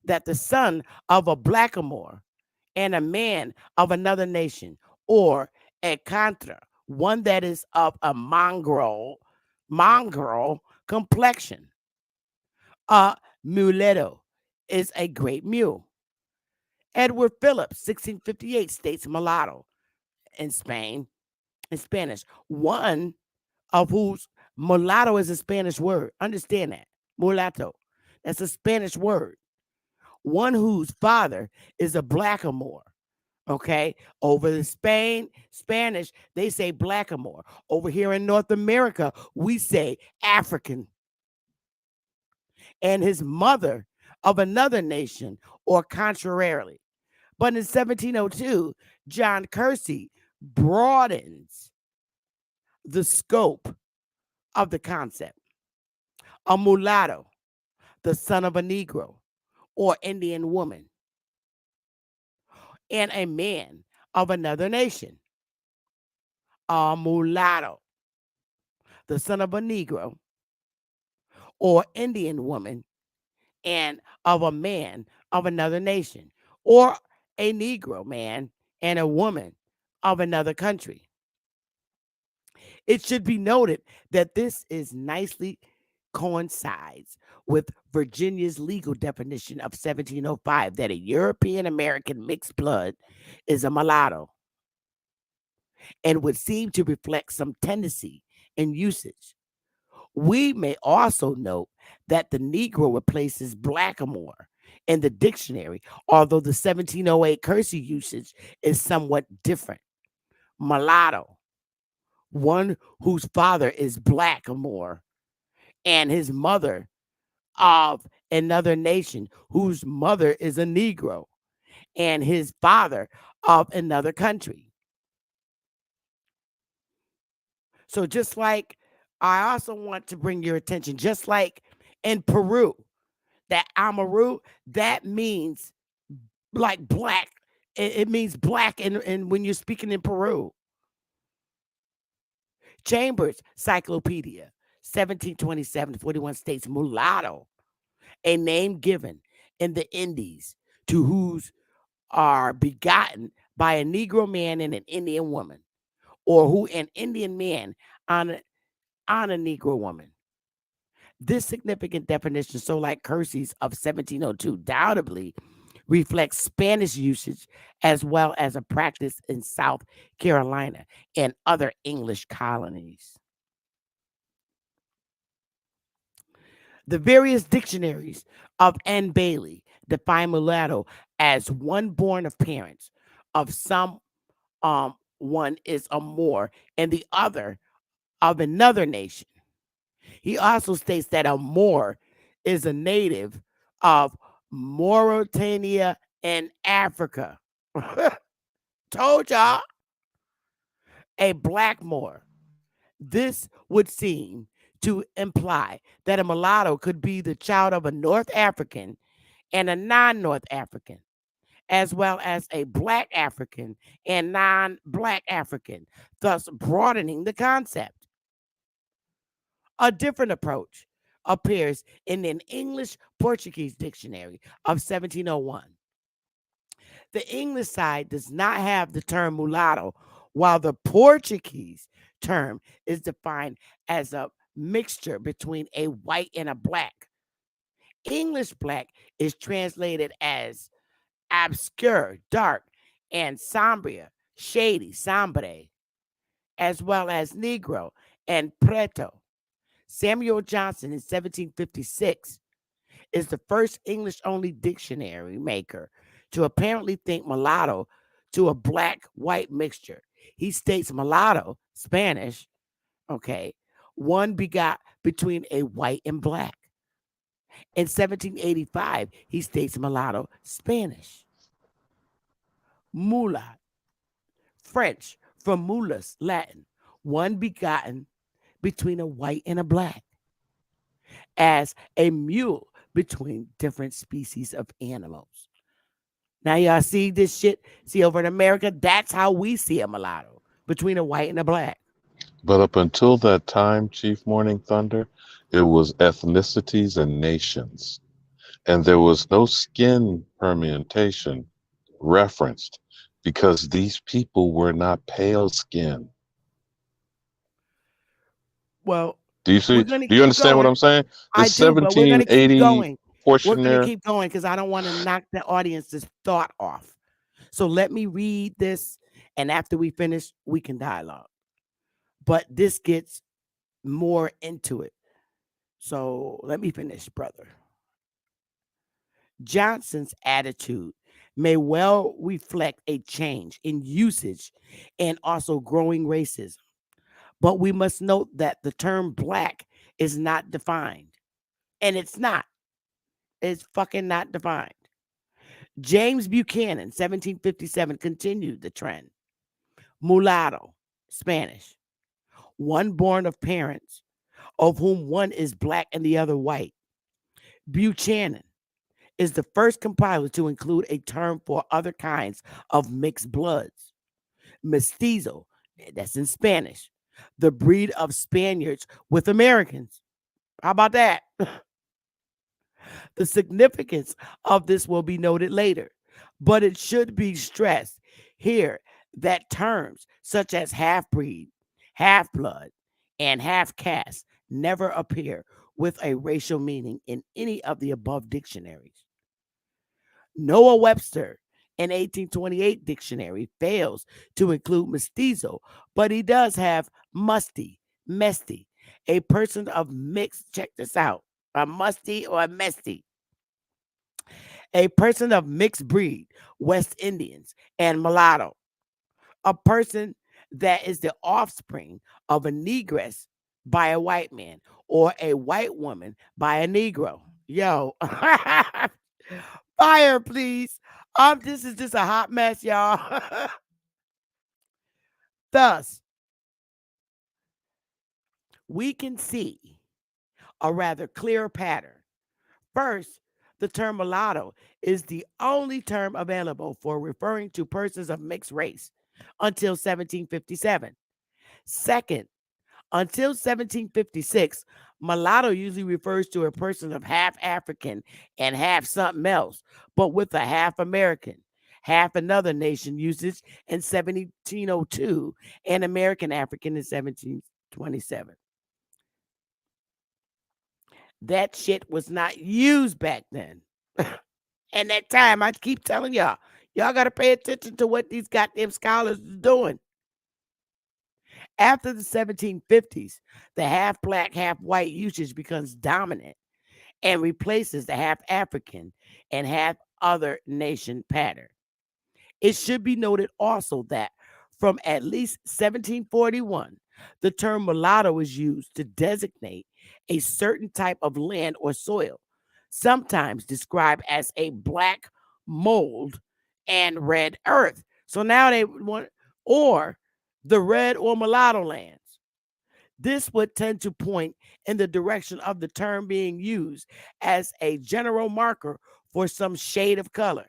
that the son of a blackamoor and a man of another nation, or a contra, one that is of a mongrel complexion. A muletto is a great mule. Edward Phillips, 1658, states mulatto in Spain, in Spanish, one of whose mulatto is a Spanish word. Understand that. Mulatto. That's a Spanish word. One whose father is a blackamoor. Okay. Over in Spanish, they say blackamoor. Over here in North America, we say African. And his mother of another nation, or contrarily. But in 1702, John Kersey broadens the scope of the concept. A mulatto, the son of a Negro or Indian woman, and a man of another nation. A mulatto, the son of a Negro or Indian woman, and of a man of another nation, or a Negro man and a woman of another country. It should be noted that this is nicely coincides with Virginia's legal definition of 1705 that a European American mixed blood is a mulatto and would seem to reflect some tendency in usage. We may also note that the Negro replaces blackamoor in the dictionary, although the 1708 Kersey usage is somewhat different. Mulatto, one whose father is blackamoor, and his mother of another nation, whose mother is a Negro, and his father of another country. So, just like I also want to bring your attention, just like in Peru, that Amaru, that means like black. It means black, and when you're speaking in Peru. Chambers Cyclopedia, 1727, 41 states mulatto, a name given in the Indies to whose are begotten by a Negro man and an Indian woman, or who an Indian man on a Negro woman. This significant definition, so like Kersey's of 1702, doubtably reflects Spanish usage as well as a practice in South Carolina and other English colonies. The various dictionaries of N. Bailey define mulatto as one born of parents of some one is a Moor and the other of another nation. He also states that a Moor is a native of Mauritania and Africa. Told y'all, a black Moor. This would seem to imply that a mulatto could be the child of a North African and a non North African, as well as a black African and non black African, thus broadening the concept. A different approach appears in an English Portuguese dictionary of 1701. The English side does not have the term mulatto, while the Portuguese term is defined as a mixture between a white and a black. English black is translated as obscure, dark, and sombria, shady, sombre, as well as negro and preto. Samuel Johnson in 1756 is the first English only dictionary maker to apparently think mulatto to a black white mixture. He states mulatto, Spanish, okay, one begot between a white and black. In 1785, he states mulatto, Spanish. Mulat, French, from mulus, Latin, one begotten between a white and a black, as a mule between different species of animals. Now, y'all see this shit? See, over in America, that's how we see a mulatto, between a white and a black. But up until that time, Chief Morning Thunder, it was ethnicities and nations. And there was no skin permutation referenced because these people were not pale skin. Well, Do you we're see? going to Do you keep understand what going. I'm saying? The I do, but we're going to keep 1780 going. We're portion going to there. keep going because I don't want to knock the audience's thought off. So let me read this, and after we finish, we can dialogue. But this gets more into it. So let me finish, brother. Johnson's attitude may well reflect a change in usage and also growing racism. But we must note that the term black is not defined. And it's not. It's fucking not defined. James Buchanan, 1757, continued the trend. Mulatto, Spanish, one born of parents of whom one is black and the other white. Buchanan is the first compiler to include a term for other kinds of mixed bloods. Mestizo, that's in Spanish, the breed of Spaniards with Americans. How about that? The significance of this will be noted later, but it should be stressed here that terms such as half breed, half blood, and half caste never appear with a racial meaning in any of the above dictionaries. Noah Webster, an 1828 dictionary, fails to include mestizo, but he does have musty, mesty, a person of mixed, check this out, a musty or a mesty, a person of mixed breed, West Indians, and mulatto, a person that is the offspring of a negress by a white man or a white woman by a Negro. Yo, fire, please. This is just a hot mess, y'all. Thus, we can see a rather clear pattern. First, the term mulatto is the only term available for referring to persons of mixed race until 1757. Second, until 1756, mulatto usually refers to a person of half African and half something else, but with a half American, half another nation usage in 1702, and American African in 1727. That shit was not used back then. And that time, I keep telling y'all got to pay attention to what these goddamn scholars is doing. After the 1750s, the half black, half white usage becomes dominant and replaces the half African and half other nation pattern. It should be noted also that from at least 1741, the term mulatto is used to designate a certain type of land or soil, sometimes described as a black mold and red earth. So now they want, or the red or mulatto lands. This would tend to point in the direction of the term being used as a general marker for some shade of color.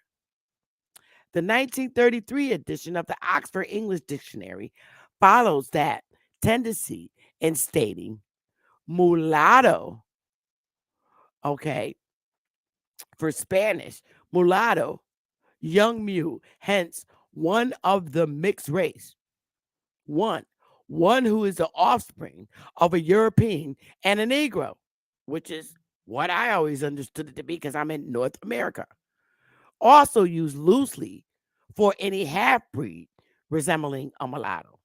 The 1933 edition of the Oxford English Dictionary follows that tendency in stating mulatto, okay, for Spanish, mulatto, young mule, hence one of the mixed race. One, one who is the offspring of a European and a Negro, which is what I always understood it to be because I'm in North America. Also used loosely for any half breed resembling a mulatto.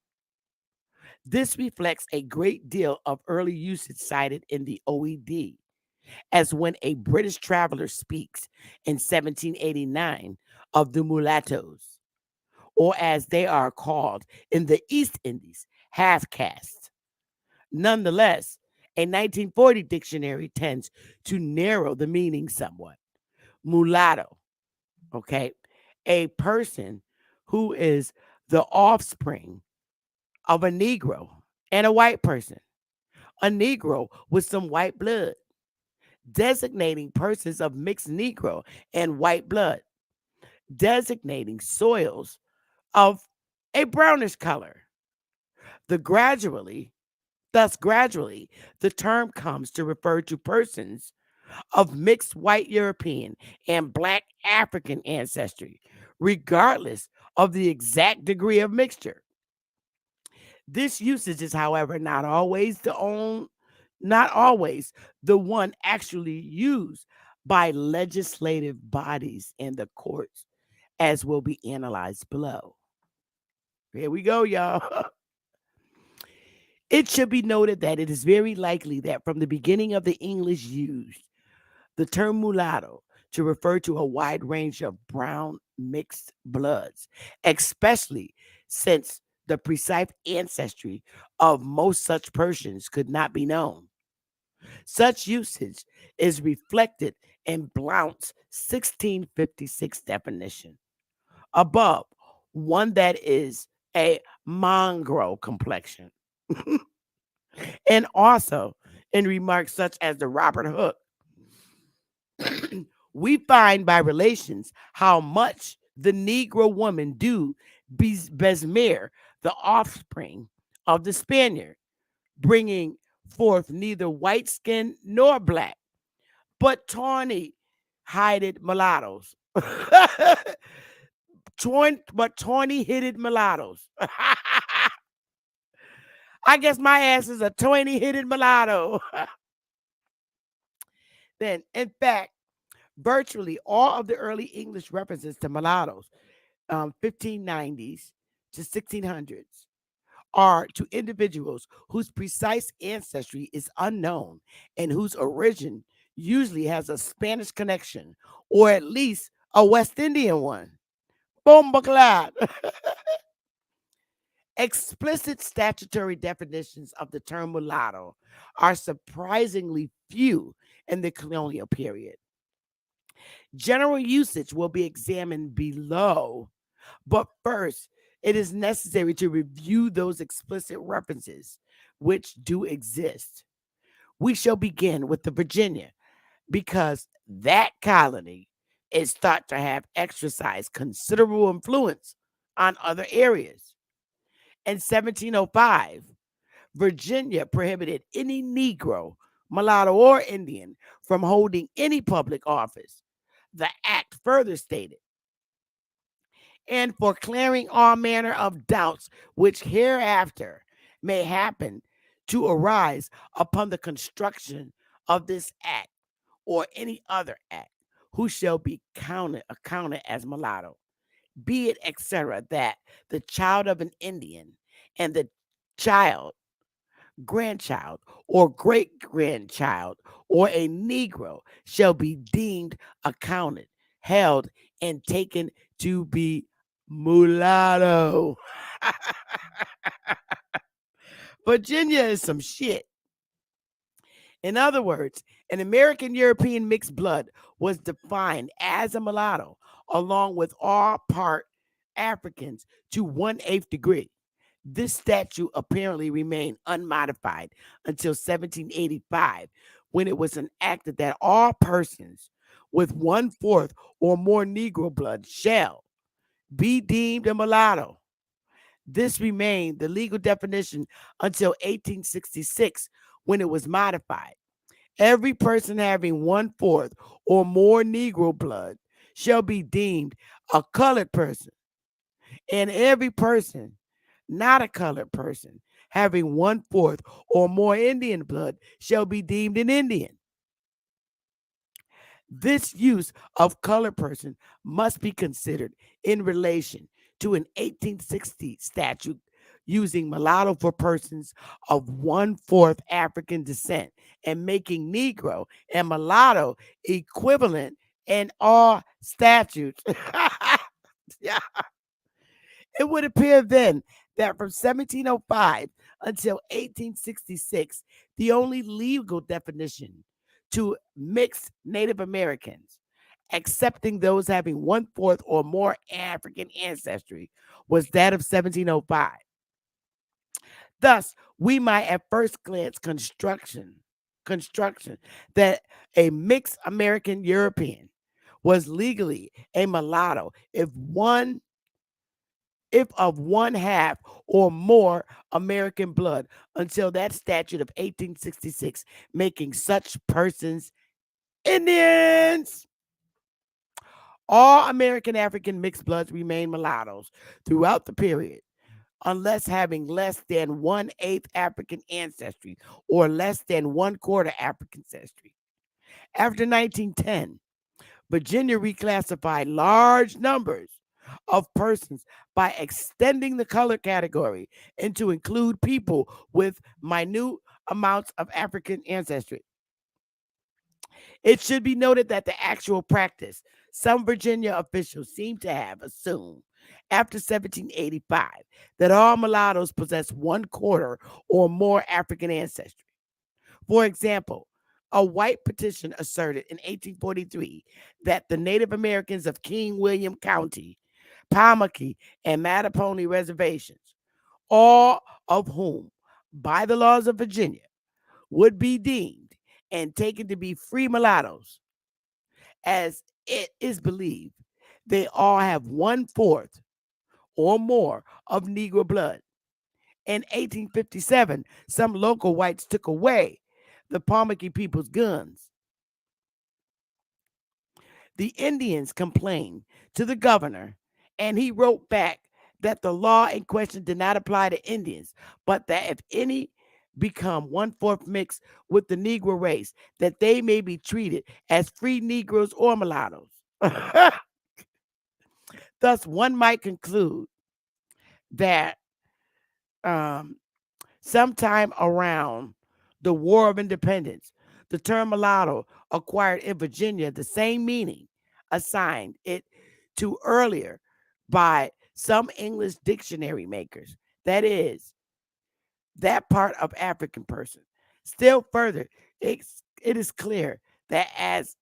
This reflects a great deal of early usage cited in the OED. as when a British traveler speaks in 1789 of the mulattoes, or as they are called in the East Indies, half castes. Nonetheless, a 1940 dictionary tends to narrow the meaning somewhat. Mulatto, okay, a person who is the offspring of a Negro and a white person, a Negro with some white blood, designating persons of mixed Negro and white blood, designating soils of a brownish color. The gradually, gradually, the term comes to refer to persons of mixed white European and black African ancestry, regardless of the exact degree of mixture. This usage is, however, not always the one actually used by legislative bodies in the courts, as will be analyzed below. Here we go, y'all. It should be noted that it is very likely that from the beginning of the English used the term mulatto to refer to a wide range of brown mixed bloods, especially since the precise ancestry of most such persons could not be known. Such usage is reflected in Blount's 1656 definition. Above, one that is a mongrel complexion. And also in remarks such as the Robert Hooke, we find by relations how much the Negro woman do besmear the offspring of the Spaniard, bringing forth neither white skin nor black, but tawny hided mulattoes. Tawny headed mulattoes. I guess my ass is a 20-headed mulatto. Then, in fact, virtually all of the early English references to mulattoes, 1590s to 1600s, are to individuals whose precise ancestry is unknown and whose origin usually has a Spanish connection or at least a West Indian one. Bombaclad. Explicit statutory definitions of the term mulatto are surprisingly few in the colonial period. General usage will be examined below, but first, it is necessary to review those explicit references which do exist. We shall begin with the Virginia because that colony is thought to have exercised considerable influence on other areas. In 1705, Virginia prohibited any Negro, mulatto, or Indian from holding any public office. The act further stated, and for clearing all manner of doubts which hereafter may happen to arise upon the construction of this act or any other act, who shall be accounted as mulatto, be it, etc., that the child of an Indian and the child, grandchild, or great grandchild, or a Negro shall be deemed, accounted, held, and taken to be mulatto. Virginia is some shit. In other words, an American European mixed blood was defined as a mulatto, along with all part Africans to 1/8 degree. This statute apparently remained unmodified until 1785, when it was enacted that all persons with 1/4 or more Negro blood shall be deemed a mulatto. This remained the legal definition until 1866, when it was modified. Every person having 1/4 or more Negro blood shall be deemed a colored person, and every person, not a colored person, having 1/4 or more Indian blood shall be deemed an Indian. This use of colored person must be considered in relation to an 1860 statute using mulatto for persons of one-fourth African descent and making Negro and mulatto equivalent in all statutes. Yeah. It would appear then that from 1705 until 1866, the only legal definition to mixed Native Americans, accepting those having one-fourth or more African ancestry, was that of 1705. Thus, we might at first glance construction that a mixed American European was legally a mulatto if of one half or more American blood until that statute of 1866, making such persons Indians. All American African mixed bloods remain mulattoes throughout the period, unless having less than one-eighth African ancestry or less than one-quarter African ancestry. After 1910, Virginia reclassified large numbers of persons by extending the color category and to include people with minute amounts of African ancestry. It should be noted that the actual practice some Virginia officials seem to have assumed after 1785 that all mulattoes possess one quarter or more African ancestry. For example, a white petition asserted in 1843 that the Native Americans of King William County, Pamunkey, and Mattapony reservations, all of whom, by the laws of Virginia, would be deemed and taken to be free mulattoes, as it is believed they all have one-fourth or more of Negro blood. In 1857, some local whites took away the Pamunkey people's guns. The Indians complained to the governor, and he wrote back that the law in question did not apply to Indians, but that if any become one-fourth mixed with the Negro race, that they may be treated as free Negroes or mulattoes. Thus, one might conclude that um, sometime around the War of Independence, the term mulatto acquired in Virginia the same meaning assigned it to earlier by some English dictionary makers. That is, that part of African person. Still further, it is clear that as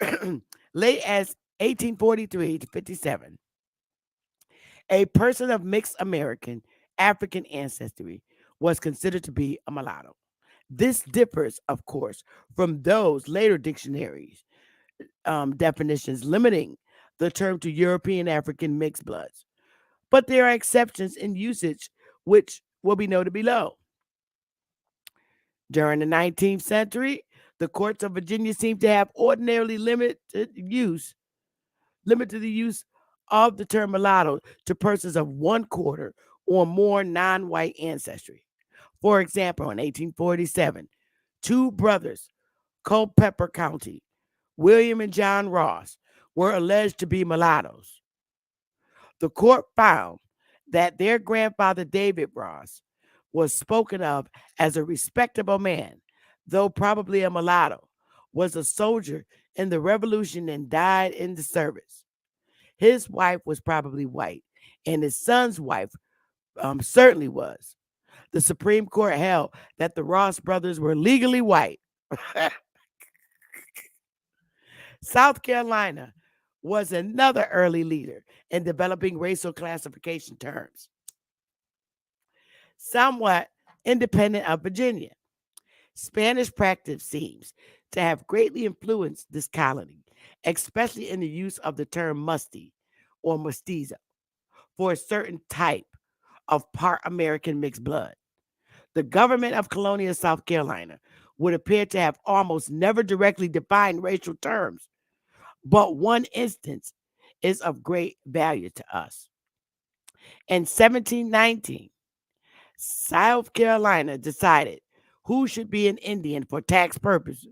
late as 1843 to 57, a person of mixed American African ancestry was considered to be a mulatto. This differs, of course, from those later dictionaries definitions limiting the term to European African mixed bloods. But there are exceptions in usage, which will be noted below. During the 19th century, the courts of Virginia seem to have ordinarily limited the use of the term mulatto to persons of one quarter or more non-white ancestry. For example, in 1847, two brothers, Culpeper County, William and John Ross, were alleged to be mulattoes. The court found that their grandfather, David Ross, was spoken of as a respectable man, though probably a mulatto, was a soldier in the Revolution and died in the service. His wife was probably white, and his son's wife certainly was. The Supreme Court held that the Ross brothers were legally white. South Carolina was another early leader in developing racial classification terms, somewhat independent of Virginia. Spanish practice seems to have greatly influenced this colony, especially in the use of the term musty or mestizo for a certain type of part American mixed blood. The government of colonial South Carolina would appear to have almost never directly defined racial terms, but one instance is of great value to us. In 1719, South Carolina decided who should be an Indian for tax purposes.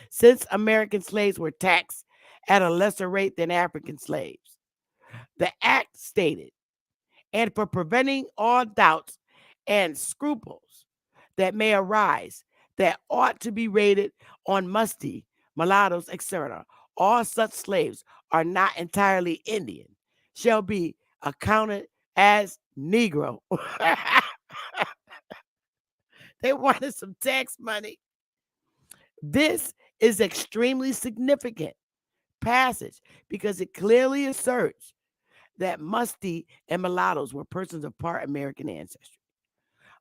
Since American slaves were taxed at a lesser rate than African slaves, the act stated and for preventing all doubts and scruples that may arise that ought to be rated on musty, mulattoes, etc. All such slaves are not entirely Indian, shall be accounted as Negro. They wanted some tax money. This is extremely significant passage because it clearly asserts that musty and mulattoes were persons of part American ancestry.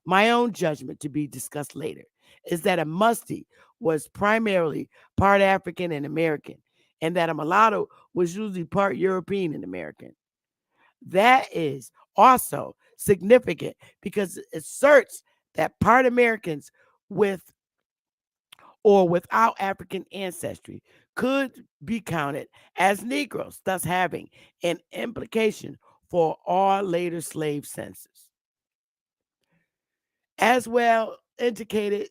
My own judgment, to be discussed later, is that a musty was primarily part African and American, and that a mulatto was usually part European and American. That is also significant because it asserts that part Americans with or without African ancestry could be counted as Negroes, thus having an implication for all later slave census. As well indicated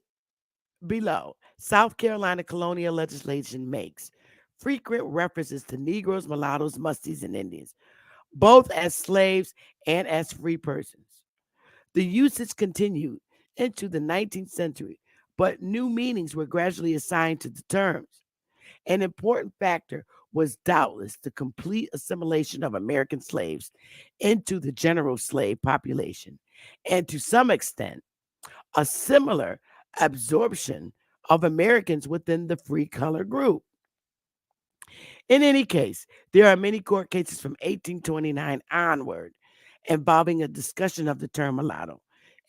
below, South Carolina colonial legislation makes frequent references to Negroes, mulattoes, musties, and Indians, both as slaves and as free persons. The usage continued into the 19th century, but new meanings were gradually assigned to the terms. An important factor was doubtless the complete assimilation of American slaves into the general slave population, and to some extent, a similar absorption of Americans within the free color group. In any case, there are many court cases from 1829 onward involving a discussion of the term mulatto.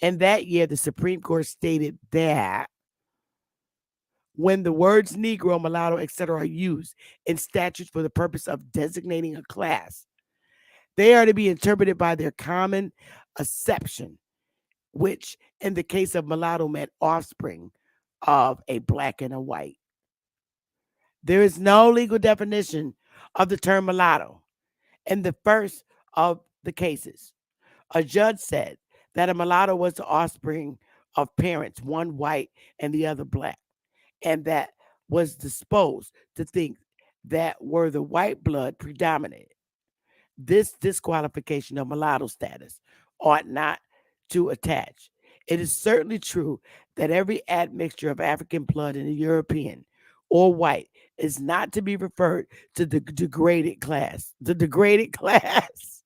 And that year, the Supreme Court stated that when the words Negro, mulatto, etc. are used in statutes for the purpose of designating a class, they are to be interpreted by their common acception, which in the case of mulatto meant offspring of a black and a white. There is no legal definition of the term mulatto. In the first of the cases, a judge said that a mulatto was the offspring of parents, one white and the other black, and that was disposed to think that were the white blood predominated, this disqualification of mulatto status ought not to attach. It is certainly true that every admixture of African blood in a European or white is not to be referred to the degraded class. The degraded class.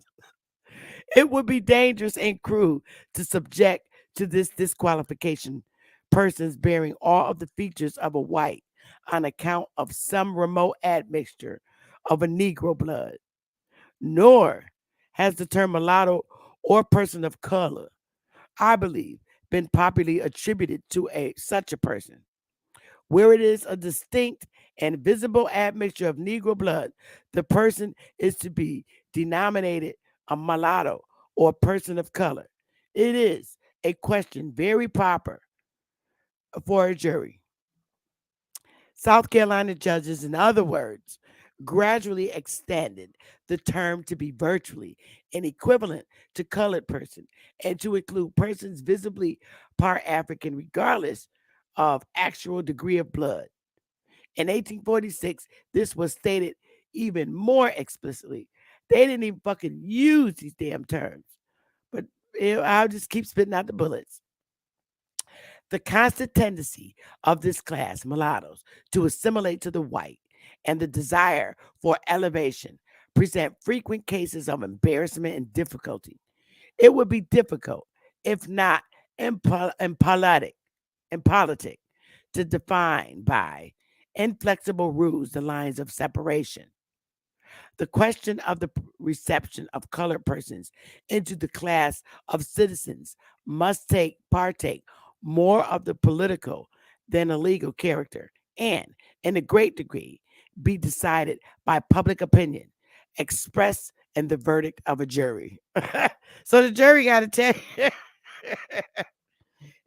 It would be dangerous and cruel to subject to this disqualification persons bearing all of the features of a white on account of some remote admixture of a Negro blood. Nor has the term mulatto or person of color, I believe, been popularly attributed to such a person. Where it is a distinct and visible admixture of Negro blood, the person is to be denominated a mulatto or person of color. It is a question very proper for a jury. South Carolina judges, in other words, gradually extended the term to be virtually an equivalent to colored person and to include persons visibly part African, regardless of actual degree of blood. In 1846, this was stated even more explicitly. They didn't even fucking use these damn terms. But I'll just keep spitting out the bullets. The constant tendency of this class, mulattoes, to assimilate to the white and the desire for elevation present frequent cases of embarrassment and difficulty. It would be difficult, if not impolitic, to define by inflexible rules the lines of separation. The question of the reception of colored persons into the class of citizens must partake more of the political than a legal character, and in a great degree be decided by public opinion expressed in the verdict of a jury. So the jury got to tell you.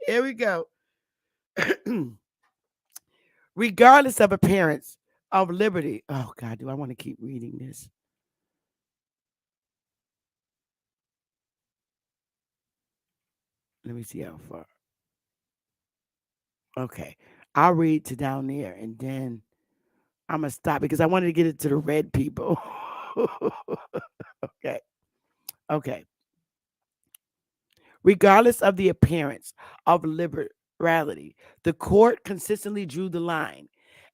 Here we go. Regardless of appearance of liberty. Oh God, do I want to keep reading this? Let me see how far. Okay. I'll read to down there and then I'm going to stop because I wanted to get it to the red people. Okay. Okay. Regardless of the appearance of liberality, the court consistently drew the line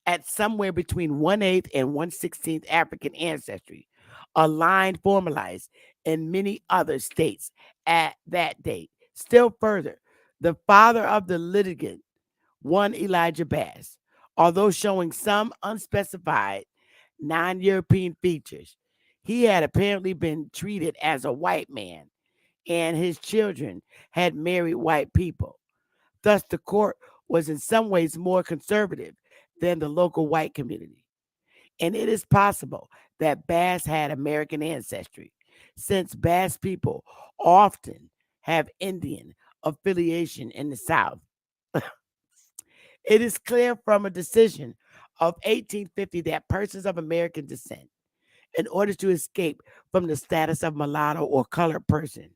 at somewhere between 1/8 and 1/16 African ancestry, a line formalized in many other states at that date. Still further, the father of the litigant, one Elijah Bass, although showing some unspecified non European features, he had apparently been treated as a white man and his children had married white people. Thus, the court was in some ways more conservative than the local white community. And it is possible that Bass had American ancestry, since Bass people often have Indian affiliation in the South. It is clear from a decision of 1850 that persons of American descent, in order to escape from the status of mulatto or colored person,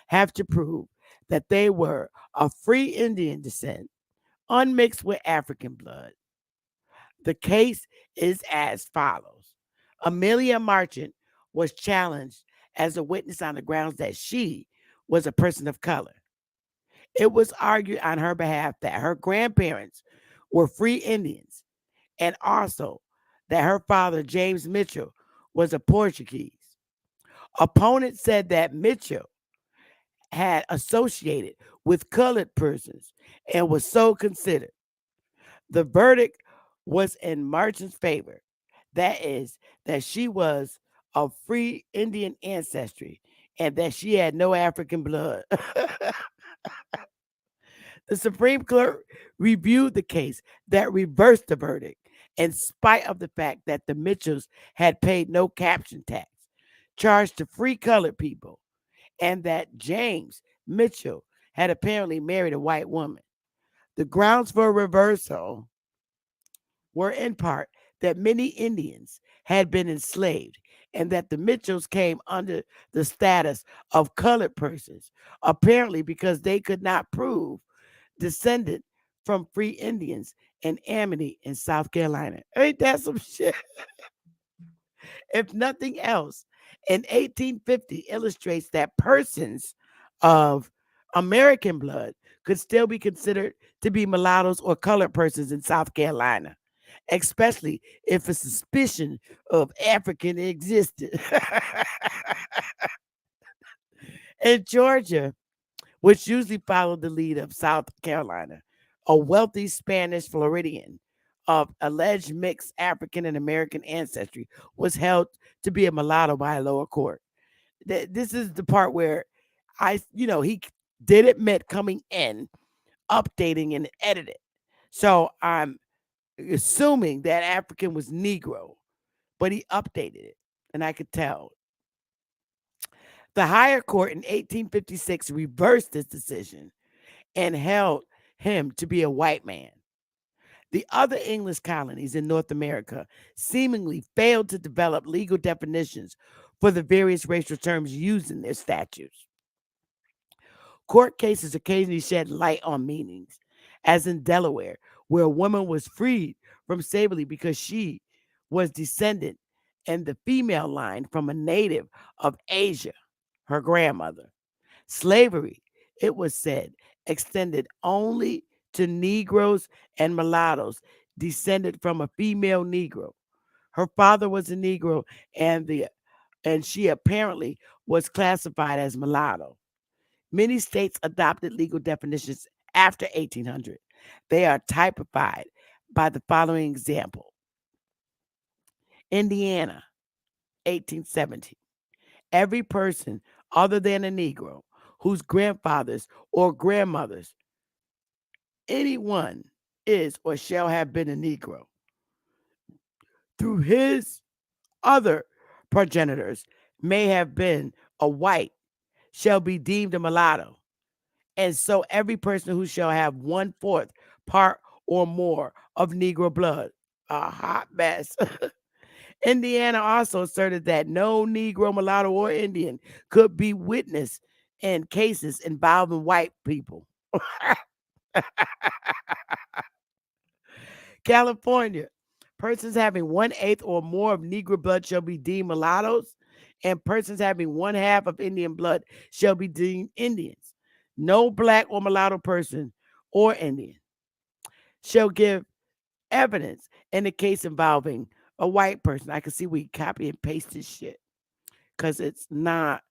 have to prove that they were of free Indian descent, unmixed with African blood. The case is as follows. Amelia Marchant was challenged as a witness on the grounds that she was a person of color. It was argued on her behalf that her grandparents were free Indians and also that her father, James Mitchell, was a Portuguese. Opponents said that Mitchell had associated with colored persons and was so considered. The verdict was in Marchant's favor. That is, that she was of free Indian ancestry and that she had no African blood. The Supreme Court reviewed the case that reversed the verdict in spite of the fact that the Mitchells had paid no caption tax charged to free colored people and that James Mitchell had apparently married a white woman. The grounds for reversal were in part that many Indians had been enslaved and that the Mitchells came under the status of colored persons, apparently because they could not prove descended from free Indians in Amity in South Carolina. Ain't that some shit? If nothing else, in 1850 illustrates that persons of American blood could still be considered to be mulattoes or colored persons in South Carolina, especially if a suspicion of African existed. In Georgia, which usually followed the lead of South Carolina, a wealthy Spanish Floridian of alleged mixed African and American ancestry was held to be a mulatto by a lower court. This is the part where he did admit coming in, updating and editing. So I'm assuming that African was Negro, but he updated it, and I could tell. The higher court in 1856 reversed this decision and held him to be a white man. The other English colonies in North America seemingly failed to develop legal definitions for the various racial terms used in their statutes. Court cases occasionally shed light on meanings, as in Delaware, where a woman was freed from slavery because she was descended in the female line from a native of Asia, her grandmother. Slavery, it was said, extended only to Negroes and mulattoes descended from a female Negro. Her father was a Negro, and she apparently was classified as mulatto. Many states adopted legal definitions after 1800. They are typified by the following example. Indiana, 1870. Every person other than a Negro whose grandfathers or grandmothers, anyone is or shall have been a Negro, through his other progenitors may have been a white, shall be deemed a mulatto. And so every person who shall have 1/4 part or more of Negro blood, a hot mess. Indiana also asserted that no Negro, mulatto, or Indian could be witness in cases involving white people. California, persons having 1/8 or more of Negro blood shall be deemed mulattoes, and persons having 1/2 of Indian blood shall be deemed Indians. No black or mulatto person or Indian shall give evidence in a case involving a white person. I can see we copy and paste this shit because it's not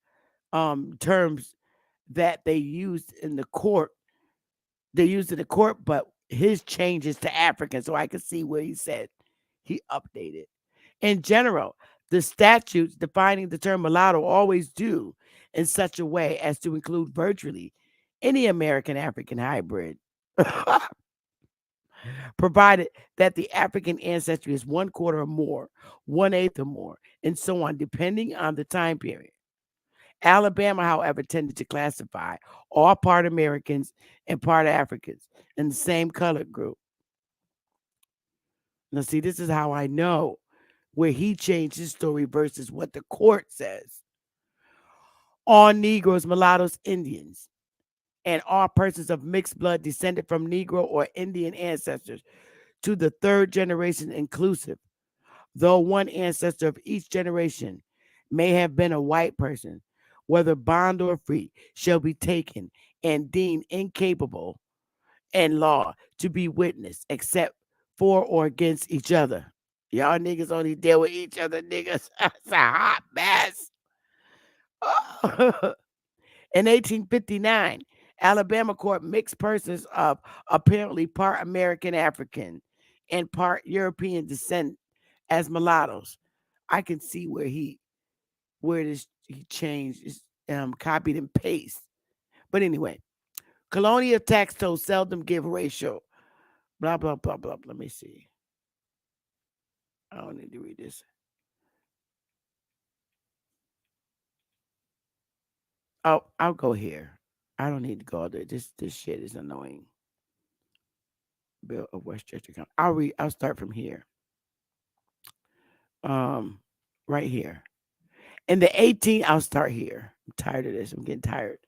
terms that they used in the court. They used in the court, but his changes to African. So I can see where he said he updated. In general, the statutes defining the term mulatto always do in such a way as to include virtually any American African hybrid, provided that the African ancestry is one quarter or more, one eighth or more, and so on, depending on the time period. Alabama, however, tended to classify all part Americans and part Africans in the same colored group. Now, see, this is how I know where he changed his story versus what the court says. All Negroes, mulattoes, Indians, and all persons of mixed blood descended from Negro or Indian ancestors to the third generation inclusive, though one ancestor of each generation may have been a white person, whether bond or free, shall be taken and deemed incapable in law to be witness except for or against each other. Y'all niggas only deal with each other, niggas. It's a hot mess. In 1859, Alabama court mixed persons of apparently part American African and part European descent as mulattoes. I can see where this he changed, copied and paste. But anyway, colonial tax tolls seldom give racial. Blah blah blah blah. Let me see. I don't need to read this. Oh, I'll go here. I don't need to go there. This shit is annoying. Bill of Westchester County. I'll start from here. Um, right here. In the 18, I'll start here. I'm tired of this. I'm getting tired.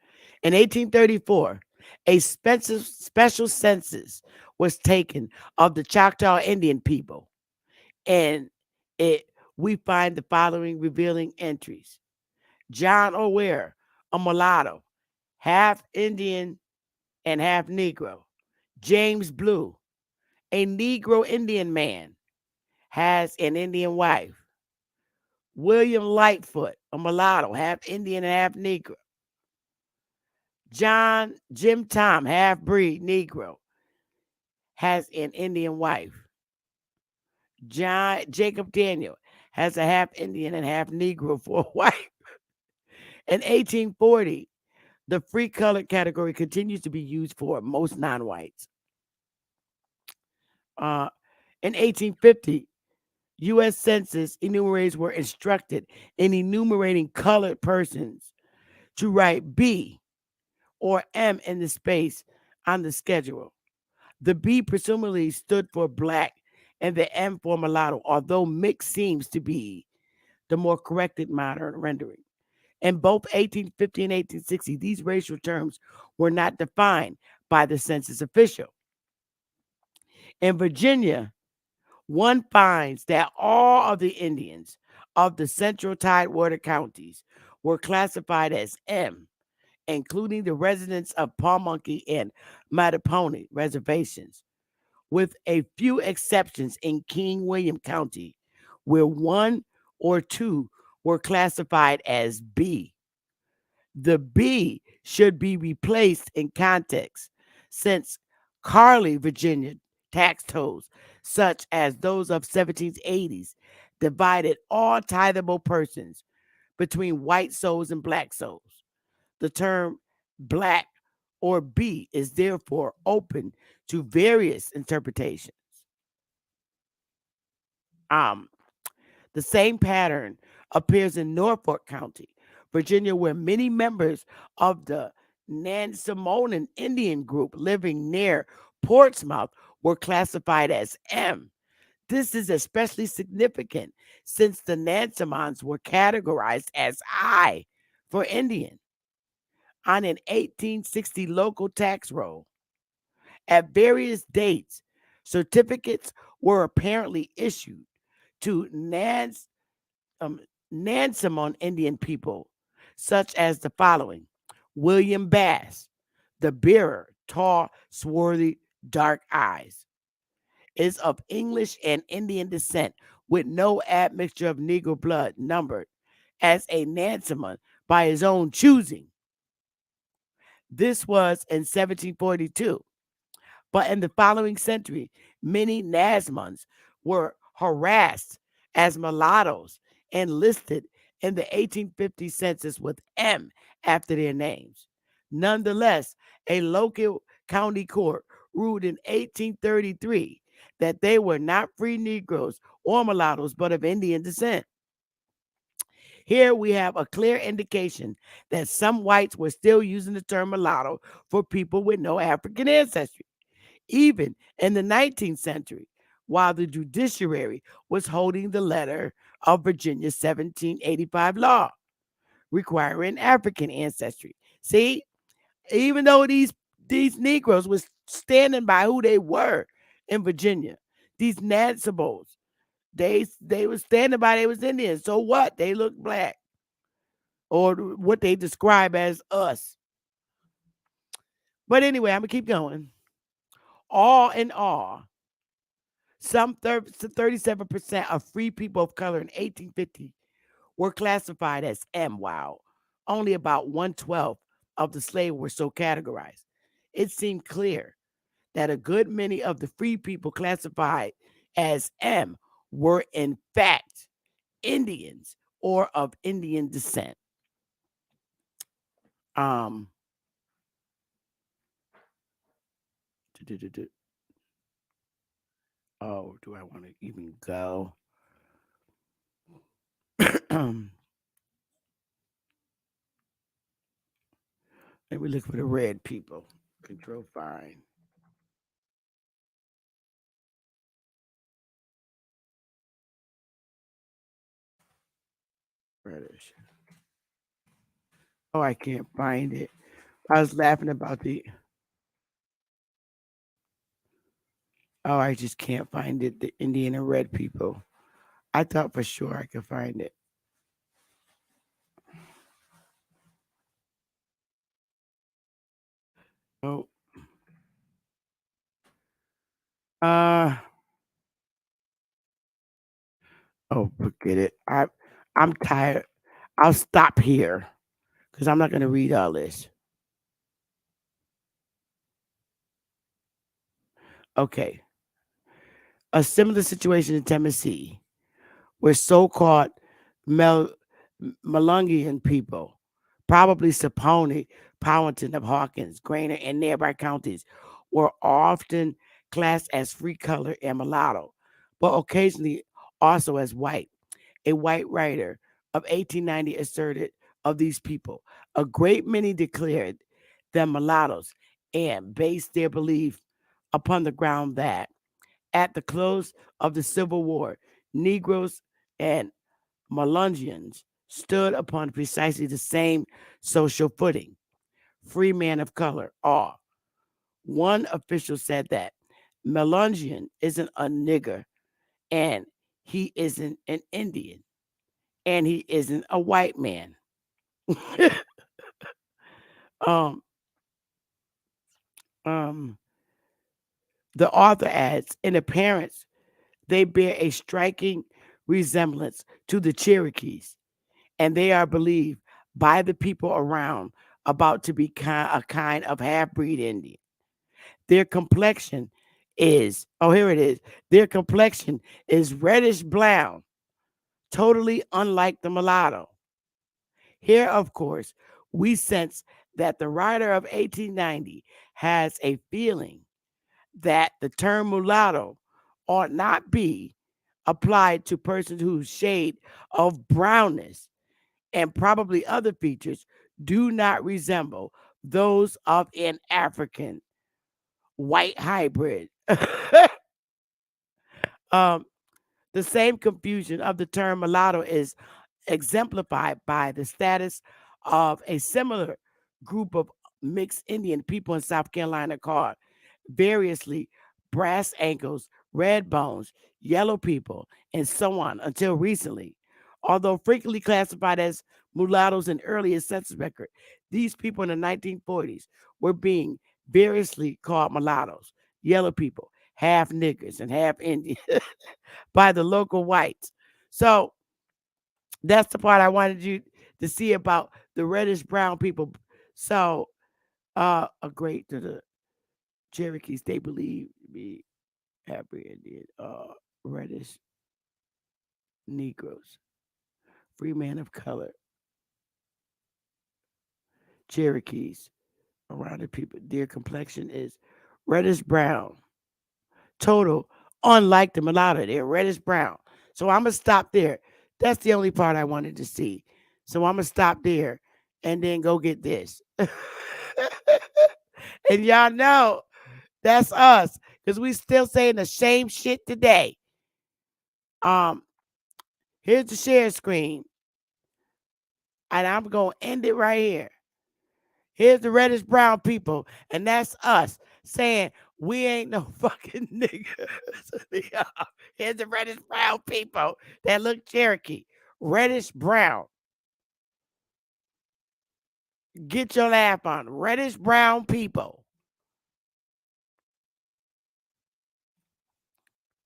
In 1834, a special census was taken of the Choctaw Indian people, and it we find the following revealing entries: John O'Ware, a mulatto, half Indian and half Negro. James Blue, a Negro Indian man, has an Indian wife. William Lightfoot, a mulatto, half Indian and half Negro. Jim Tom, half breed Negro, has an Indian wife. Jacob Daniel has a half Indian and half Negro for a wife. In 1840, the free colored category continues to be used for most non-whites. Uh, in 1850, U.S. Census enumerators were instructed in enumerating colored persons to write B or M in the space on the schedule. The B presumably stood for black and the M for mulatto, although mixed seems to be the more corrected modern rendering. In both 1850 and 1860, these racial terms were not defined by the census official. In Virginia, one finds that all of the Indians of the central Tidewater counties were classified as M, including the residents of Pamunkey and Mattapony reservations, with a few exceptions in King William County, where one or two were classified as B. The B should be replaced in context, since Carly, Virginia tax tolls, such as those of 1780s, divided all tithable persons between white souls and black souls. The term black or B is therefore open to various interpretations. Um, the same pattern appears in Norfolk County, Virginia, where many members of the Nansemonan Indian group living near Portsmouth were classified as M. This is especially significant since the Nansemons were categorized as I for Indian on an 1860 local tax roll. At various dates, certificates were apparently issued to um, Nansemon Indian people, such as the following: William Bass, The bearer, tall, swarthy, dark eyes, is of English and Indian descent with no admixture of Negro blood, numbered as a Nansemond by his own choosing. This was in 1742. But in the following century, many Nasmans were harassed as mulattoes and listed in the 1850 census with M after their names. Nonetheless, a local county court ruled in 1833 that they were not free Negroes or mulattoes, but of Indian descent. Here we have a clear indication that some whites were still using the term mulatto for people with no African ancestry, even in the 19th century, while the judiciary was holding the letter of Virginia's 1785 law requiring African ancestry. See, even though these Negroes was standing by who they were in Virginia, these Nansabos, they were standing by they was Indians. So what? They look black, or what they describe as us. But anyway, I'm gonna keep going. All in all, some 37% of free people of color in 1850 were classified as M. Wow. Only about 1/12 of the slaves were so categorized. It seemed clear that a good many of the free people classified as M were in fact Indians or of Indian descent. Um, oh, do I want to even go? Let me look for the red people. Control find. Reddish. Oh, I can't find it. I was laughing about the. Oh, I just can't find it. The Indian and red people. I thought for sure I could find it. Oh, uh, oh, forget it. I'm tired. I'll stop here because I'm not going to read all this. Okay. A similar situation in Tennessee, where so-called Mel- Melungian people, probably Saponi, Powhatan of Hawkins, Grainer, and nearby counties, were often classed as free color and mulatto, but occasionally also as white. A white writer of 1890 asserted of these people, a great many declared them mulattoes and based their belief upon the ground that at the close of the Civil War, Negroes and Melungians stood upon precisely the same social footing. Free man of color, all. One official said that Melungian isn't a nigger and he isn't an Indian and he isn't a white man. um, um, the author adds, in appearance, they bear a striking resemblance to the Cherokees, and they are believed by the people around about to be a kind of half-breed Indian. Their complexion is, oh, here it is. Their complexion is reddish brown, totally unlike the mulatto. Here, of course, we sense that the writer of 1890 has a feeling that the term mulatto ought not be applied to persons whose shade of brownness and probably other features do not resemble those of an African white hybrid. um, the same confusion of the term mulatto is exemplified by the status of a similar group of mixed Indian people in South Carolina called variously brass ankles, red bones, yellow people, and so on until recently. Although frequently classified as mulattoes in earlier census record, These people in the 1940s were being variously called mulattoes, yellow people, half niggers and half Indian by the local whites. So that's the part I wanted you to see about the reddish brown people. So a great to the Cherokees, they believe to be happy Indian, reddish Negroes, free man of color, Cherokees, around the people. Their complexion is reddish brown, total, unlike the mulatto. They're reddish brown. So I'm gonna stop there. That's the only part I wanted to see. So I'm gonna stop there and then go get this. And y'all know that's us because we still saying the same shit today. Um, Here's the share screen, and I'm gonna end it right here. Here's the reddish brown people, and that's us saying we ain't no fucking niggas. Here's the reddish brown people that look Cherokee. Reddish brown. Get your laugh on. Reddish brown people.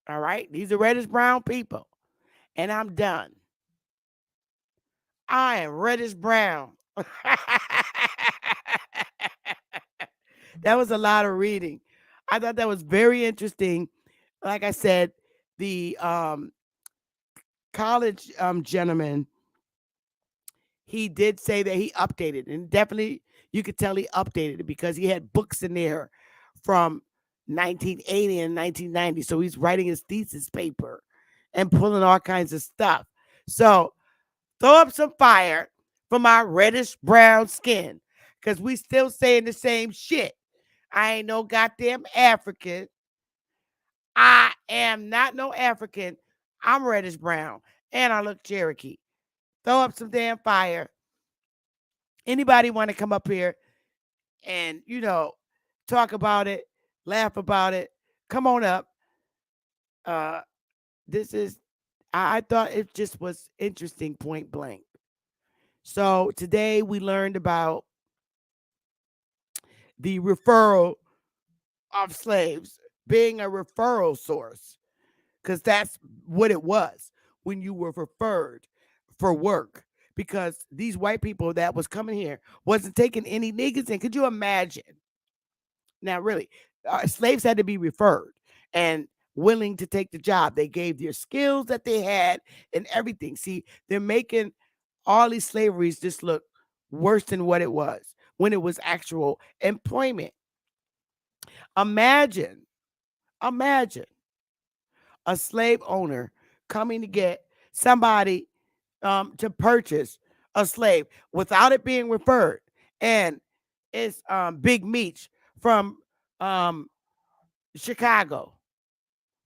All right? These are reddish brown people. And I'm done. I am reddish brown. That was a lot of reading. I thought that was very interesting. Like I said, the college gentleman, he did say that he updated, and definitely you could tell he updated it because he had books in there from 1980 and 1990. So he's writing his thesis paper and pulling all kinds of stuff. So throw up some fire for my reddish brown skin because we still saying the same shit. I ain't no goddamn African. I am not no African. I'm reddish brown and I look Cherokee. Throw up some damn fire. Anybody want to come up here and, talk about it, laugh about it, come on up. Uh, this is, I thought it just was interesting, point blank. So today we learned about the referral of slaves being a referral source, because that's what it was when you were referred for work. Because these white people that was coming here wasn't taking any niggas in. Could you imagine? Now, really, slaves had to be referred and willing to take the job. They gave their skills that they had and everything. See, they're making all these slaveries just look worse than what it was when it was actual employment. Imagine a slave owner coming to get somebody to purchase a slave without it being referred. And it's Big Meech from Chicago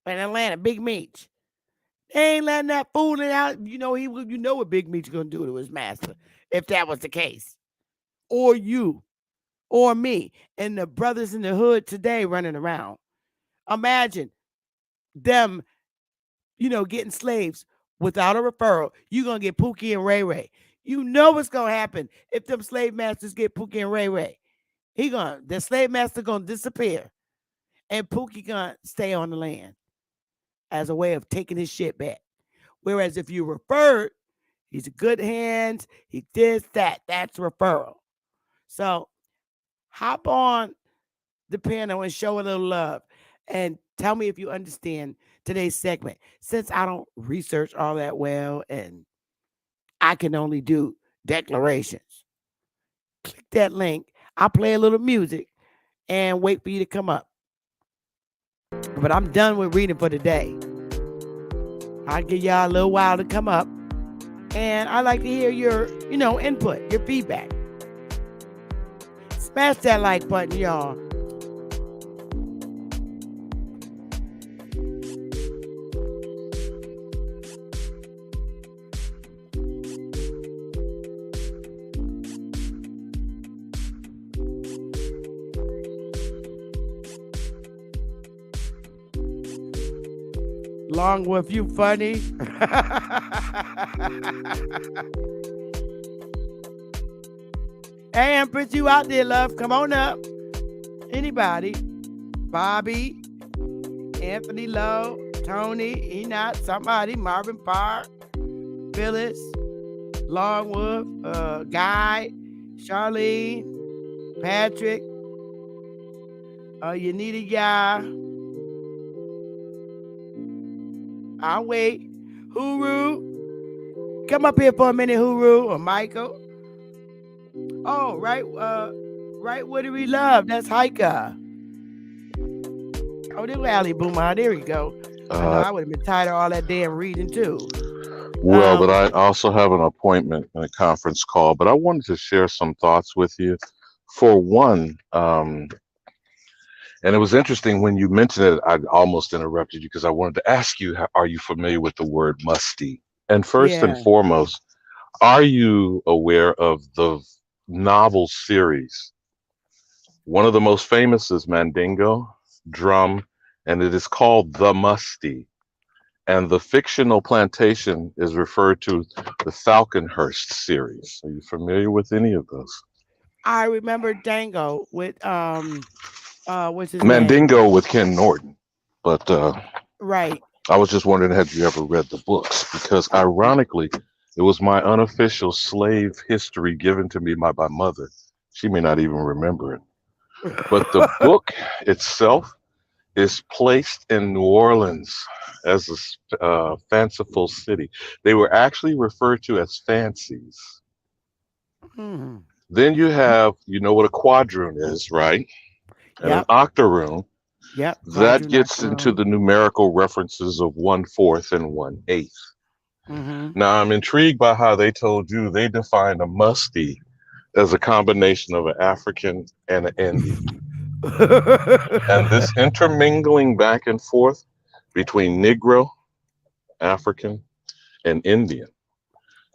and Atlanta, Big Meech. They ain't letting that fool out. You know what Big Meech gonna do to his master if that was the case. Or you, or me, and the brothers in the hood today running around. Imagine them, getting slaves without a referral. You gonna get Pookie and Ray Ray. You know what's gonna happen if them slave masters get Pookie and Ray Ray. The slave master gonna disappear, and Pookie gonna stay on the land as a way of taking his shit back. Whereas if you referred, he's a good hands, he did that. That's referral. So hop on the panel and show a little love and tell me if you understand today's segment. Since I don't research all that well and I can only do declarations, click that link. I'll play a little music and wait for you to come up. But I'm done with reading for today. I'll give y'all a little while to come up. And I'd like to hear your, input, your feedback. Smash that like button, y'all. Long with you, funny. Hey, Empress, you out there, love? Come on up. Anybody? Bobby, Anthony Lowe, Tony, Enoch, somebody, Marvin Parr, Phyllis, Longwood, Guy, Charlene, Patrick, Yanita Ya. I'll wait. Huru, come up here for a minute, Huru or Michael. Oh, right. What do we love? That's Hiker. Oh, there Ali Boomer. There we go. I know Uh, I would have been tired of all that damn reading too. well, but I also have an appointment and a conference call, but I wanted to share some thoughts with you. For one, and it was interesting when you mentioned it, I almost interrupted you because I wanted to ask you, are you familiar with the word musty? And first and Yeah. foremost, are you aware of the novel series? One of the most famous is Mandingo, Drum, and it is called The Musty. And the fictional plantation is referred to the Falconhurst series. Are you familiar with any of those? I remember Dango with what's his name? Mandingo with Ken Norton. But Right. I was just wondering, had you ever read the books? Because ironically, it was my unofficial slave history given to me by my mother. She may not even remember it. But the book itself is placed in New Orleans as a fanciful city. They were actually referred to as fancies. Hmm. Then you have, you know what a quadroon is, right? And an Yep. octoroon. Yep. That Quadrille gets into Octoroon. the numerical references of 1/4 and 1/8. Mm-hmm. Now, I'm intrigued by how they told you they defined a musty as a combination of an African and an Indian. And this intermingling back and forth between Negro, African, and Indian.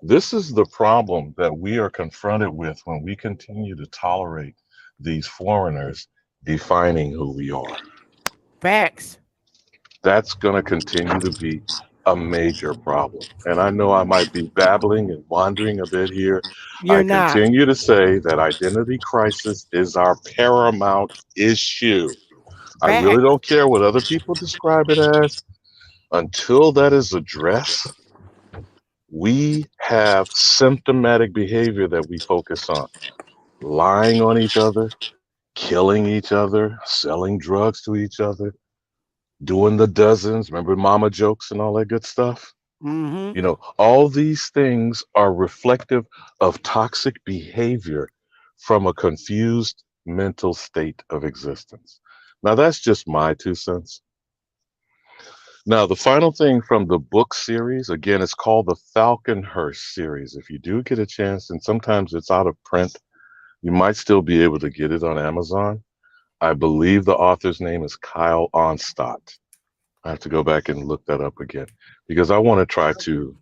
This is the problem that we are confronted with when we continue to tolerate these foreigners defining who we are. Facts. That's going to continue to be a major problem. And I know I might be babbling and wandering a bit here. You're I not. continue to say that identity crisis is our paramount issue. I really Facts. don't care what other people describe it as. Until that is addressed, we have symptomatic behavior that we focus on: lying on each other, killing each other, selling drugs to each other, doing the dozens, remember mama jokes and all that good stuff? Mm-hmm. You know, all these things are reflective of toxic behavior from a confused mental state of existence. Now, that's just my 2 cents. Now, the final thing from the book series, again, it's called the Falconhurst series. If you do get a chance, and sometimes it's out of print, you might still be able to get it on Amazon. I believe the author's name is Kyle Onstott. I have to go back and look that up again because I want to try to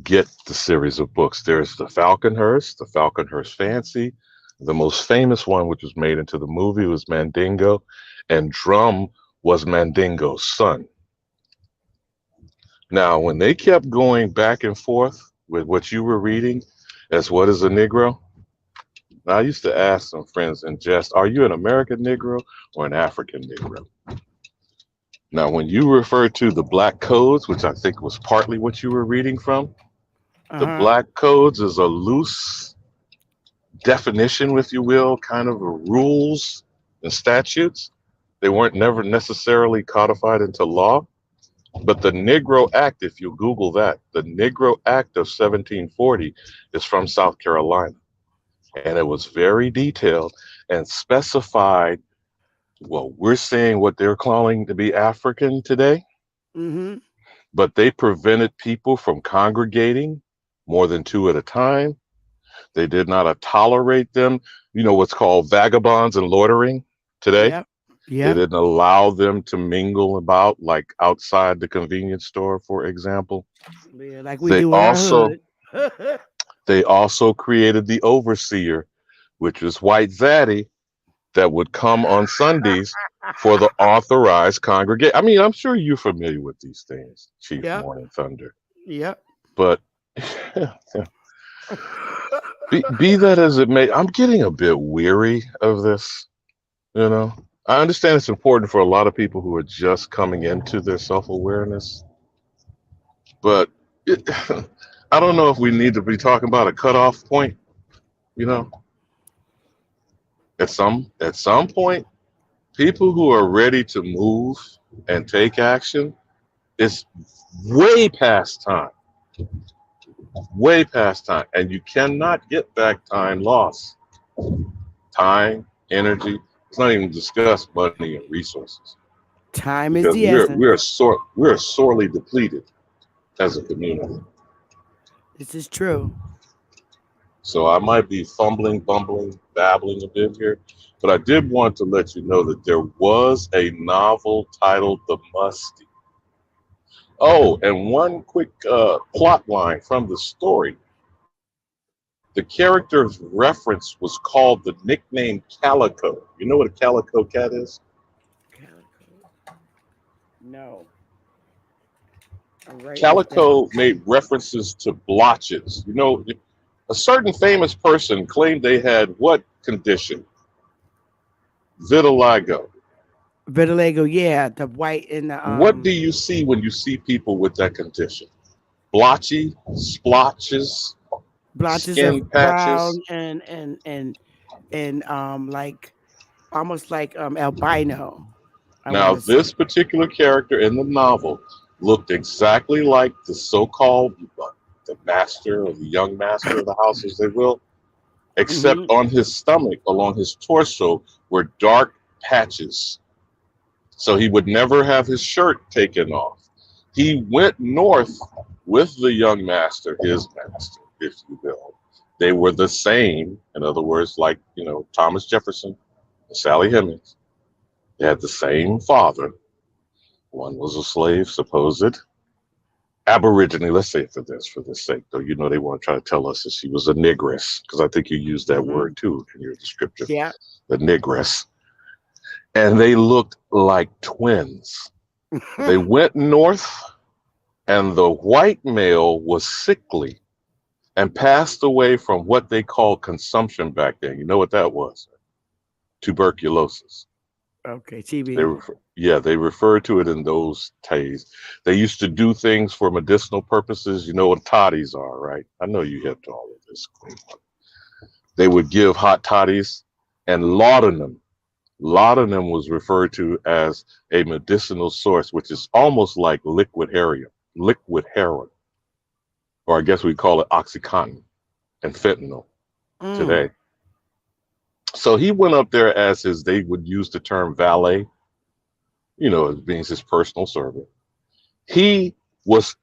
get the series of books. There's the Falconhurst Fancy. The most famous one, which was made into the movie, was Mandingo, and Drum was Mandingo's son. Now, when they kept going back and forth with what you were reading as what is a Negro, I used to ask some friends in jest, are you an American Negro or an African Negro? Now, when you refer to the Black Codes, which I think was partly what you were reading from, the Uh-huh. Black Codes is a loose definition, if you will, kind of rules and statutes. They weren't never necessarily codified into law. But the Negro Act, if you Google that, the Negro Act of 1740 is from South Carolina. And it was very detailed and specified. Well, we're saying what they're calling to be African today, Mm-hmm. but they prevented people from congregating more than two at a time. They did not tolerate them, you know, what's called vagabonds and loitering today. Yep. They Yep. didn't allow them to mingle about like outside the convenience store, for example. Yeah, like we They do in our also hood. they also created the overseer, which was White Zaddy, that would come on Sundays for the authorized congregation. I mean, I'm sure you're familiar with these things, Chief Yep. Morning Thunder. Yep. But Be that as it may, I'm getting a bit weary of this. You know, I understand it's important for a lot of people who are just coming into their self-awareness, but it, I don't know if we need to be talking about a cutoff point. You know, at some point, people who are ready to move and take action, it's way past time, way past time, and you cannot get back time lost, time, energy. It's not even discuss money and resources Time is because the essence. we're sorely depleted as a community. This is true. So I might be fumbling, bumbling, babbling a bit here, but I did want to let you know that there was a novel titled The Musty. Oh, and one quick plot line from the story. The character's reference was called the nickname Calico. You know what a calico cat is? Calico. No, I'm writing this down. Calico made references to blotches. You know, a certain famous person claimed they had what condition? Vitiligo. Vitiligo, yeah, the white and the What do you see when you see people with that condition? Blotchy, splotches, blotches of skin brown patches. and like almost like albino. I Now, want to say. this particular character in the novel looked exactly like the so-called the master or the young master of the house, as they will, except Hmm. on his stomach, along his torso, were dark patches. So he would never have his shirt taken off. He went north with the young master, his master, if you will. They were the same, in other words, like, Thomas Jefferson and Sally Hemings. They had the same father. One was a slave, supposed Aborigine, let's say for this sake, though you know they want to try to tell us that she was a negress, because I think you used that Hmm. word too in your description, Yeah. the negress. And they looked like twins. They went north, and the white male was sickly and passed away from what they called consumption back then. You know what that was? Tuberculosis. Okay, They TB. refer, yeah, they referred to it in those days. They used to do things for medicinal purposes. You know what toddies are, right? I know you hip to all of this. They would give hot toddies and laudanum. Laudanum was referred to as a medicinal source, which is almost like liquid heroin, or I guess we call it Oxycontin and fentanyl Mm. today. So he went up there as they would use the term valet, as being his personal servant. He was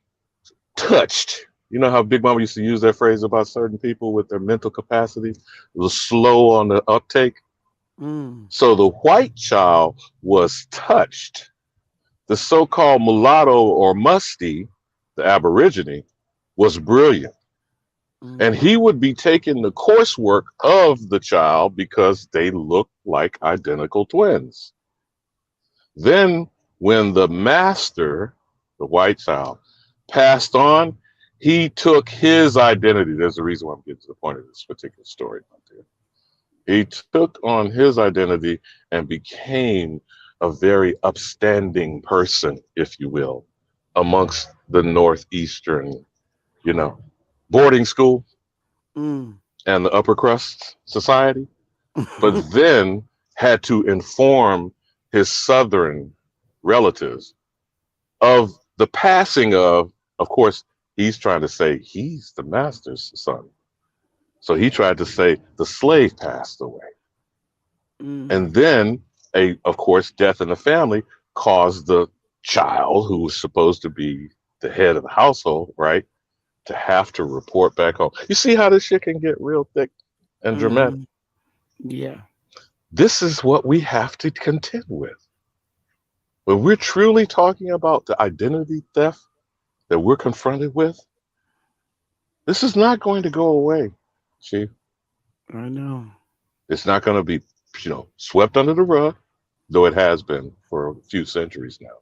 touched. You know how Big Mama used to use that phrase about certain people with their mental capacity? It was slow on the uptake. Mm. So the white child was touched. The so-called mulatto or musty, the aborigine, was brilliant. And Mm. he would be taking the coursework of the child because they looked like identical twins. Then, when the master, the white child, passed on, he took his identity. There's a reason why I'm getting to the point of this particular story. He took on his identity and became a very upstanding person, if you will, amongst the Northeastern, you know, boarding school Mm. and the upper crust society, but then had to inform his Southern relatives of the passing of course, he's trying to say he's the master's son. So he tried to say the slave passed away. Mm. And then, of course, death in the family caused the child, who was supposed to be the head of the household, right, to have to report back home. You see how this shit can get real thick and dramatic? Hmm. Yeah. This is what we have to contend with. When we're truly talking about the identity theft that we're confronted with, this is not going to go away, Chief. I know. It's not going to be, swept under the rug, though it has been for a few centuries now.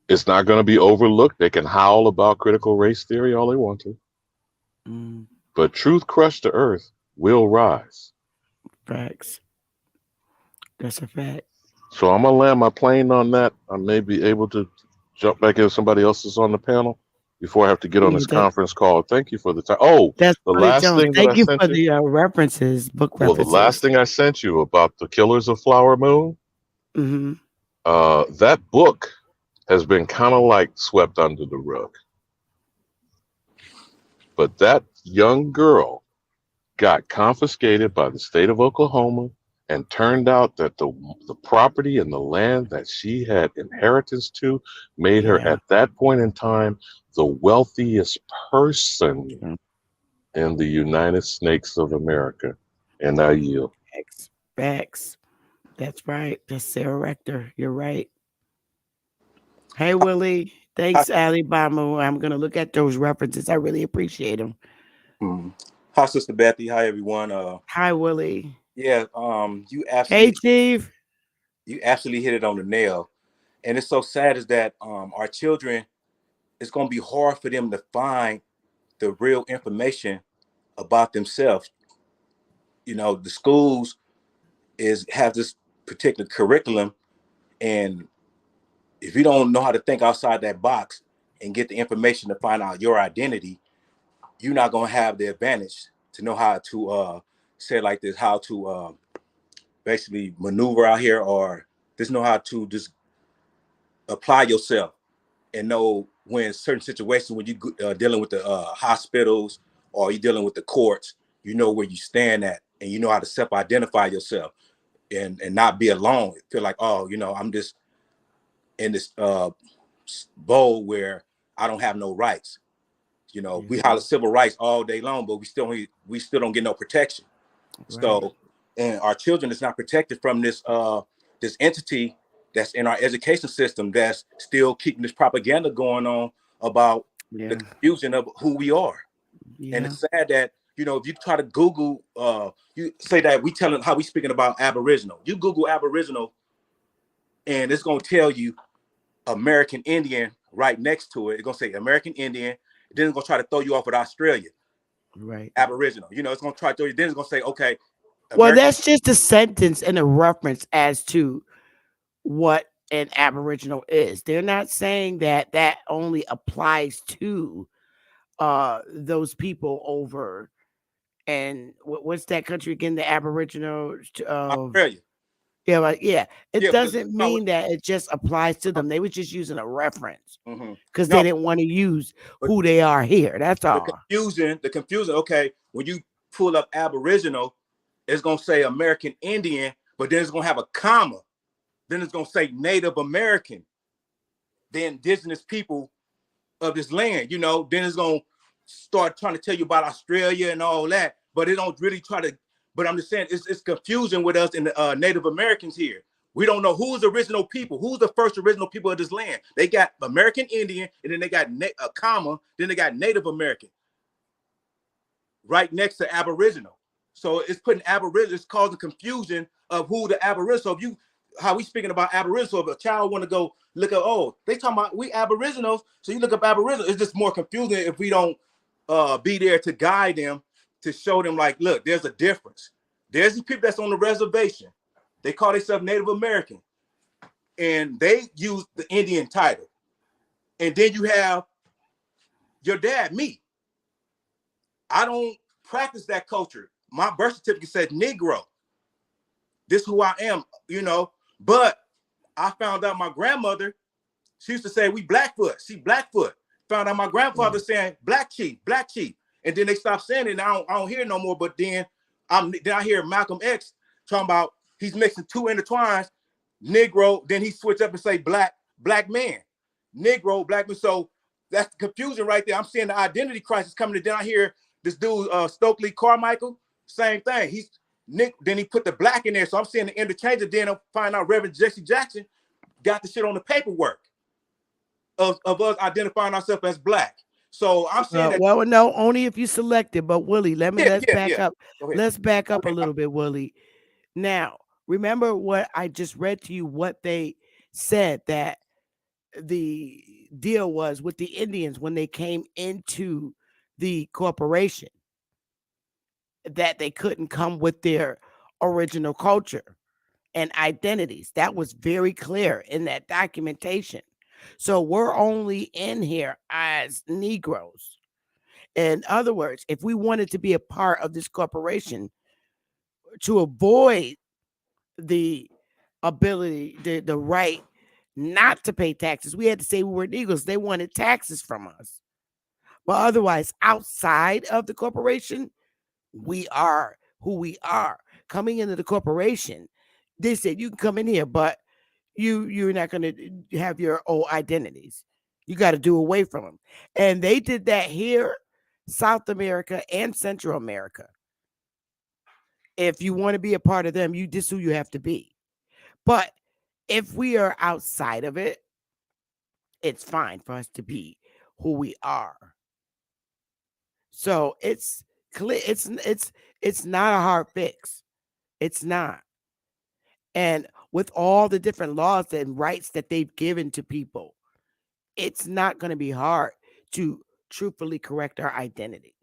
It's not going to be overlooked. They can howl about critical race theory all they want to. Mm. but truth crushed to earth will rise. Facts. That's a fact. So I'm gonna land my plane on that. I may be able to jump back if somebody else is on the panel before I have to get on Yeah, this conference call. Thank you for the time. Oh, that's the Willie last Jones. thing that I Thank you sent for you. the references, book Well, the last references. thing I sent you about the Killers of Flower Moon. Hmm. That book has been kind of like swept under the rug. But that young girl got confiscated by the state of Oklahoma, and turned out that the property and the land that she had inheritance to made her Yeah. at that point in time the wealthiest person Yeah. in the United States of America. And I yield. Facts. Facts. That's right. That's Sarah Rector. You're right. Hey, Willie. Hi, Thanks, Alibama. I'm going to look at those references. I really appreciate them. mm, hi, Sister Bethy. Hi, everyone. Hi, Willie. Yeah, Hey, Chief. you absolutely hit it on the nail. And it's so sad is that our children, it's going to be hard for them to find the real information about themselves. You know, the schools is have this particular curriculum, and if you don't know how to think outside that box and get the information to find out your identity, you're not going to have the advantage to know how to say it like this, how to basically maneuver out here, or just know how to just apply yourself and know when certain situations, when you dealing with the hospitals or you dealing with the courts, you know where you stand at, and you know how to self-identify yourself, and not be alone. Feel like, oh, I'm just in this bowl where I don't have no rights. We Yeah. holler civil rights all day long, but we still don't get no protection. Right. So, and our children is not protected from this entity that's in our education system that's still keeping this propaganda going on about the Yeah. confusion of who we are. And Yeah. it's sad that if you try to Google, you say that we telling how we speaking about Aboriginal. You Google Aboriginal, and it's gonna tell you American Indian right next to it. It's gonna say American Indian. Then it's gonna try to throw you off with Australia Right. Aboriginal. It's gonna try to throw you. Then it's gonna say, okay, Well, American. that's just a sentence and a reference as to what an Aboriginal is. They're not saying that that only applies to those people over and what's that country again? The Aboriginals of Australia. yeah, like yeah. It Yeah, because doesn't mean that it just applies to them. They were just using a reference because they no, didn't want to use but who they are here. That's the all. confusion, the confusion. Okay, when you pull up Aboriginal, it's gonna say American Indian, but then it's gonna have a comma. Then it's gonna say Native American, the indigenous people of this land. Then it's gonna start trying to tell you about Australia and all that, but it don't really try to. But I'm just saying it's confusion with us and the Native Americans here. We don't know who's the original people, who's the first original people of this land. They got American Indian, and then they got a comma, then they got Native American right next to Aboriginal. So it's putting Aboriginal, it's causing confusion of who the Aboriginal. So if you, how we speaking about Aboriginal, so if a child want to go look at, oh, they talking about we Aboriginals, so you look up Aboriginal, it's just more confusing if we don't be there to guide them, to show them like, look, there's a difference. There's these people that's on the reservation. They call themselves Native American, and they use the Indian title. And then you have your dad, me. I don't practice that culture. My birth certificate said Negro. This is who I am. But I found out my grandmother, she used to say we Blackfoot. See Blackfoot. Found out my grandfather saying Black Chief, Black Chief. And then they stopped saying it. And I don't hear it no more. But then I hear Malcolm X talking about he's mixing two intertwines, Negro. Then he switched up and say black man, Negro, black man. So that's the confusion right there. I'm seeing the identity crisis coming. And then I hear this dude Stokely Carmichael, same thing. He's Nick. Then he put the black in there. So I'm seeing the interchange. And then I find out Reverend Jesse Jackson got the shit on the paperwork of us identifying ourselves as black. So I'm saying that. Well, no, only if you select it. But Willie, Yeah, let's yeah, back yeah. up. Go ahead. Let's back up a Okay. little bit, Willie. Now, remember what I just read to you. What they said that the deal was with the Indians when they came into the corporation. that they couldn't come with their original culture and identities. That was very clear in that documentation. So we're only in here as Negroes. In other words, if we wanted to be a part of this corporation to avoid the ability, the right not to pay taxes, we had to say we were Negroes. They wanted taxes from us. But otherwise, outside of the corporation, we are who we are. Coming into the corporation, they said you can come in here, but you're not going to have your old identities. You got to do away from them. And they did that here, South America and Central America. If you want to be a part of them, this is who you have to be. But if we are outside of it, it's fine for us to be who we are. So it's clear. It's not a hard fix. It's not. And with all the different laws and rights that they've given to people, it's not going to be hard to truthfully correct our identity.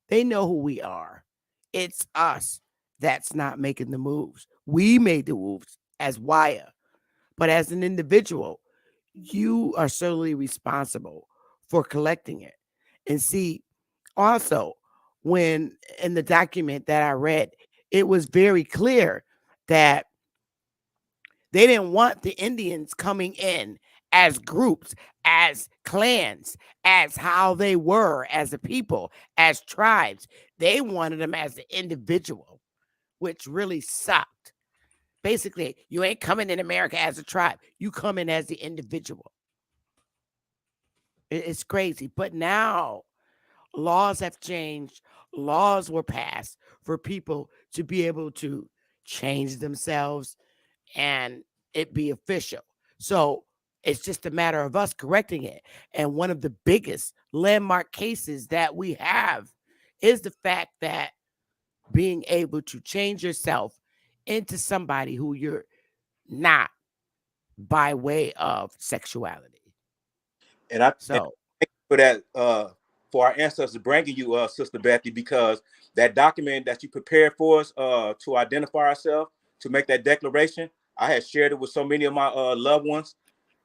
They know who we are. It's us that's not making the moves. We made the moves as Wire, but as an individual, you are solely responsible for collecting it. And see, also, when in the document that I read, it was very clear that they didn't want the Indians coming in as groups, as clans, as how they were as a people, as tribes. They wanted them as an individual, which really sucked. Basically, you ain't coming in America as a tribe. You come in as the individual. It's crazy. But now laws have changed. Laws were passed for people to be able to change themselves and it be official. So it's just a matter of us correcting it. And one of the biggest landmark cases that we have is the fact that being able to change yourself into somebody who you're not by way of sexuality. And I So, thank you for that, for our ancestors bringing you, Sister Bethy, because that document that you prepared for us, to identify ourselves, to make that declaration, I had shared it with so many of my loved ones.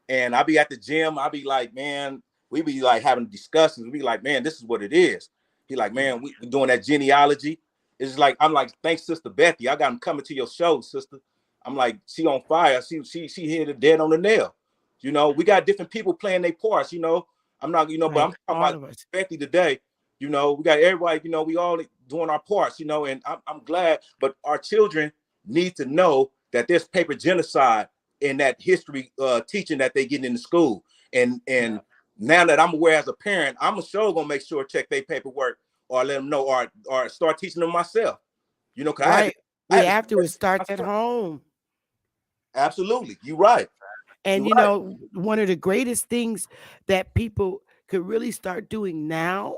And I'll be at the gym. I'll be like, man, we be like having discussions. We be like, man, this is what it is. He like, man, we doing that genealogy. It's like, I'm like, thanks, Sister Bethy. I got him coming to your show, sister. I'm like, she on fire. She hit it dead on the nail. You know, we got different people playing their parts, you know. I'm not, you know, but I'm right, talking all about of us. Bethy today. You know, we got everybody, you know, we all doing our parts, you know, and I'm glad, but our children need to know that there's paper genocide in that history teaching that they get in the school. And Yeah. now that I'm aware as a parent, I'm sure gonna make sure check their paperwork or let them know or start teaching them myself. You know, because Right. I We had to have to. It starts at myself. home. Absolutely. You're right. And You're right. one of the greatest things that people could really start doing now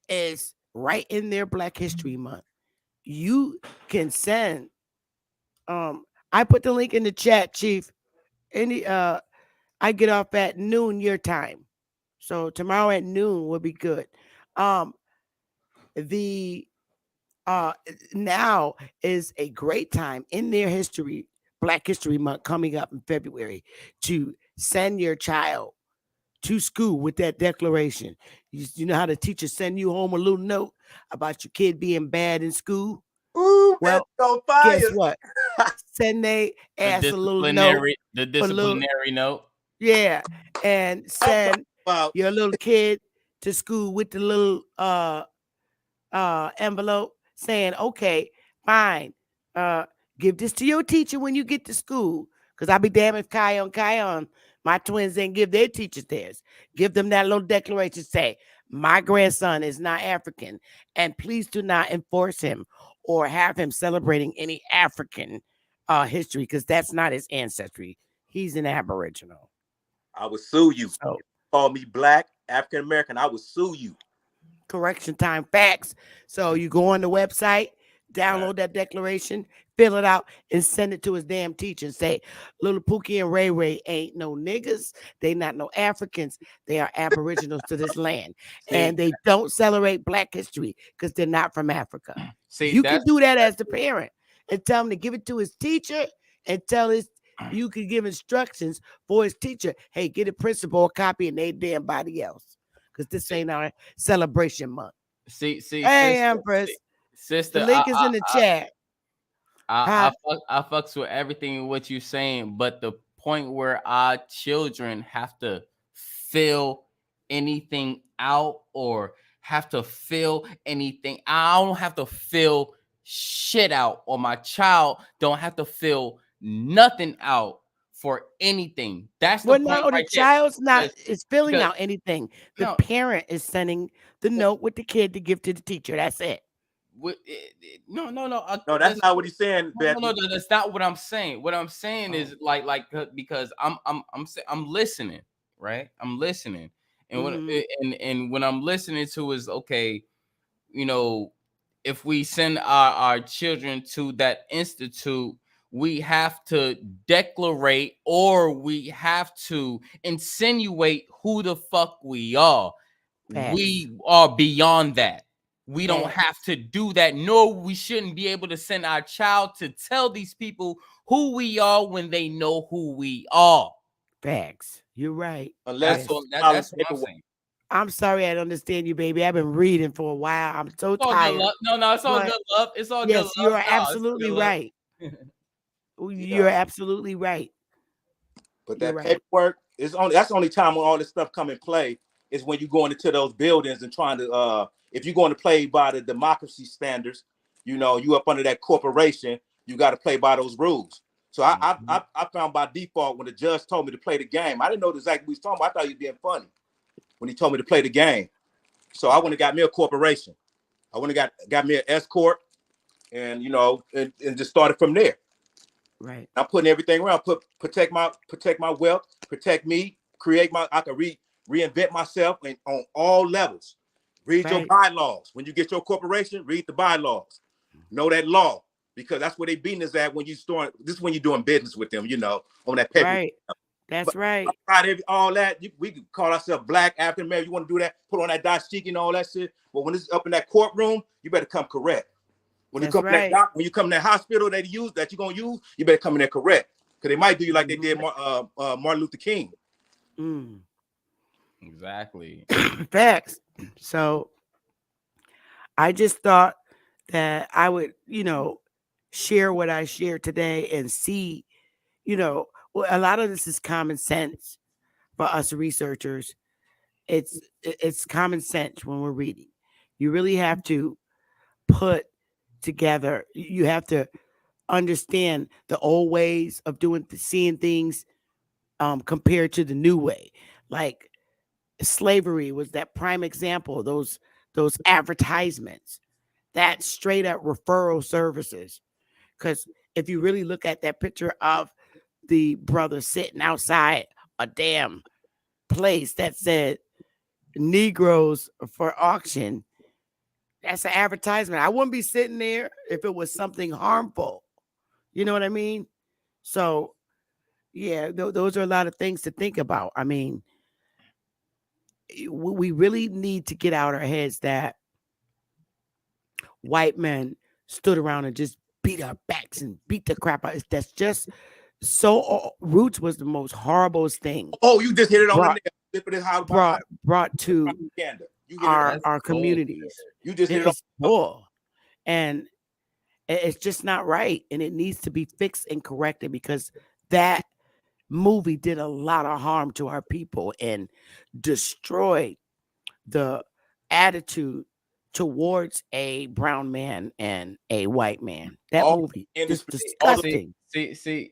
is right in their Black History Month. You can send I put the link in the chat, Chief. Any I get off at noon your time. So tomorrow at noon will be good. Um the now is a great time in their history, Black History Month coming up in February, to send your child to school with that declaration. You know how the teacher send you home a little note about your kid being bad in school? Ooh, that's Well, on guess fire. what? Send they The ass a little note, a little disciplinary note. yeah, and I'm talking send about. your little kid to school with the little envelope saying, okay, fine, uh, give this to your teacher when you get to school. Because I'll be damned if Kion, my twins didn't give their teachers theirs. Give them that little declaration, say, my grandson is not African, and please do not enforce him or have him celebrating any African history, because that's not his ancestry. He's an Aboriginal. I would sue you. So Call me Black, African American, I would sue you. correction time facts. So you go on the website, download that declaration, fill it out and send it to his damn teacher and say, Little Pookie and Ray Ray ain't no niggas. They not no Africans. They are aboriginals to this land. And they don't celebrate Black history because they're not from Africa. You can do that as the parent and tell him to give it to his teacher and tell his you can give instructions for his teacher. Hey, get a principal a copy and they damn body else. Because this ain't our celebration month. Hey, sister, Empress. sister, The link is in the chat. I fucks with everything what you saying, but the point where our children have to fill anything out or have to fill anything, I don't have to fill shit out, or my child don't have to fill nothing out for anything. That's the point no, right the child's not because, is filling out anything. The parent is sending the note with the kid to give to the teacher. That's it. No. No, that's not what he's saying, Bethy. No, that's not what I'm saying. What I'm saying is because I'm listening, right? I'm listening, and and when I'm listening to is okay, if we send our children to that institute, we have to declarate or we have to insinuate who the fuck we are. Facts. We are beyond that. We don't have to do that. No, we shouldn't be able to send our child to tell these people who we are when they know who we are. Facts. You're right. Unless that's what I'm saying. I'm sorry I don't understand you, baby. I've been reading for a while. I'm so tired. No, it's all good love. It's all good love. Yes, you're absolutely right. You're absolutely right. But that paperwork is that's the only time when all this stuff come in play is when you're going into those buildings and trying to if you're going to play by the democracy standards, you up under that corporation, you got to play by those rules. So I found by default when the judge told me to play the game, I didn't know exactly what he was talking about. I thought he was being funny when he told me to play the game. So I went and got me a corporation. I went and got me an S corp, and and just started from there. Right. I'm putting everything around. Protect my wealth, protect me, I can reinvent myself on all levels. Read your bylaws. When you get your corporation, read the bylaws. Know that law, because that's where they beating us at when you start. This is when you're doing business with them, on that paper. Right. That's right. All that we can call ourselves Black, African American. You want to do that? Put on that dashiki and all that shit. But when it's up in that courtroom, you better come correct. When you come when you come to that hospital that you're gonna use, you better come in there correct, because they might do you like they did Martin Luther King. Exactly. Facts. So I just thought that I would, share what I shared today and see, a lot of this is common sense for us researchers. It's common sense when we're reading. You really have to put together, you have to understand the old ways of seeing things compared to the new way. Like slavery was that prime example. Those advertisements, that straight up referral services. Because if you really look at that picture of the brother sitting outside a damn place that said Negroes for auction, that's an advertisement. I wouldn't be sitting there if it was something harmful. You know what I mean? So, yeah, those are a lot of things to think about. I mean, we really need to get out our heads that white men stood around and just beat our backs and beat the crap out. That's just so. Roots was the most horrible thing. Oh, you just hit it on the nail. Brought to our communities. You just hit it on. And it's just not right, and it needs to be fixed and corrected, because that movie did a lot of harm to our people and destroyed the attitude towards a brown man and a white man. That movie is disgusting. See,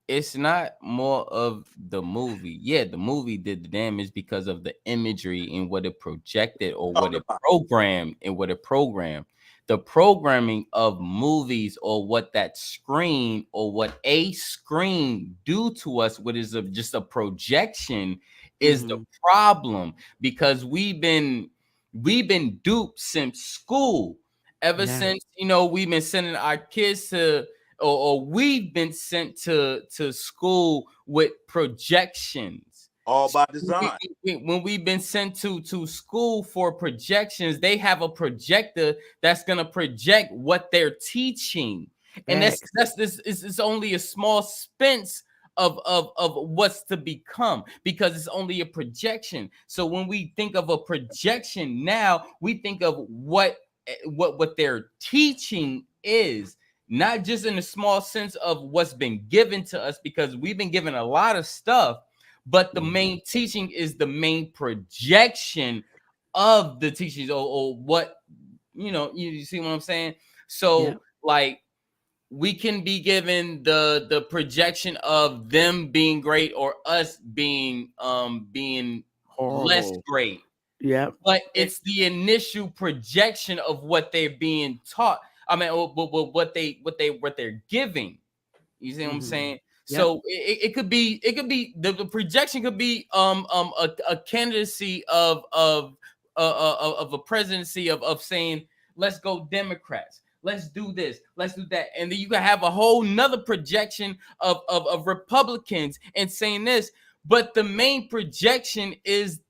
it's not more of the movie. Yeah, the movie did the damage because of the imagery and what it projected or what it programmed and what it programmed. The programming of movies, or what that screen or what a screen do to us, what is just a projection, is the problem, because we've been duped since school. ever since, you know, we've been sending our kids to, or we've been sent to school with projections. All by design. When we've been sent to school for projections, they have a projector that's gonna project what they're teaching, and that's this is only a small spence of what's to become, because it's only a projection. So when we think of a projection now, we think of what their teaching is, not just in the small sense of what's been given to us, because we've been given a lot of stuff, but the main teaching is the main projection of the teachings, or what, you know, you see what I'm saying? So like, we can be given the projection of them being great or us being horrible, less great. But it's the initial projection of what they're being taught. I mean, what they're giving. You see what I'm saying? So it could be the projection could be a candidacy of a presidency of saying, let's go Democrats, let's do this, let's do that, and then you can have a whole nother projection of Republicans and saying this. But the main projection is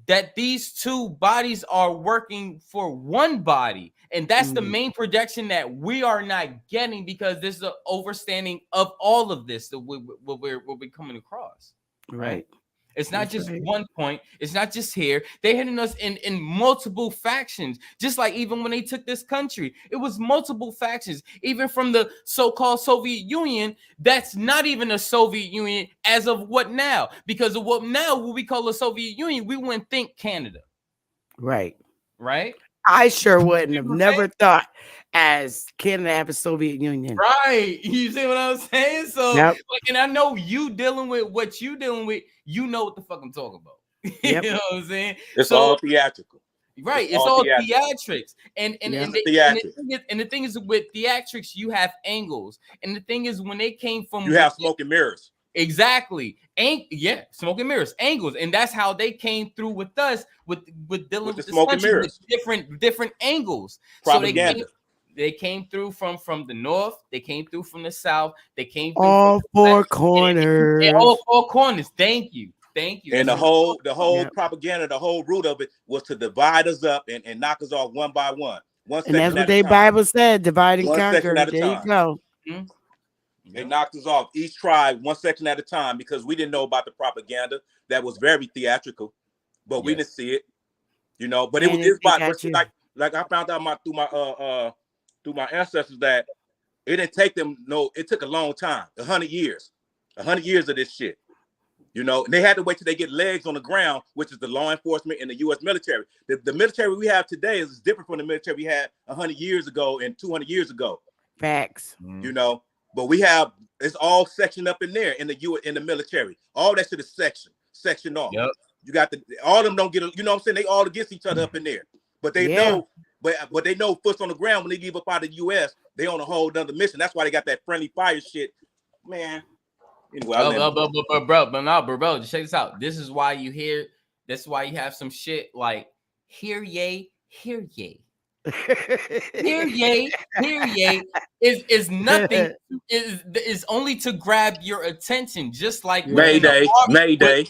that these two bodies are working for one body, and that's the main projection that we are not getting, because this is an overstanding of all of this that we're coming across, right? It's not just one point. It's not just here. They're hitting us in multiple factions. Just like even when they took this country, it was multiple factions. Even from the so-called Soviet Union, that's not even a Soviet Union as of what now? Because of what we call a Soviet Union, we wouldn't think Canada. Right? I sure wouldn't have never thought as Canada have a Soviet Union. Right. You see what I'm saying? So, like, and I know you dealing with what you dealing with, you know what the fuck I'm talking about. You know what I'm saying? It's all theatrical. Right. It's all theatrics. And the thing is with theatrics, you have angles. And the thing is, when they came from, you have smoke and mirrors. Exactly. Smoke and mirrors, angles. And that's how they came through with us with dealing with the smoke and mirrors, with different angles. Propaganda. So they came through from the north, they came through from the south, they came through all four corners. And all four corners. Thank you. And the whole propaganda, the whole root of it was to divide us up and knock us off one by one. And that's what their Bible said, divide and conquer. There you go. They knocked us off, each tribe one section at a time, because we didn't know about the propaganda that was very theatrical, but we didn't see it, you know. But it was like I found out through my ancestors that it didn't take them. No, it took a long time, 100 years of this shit, you know. And they had to wait till they get legs on the ground, which is the law enforcement and the U.S. military. The military we have today is different from the military we had 100 years ago and 200 years ago. Facts, you know. But we have, it's all sectioned up in there in the military. All that shit is sectioned off. Yep. You got all of them don't get, you know what I'm saying? They all against each other up in there. But they know, but they know foot's on the ground when they leave up out of the US, they on a whole nother mission. That's why they got that friendly fire shit. Man. Anyway, bro, just check this out. This is why you have some shit like hear ye. Hear ye is nothing, is only to grab your attention, just like Mayday, like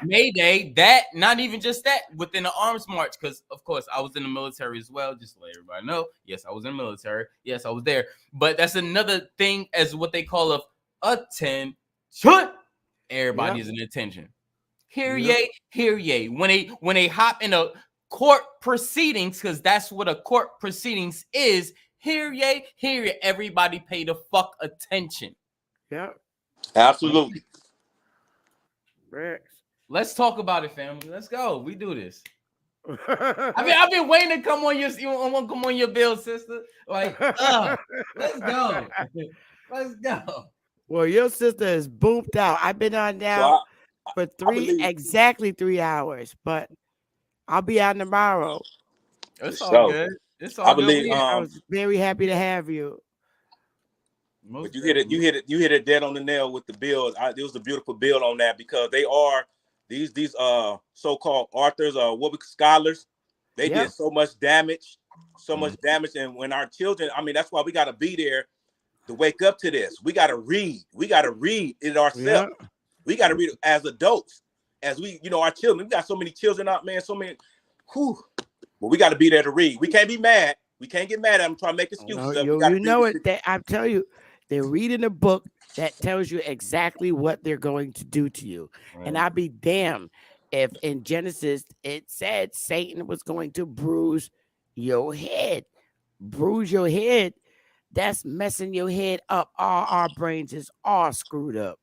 Mayday, that not even just that, within the arms march, because of course I was in the military as well, just to let everybody know. Yes, I was in the military. Yes, I was there. But that's another thing, as what they call attention. Everybody is in attention. Hear ye. When they hop in a court proceedings, because that's what a court proceedings is. Hear ye. Everybody pay the fuck attention. Yeah, absolutely. Let's talk about it, family. Let's go. We do this. I've been waiting to come on your bill, sister. Like, let's go. Let's go. Well, your sister is boomed out. I've been on now for exactly 3 hours, but I'll be out tomorrow. It's all good. It's all good. I was very happy to have you. But you hit it dead on the nail with the bill. It was a beautiful bill on that, because they are these so-called authors, scholars. They did so much damage so much damage. And when our children, I mean, that's why we got to be there to wake up to this. We got to read. We got to read it Yeah. ourselves. We got to read it as adults, as we, our children. We got so many children out, man. So many. Whew. But we got to be there to read. We can't be mad. We can't get mad at them trying to make excuses. We got to You know it. That I tell you, they're reading a book that tells you exactly what they're going to do to you. Right. And I'd be damned if in Genesis it said Satan was going to bruise your head. Bruise your head. That's messing your head up. All our brains is all screwed up.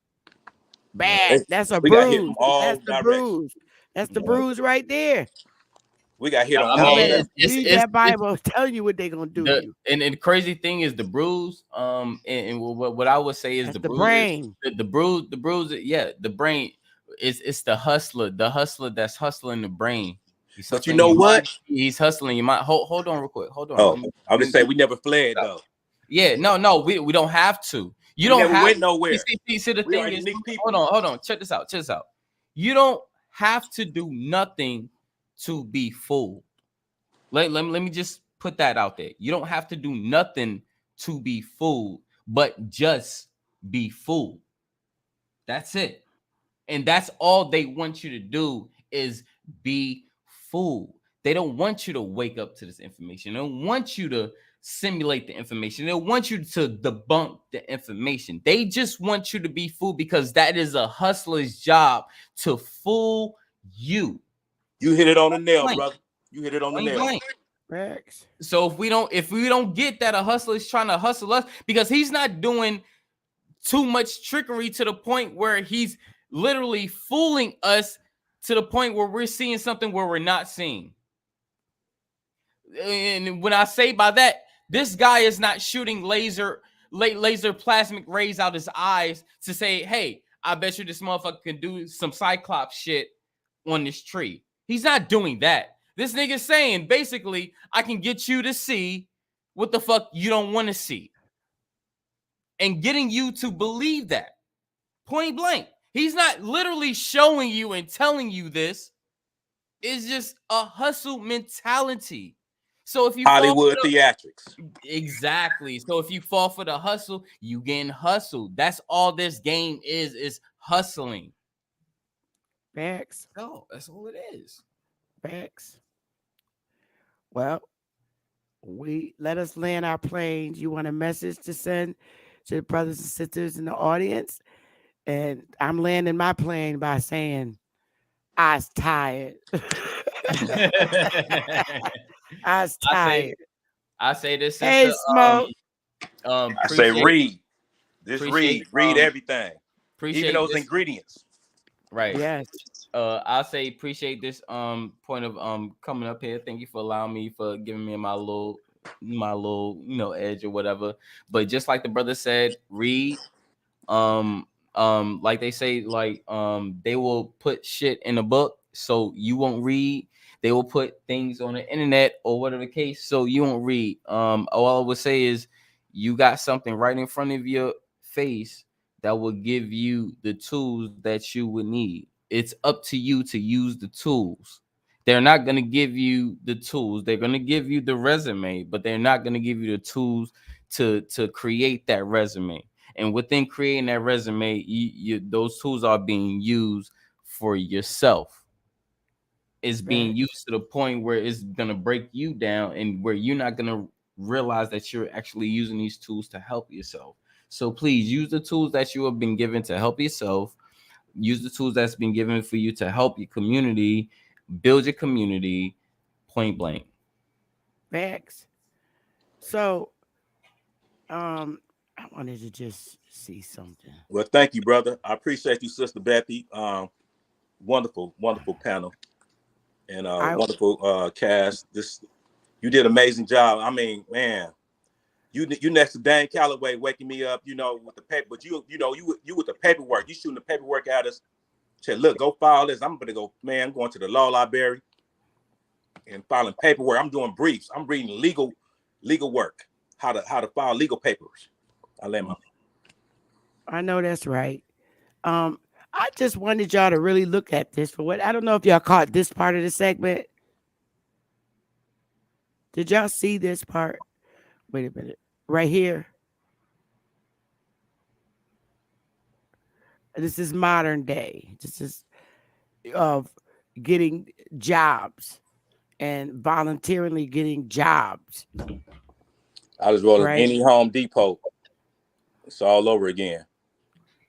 Bad. That's a We got hit from bruise. all That's the directions. bruise. That's the bruise right there. We got hit on I all mean, levels. Read that Bible, telling you what they're gonna do to you. And the crazy thing is the bruise. And what I would say is That's the the bruise. brain. The bruise. Yeah, the brain. It's the hustler that's hustling the brain. But you know what? He's hustling your mind. Hold on, real quick. Hold on. Oh, I would just say we never fled though. Yeah, no, we don't have to. You We don't never have went nowhere. See, the We are thing is, unique people. hold on. Check this out. You don't have to do nothing to be fooled. Let me just put that out there. You don't have to do nothing to be fooled, but just be fooled. That's it. And that's all they want you to do is be fooled. They don't want you to wake up to this information. They don't want you to simulate the information. They want you to debunk the information. They just want you to be fooled because that is a hustler's job, to fool you. You hit it on the nail, brother. You hit it on the nail. Facts. So if we don't get that a hustler is trying to hustle us, because he's not doing too much trickery to the point where he's literally fooling us to the point where we're seeing something where we're not seeing. And when I say by that, this guy is not shooting laser plasmic rays out his eyes to say, hey, I bet you this motherfucker can do some Cyclops shit on this tree. He's not doing that. This nigga's saying, basically, I can get you to see what the fuck you don't want to see. And getting you to believe that. Point blank. He's not literally showing you and telling you this. It's just a hustle mentality. So if you Hollywood theatrics. Exactly. So if you fall for the hustle, you getting hustled. That's all this game is hustling. Facts. No, that's all it is. Facts. Well, let us land our planes. You want a message to send to the brothers and sisters in the audience? And I'm landing my plane by saying, I was tired. I was tired. I say this is Hey, Smoke. I say read. Read everything. Even those ingredients. Right. Yes. I say appreciate this point of coming up here. Thank you for allowing me, for giving me my little edge or whatever. But just like the brother said, read. Like they say, they will put shit in a book so you won't read. They will put things on the internet or whatever the case so you won't read. All I would say is you got something right in front of your face that will give you the tools that you would need. It's up to you to use the tools. They're not going to give you the tools. They're going to give you the resume, but they're not going to give you the tools to create that resume. And within creating that resume, those tools are being used for yourself. It's being used to the point where it's going to break you down and where you're not going to realize that you're actually using these tools to help yourself. So please use the tools that you have been given to help yourself. Use the tools that's been given for you to help your community, build your community, point blank. Facts. So, I wanted to just see something. Well, thank you, brother. I appreciate you, Sister Bethy. Wonderful panel. And wonderful cast. You did an amazing job. I mean, man, you next to Dan Calloway waking me up, with the paper. But you with the paperwork. You shooting the paperwork at us. Said, look, go file this. I'm gonna go, man. I'm going to the law library and filing paperwork. I'm doing briefs. I'm reading legal work. How to file legal papers. I know that's right. I just wanted y'all to really look at this for what I don't know if y'all caught this part of the segment. Did y'all see this part? Wait a minute. Right here. This is modern day. This is of getting jobs and voluntarily getting jobs, I just roll right? any Home Depot. It's all over again.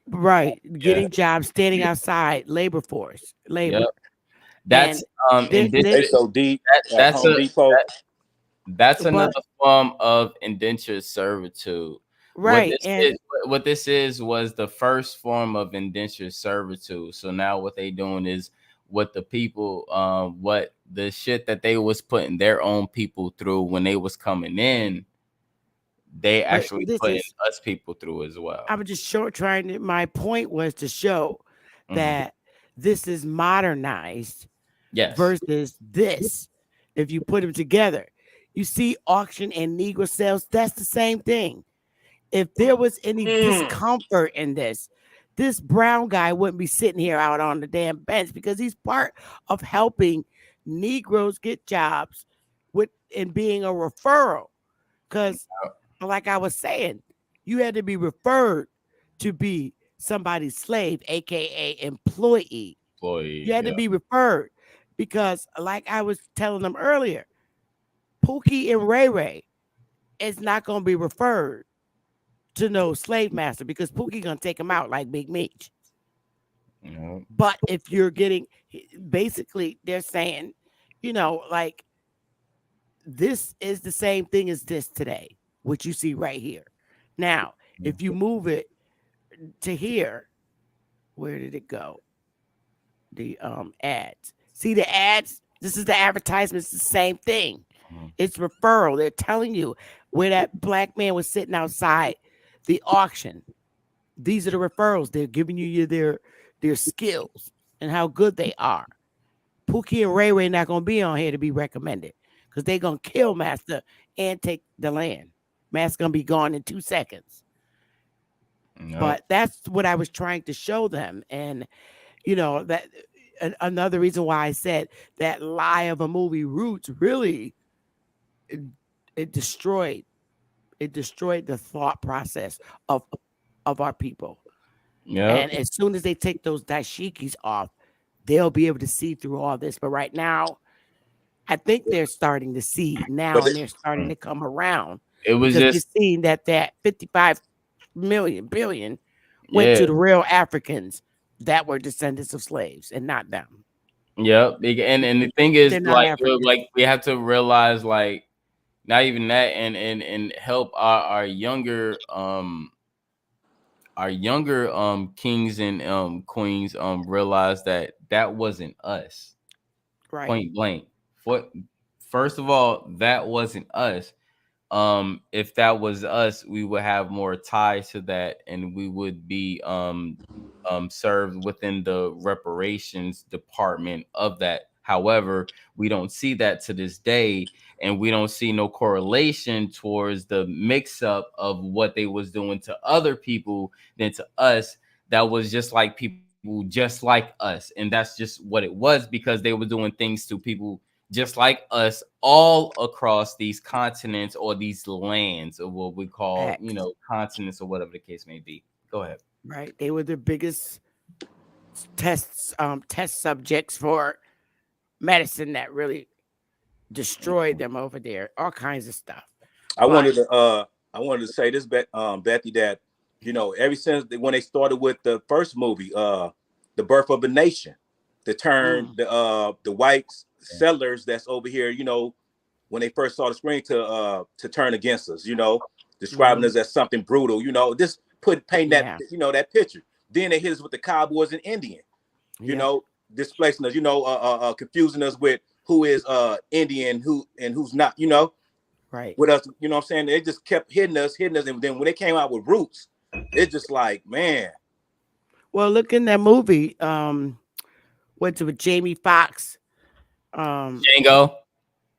Right. Yeah. Getting jobs, standing outside, labor force, Yep. labor. That's And this, They so deep at that's Home a Depot. that's but another form of indentured servitude. What right. this And is, what this is was the first form of indentured servitude. So now what they doing is what the people, what the shit that they was putting their own people through when they was coming in, they but actually this putting is us people through as well. I was just trying to my point was to show Hmm. that this is modernized Yes. versus this. If you put them together, you see auction and Negro sales, that's the same thing. If there was any Mm. discomfort in this brown guy wouldn't be sitting here out on the damn bench because he's part of helping Negroes get jobs with and being a referral. Because, like I was saying, you had to be referred to be somebody's slave, aka employee. You Employee. had to Yeah. be referred because, like I was telling them earlier, Pookie and Ray Ray is not going to be referred to no slave master because Pookie gonna take him out like Big Meech. Yeah. But if you're getting, basically, they're saying, like this is the same thing as this today, what you see right here. Now, if you move it to here, where did it go? The ads. See the ads? This is the advertisements, the same thing. Mhm. It's referral. They're telling you where that black man was sitting outside the auction. These are the referrals. They're giving you their skills and how good they are. Pookie and Ray Ray not gonna be on here to be recommended because they're gonna kill Master and take the land. Master's gonna be gone in 2 seconds. Yep. But that's what I was trying to show them, and that another reason why I said that lie of a movie Roots really it, it destroyed the thought process of our people. Yep. And as soon as they take those dashikis off, they'll be able to see through all this. But right now, I think they're starting to see But now they, and they're starting to come around It was because they're just seeing that 55 million billion went yeah. to the real Africans that were descendants of slaves and not them. Yep. And the thing is, They're not Africans. like we have to realize, like, not even that, and help our younger kings and queens realize that that wasn't us. Right. Point blank. What First of all, that wasn't us. If that was us, we would have more ties to that, and we would be served within the reparations department of that. However, we don't see that to this day, and we don't see no correlation towards the mix up of what they was doing to other people than to us. That was just like people just like us, and that's just what it was, because they were doing things to people just like us all across these continents or these lands, or what we call, Facts. continents, or whatever the case may be. Go ahead. Right. They were the biggest test subjects for medicine that really destroyed them over there. All kinds of stuff. I But wanted to say this, Bethy, that ever since when they started with the first movie, The Birth of a Nation, to turn mm, the white settlers that's over here, when they first saw the screen to turn against us, describing hmm us as something brutal, just paint that yeah, that picture. Then they hit us with the Cowboys and Indian, yep, displacing us, confusing us with who is Indian, who's not, right. with us, what I'm saying? They just kept hitting us. And then when they came out with Roots, it's just like, man. Well, look in that movie. What's it with Jamie Foxx? Um, Django.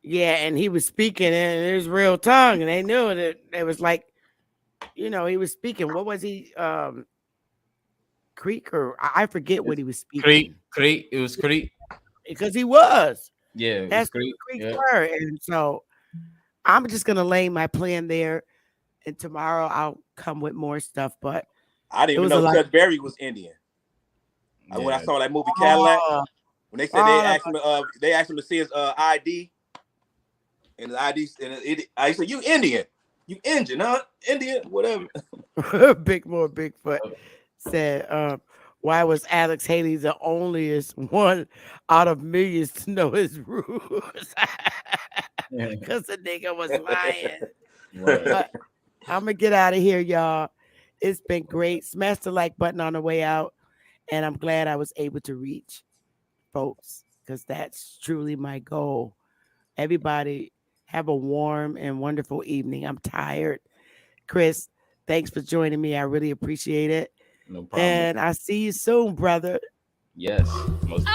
yeah, and he was speaking in his real tongue, and they knew that it was like, he was speaking. What was he? Creek or I forget what It's, he was Creek. speaking Creek. It was Creek. because he was. Yeah, it was That's who Creek. the Creeks Yeah. were, and so I'm just gonna lay my plan there, and tomorrow I'll come with more stuff. But I didn't it even was a know lot. Chuck Berry was Indian. When I Yeah. saw that movie Cadillac, Oh, when they said all of they asked him to see his ID, and the ID, and I said, "You Indian, you Indian, huh? Indian, whatever." Big More Bigfoot said, why was Alex Haley the onlyest one out of millions to know his rules? Because the nigga was lying. Right. But I'm going to get out of here, y'all. It's been great. Smash the like button on the way out. And I'm glad I was able to reach folks because that's truly my goal. Everybody have a warm and wonderful evening. I'm tired. Chris, thanks for joining me. I really appreciate it. No problem. And I see you soon, brother. Yes. Most